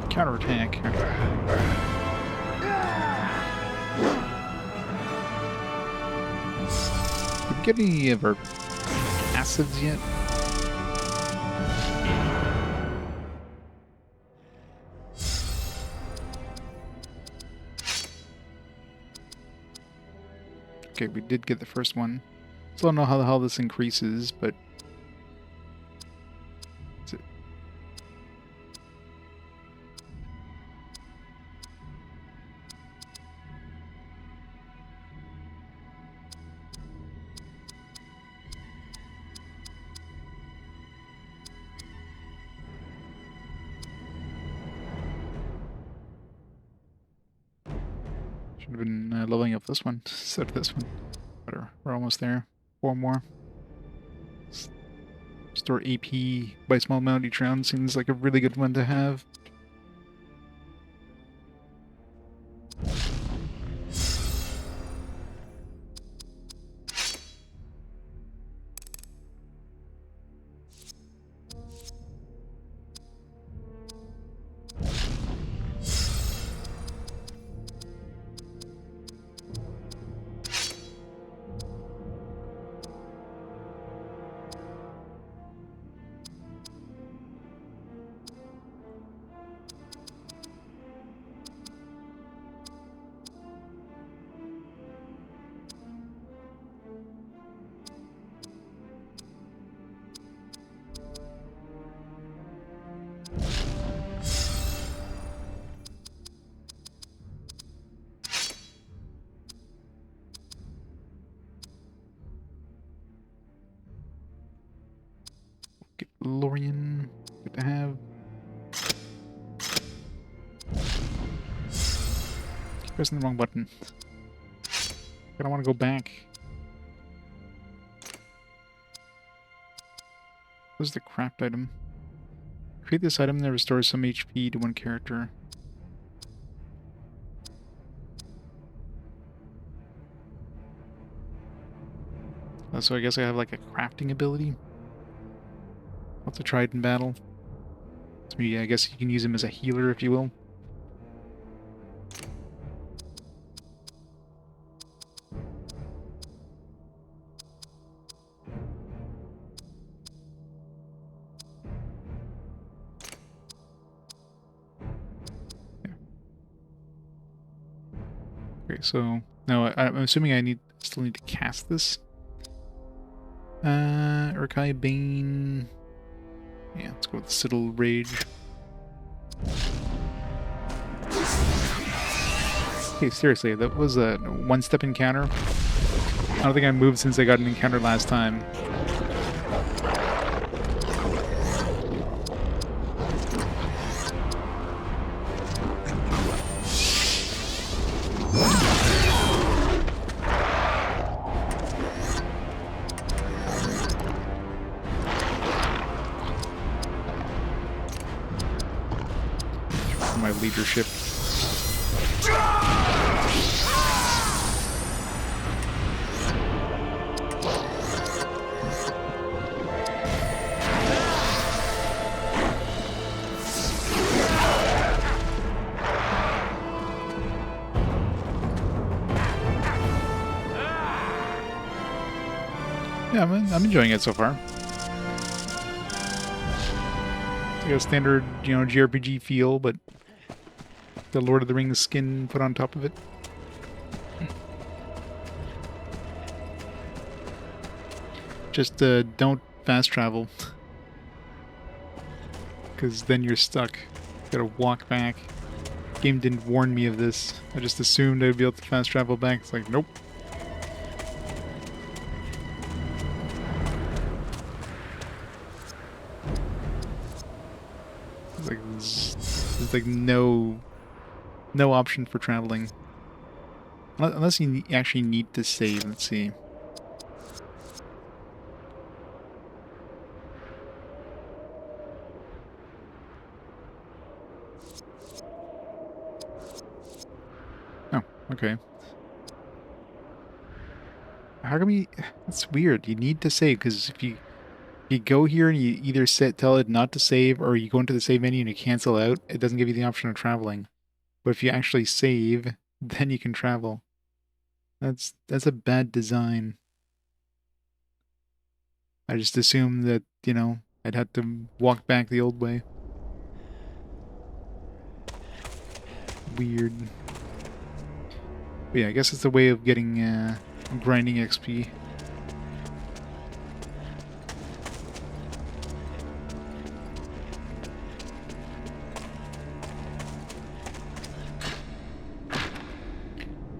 Counterattack. Did we get any of our passives yet? Okay, we did get the first one. Still don't know how the hell this increases, but should have been leveling up this one instead of this one. But we're almost there. 4 more. Store AP by small amount each round seems like a really good one to have. Lorian, good to have. Keep pressing the wrong button. I don't want to go back. What's the craft item? Create this item that restores some HP to one character. So I guess I have like a crafting ability. I'll have to try it in battle. So yeah, I guess you can use him as a healer if you will. Yeah. Okay, so now I'm assuming I still need to cast this. Urkai Bane. Yeah, let's go with Citadel Rage. Okay, seriously, that was a one-step encounter. I don't think I moved since I got an encounter last time. My leadership. Yeah, I'm enjoying it so far. It's like a standard, JRPG feel, but the Lord of the Rings skin put on top of it. Just don't fast travel, because then you're stuck. You gotta walk back. Game didn't warn me of this. I just assumed I'd be able to fast travel back. It's like, nope. There's like no option for traveling. Unless you actually need to save. Let's see. Okay. How come you... That's weird. You need to save, because if you go here and you either tell it not to save, or you go into the save menu and you cancel out, it doesn't give you the option of traveling. But if you actually save, then you can travel. That's a bad design. I just assumed that, you know, I'd have to walk back the old way. Weird. But yeah, I guess it's a way of getting grinding XP.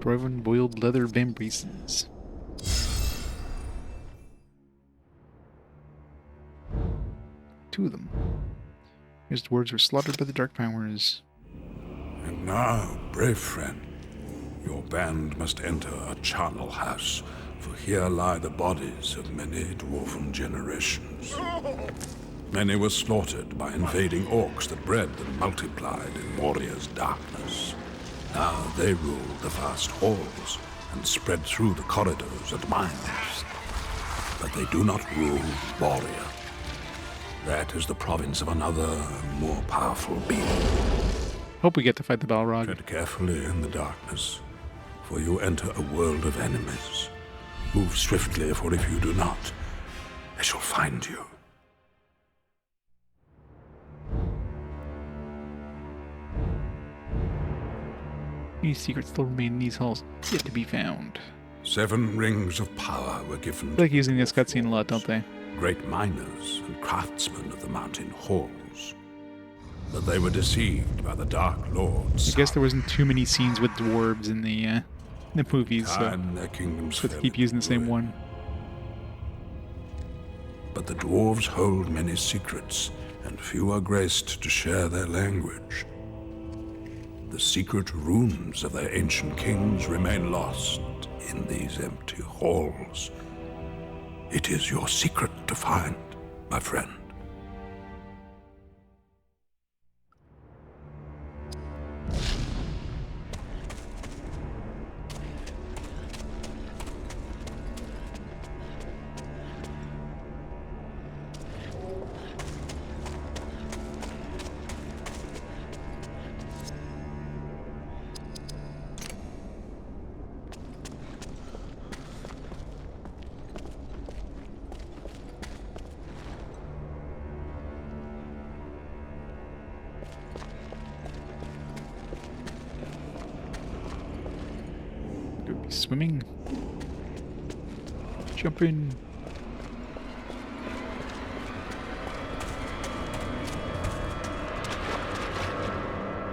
Dwarven boiled leather vambraces. Two of them. His dwarves were slaughtered by the Dark Powers. And now, brave friend, your band must enter a charnel house, for here lie the bodies of many dwarven generations. Many were slaughtered by invading orcs that bred and multiplied in Moria's darkness. Now they rule the vast halls and spread through the corridors and mines. But they do not rule Moria. That is the province of another, more powerful being. Hope we get to fight the Balrog. Tread carefully in the darkness, for you enter a world of enemies. Move swiftly, for if you do not, they shall find you. Any secrets still remain in these halls, yet to be found. 7 rings of power were given. They like using this cutscene a lot, don't they? Great miners and craftsmen of the mountain halls. But they were deceived by the Dark Lords. I guess there wasn't too many scenes with dwarves in the movies, so Their kingdoms let's keep using the same one. But the dwarves hold many secrets, and few are graced to share their language. The secret runes of their ancient kings remain lost in these empty halls. It is your secret to find, my friend. Swimming. Jump in.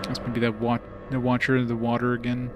That's maybe that the Watcher of the Water again.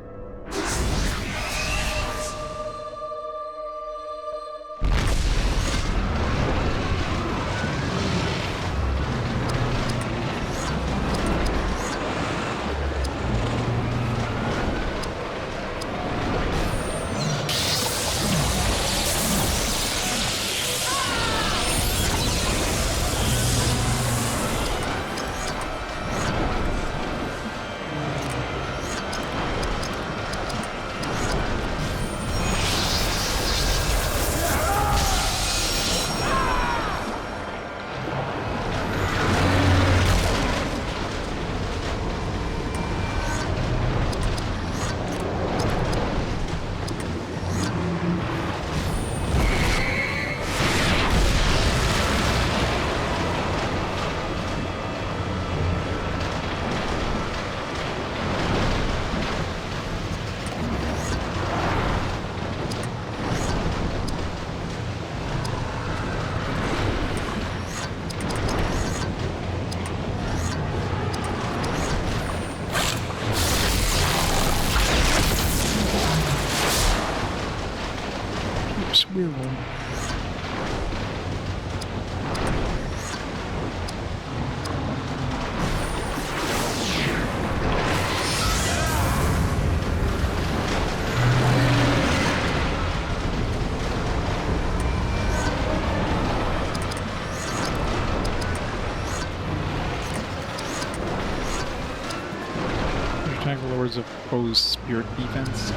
Attack lowers opposed spirit defense.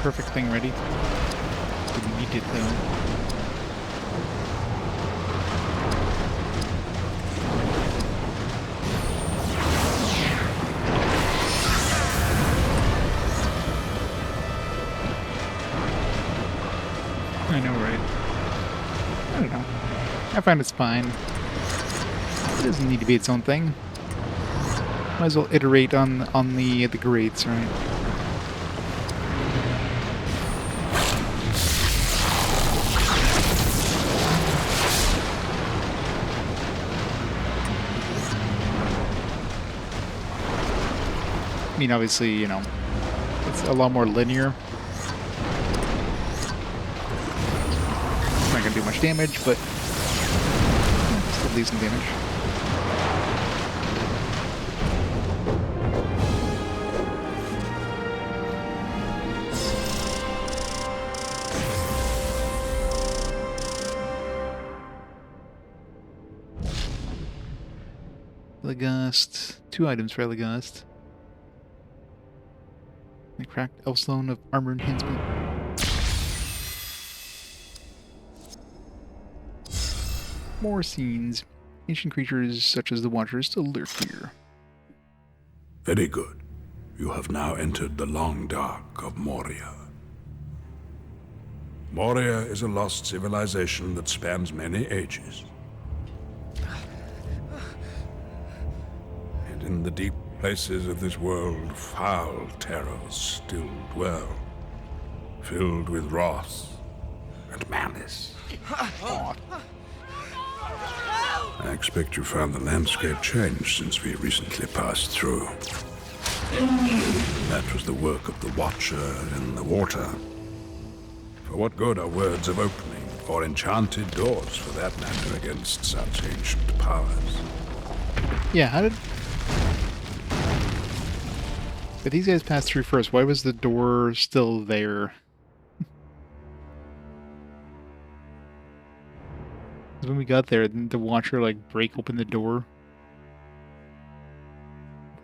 Perfect thing ready. Didn't need it though. I know, right? I don't know. I find it's fine. It doesn't need to be its own thing. Might as well iterate on the grades, right? I mean, obviously, you know, it's a lot more linear. It's not gonna do much damage, but still leave some damage. Eligast. 2 items for Eligast. The cracked Elfstone of Armor Enhancement. More scenes. Ancient creatures such as the Watchers still lurk here. Very good. You have now entered the long dark of Moria. Moria is a lost civilization that spans many ages. And in the deep places of this world, foul terrors still dwell, filled with wrath and malice. I expect you found the landscape changed since we recently passed through. That was the work of the Watcher in the water. For what good are words of opening, or enchanted doors, for that matter, against such ancient powers? Yeah, how did... But these guys passed through first. Why was the door still there? 'Cause when we got there, didn't the Watcher, like, break open the door?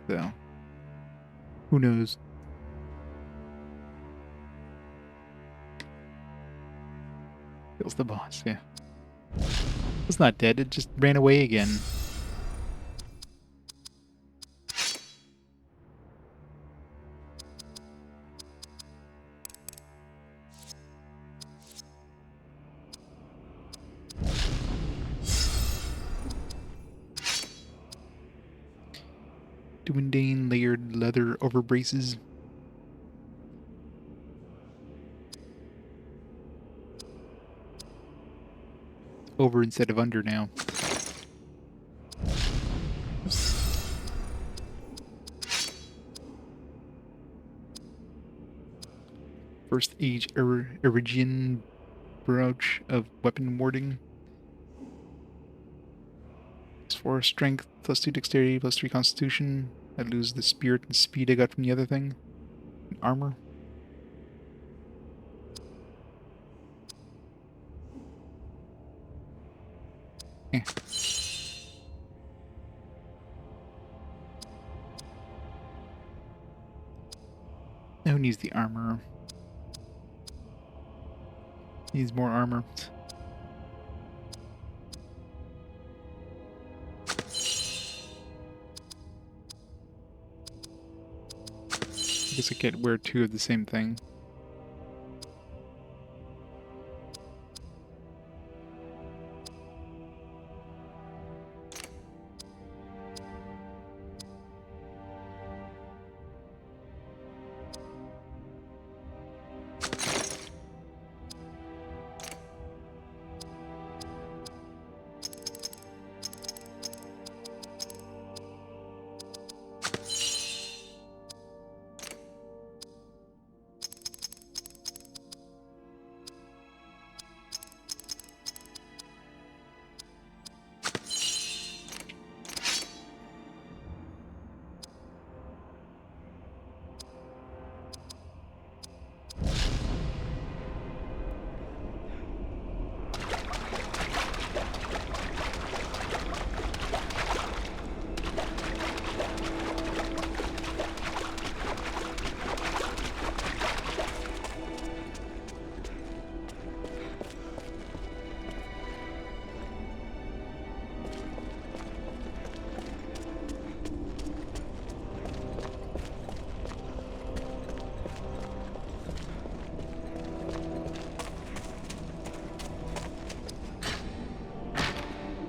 So, who knows? Kills the boss, yeah. It's not dead, it just ran away again. Duindane layered leather overbraces. Over instead of under now. First Age Erigian brooch of weapon warding. +4 strength, +2 dexterity, +3 constitution. I lose the spirit and speed I got from the other thing. And armor. Eh. Who needs the armor? Needs more armor. I guess I can't wear two of the same thing.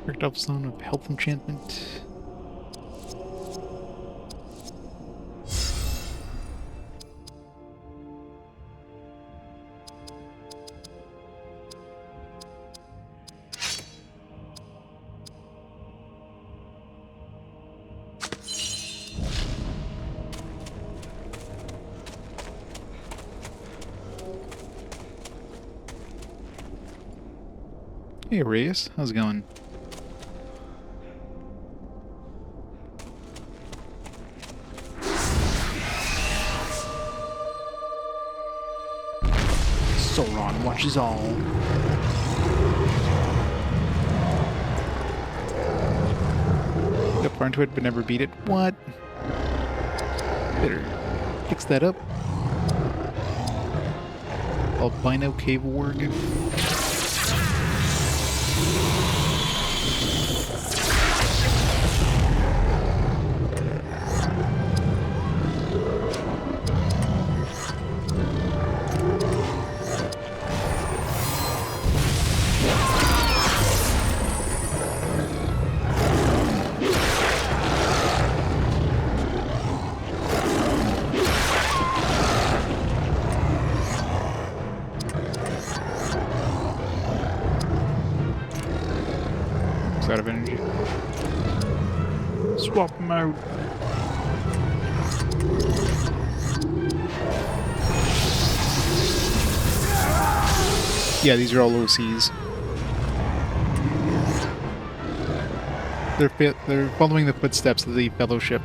Picked up Zone of Health Enchantment. Hey Reyes, how's it going? Sauron watches all. Got far into it, but never beat it. What? Better fix that up. Albino Cave Warg. Out of energy. Swap them out. Yeah, these are all OCs. They're following the footsteps of the Fellowship,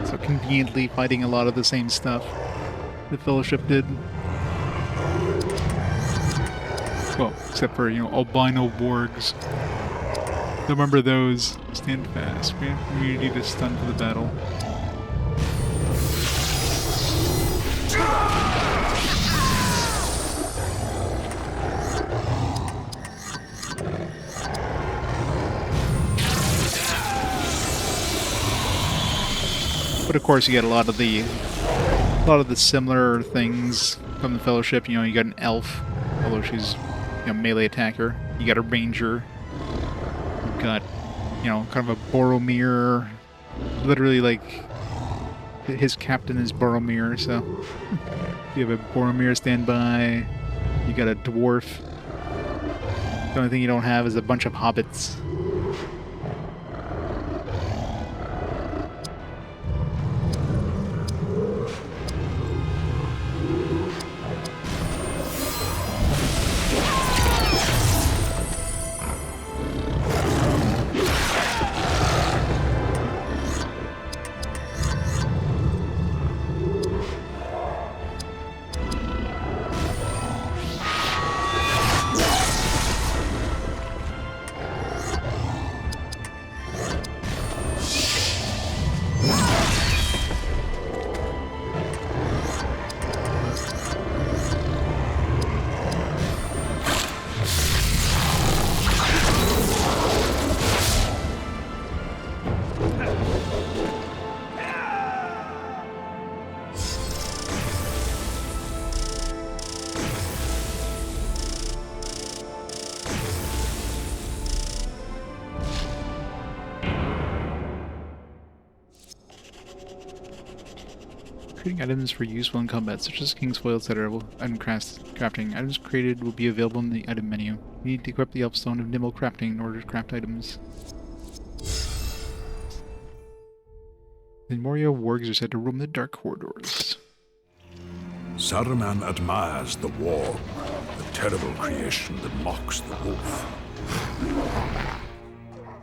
so conveniently fighting a lot of the same stuff the Fellowship did. Well, except for, you know, albino wargs. Remember those. Stand fast. We have immunity to stun for the battle. But of course, you get a lot of the similar things from the Fellowship. You know, you got an elf, although she's, you know, melee attacker. You got a ranger. Got, you know, kind of a Boromir, literally like his captain is Boromir, so you have a Boromir standby, you got a dwarf, The only thing you don't have is a bunch of hobbits. Creating items for use while in combat, such as king's foils that are item crafting. Items created will be available in the item menu. You need to equip the Elfstone of Nimble Crafting in order to craft items. In Moria, wargs are said to roam the dark corridors. Saruman admires the warg, the terrible creation that mocks the wolf.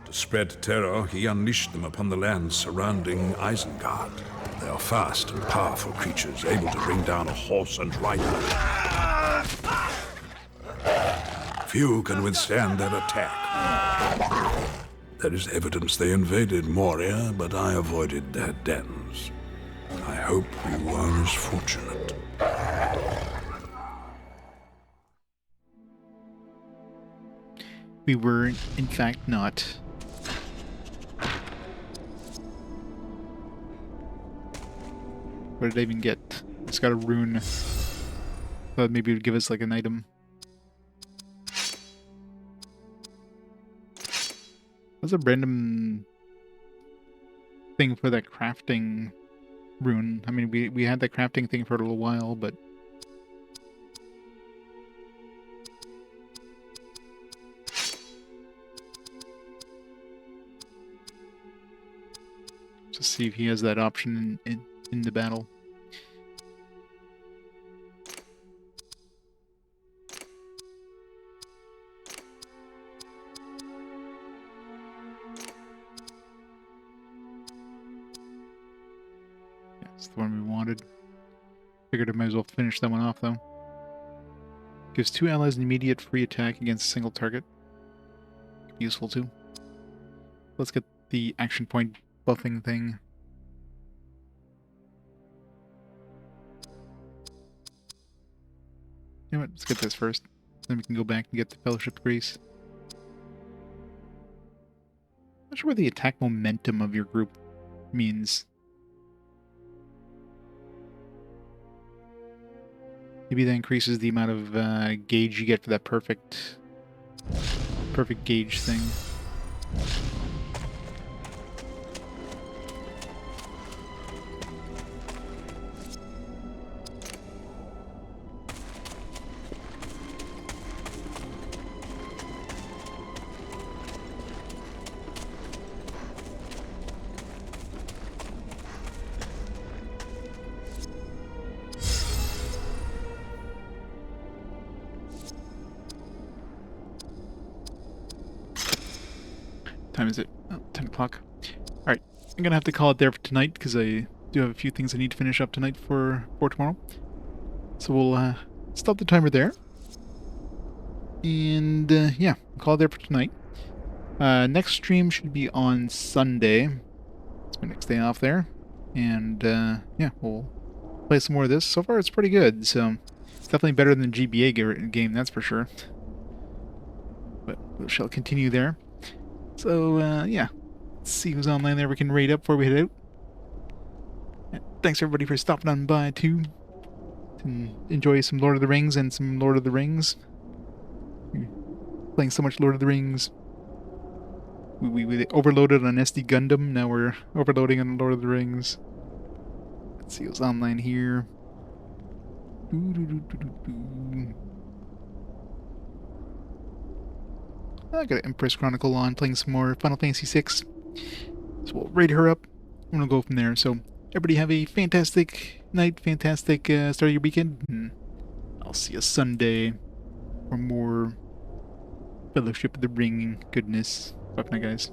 To spread terror, he unleashed them upon the lands surrounding Isengard. They are fast and powerful creatures, able to bring down a horse and rider. Few can withstand their attack. There is evidence they invaded Moria, but I avoided their dens. I hope you are as fortunate. We were, in fact, not. What did I even get? It's got a rune. Thought maybe it would give us like an item. What's a random thing for that crafting rune? I mean, we had that crafting thing for a little while, but just see if he has that option in the battle. Yeah, it's the one we wanted. Figured I might as well finish that one off though. Gives 2 allies an immediate free attack against a single target. Useful too. Let's get the action point buffing thing. You know what, let's get this first. Then we can go back and get the Fellowship Grace. Not sure what the attack momentum of your group means. Maybe that increases the amount of gauge you get for that perfect gauge thing. Time is it? Oh, 10 o'clock. Alright, I'm gonna have to call it there for tonight because I do have a few things I need to finish up tonight for tomorrow. So we'll stop the timer there. And yeah, call it there for tonight. Next stream should be on Sunday. It's my next day off there. And yeah, we'll play some more of this. So far it's pretty good, so it's definitely better than the GBA game, that's for sure. But we shall continue there. So, yeah, let's see who's online there we can raid up before we head out. And thanks everybody for stopping on by too. And enjoy some Lord of the Rings and some Lord of the Rings. Playing so much Lord of the Rings. We overloaded on SD Gundam, now we're overloading on Lord of the Rings. Let's see who's online here. I got an Empress Chronicle on, playing some more Final Fantasy VI. So we'll raid her up, and we'll go from there. So, everybody have a fantastic night, fantastic start of your weekend, and I'll see you Sunday for more Fellowship of the Ring goodness. Fuck night, guys.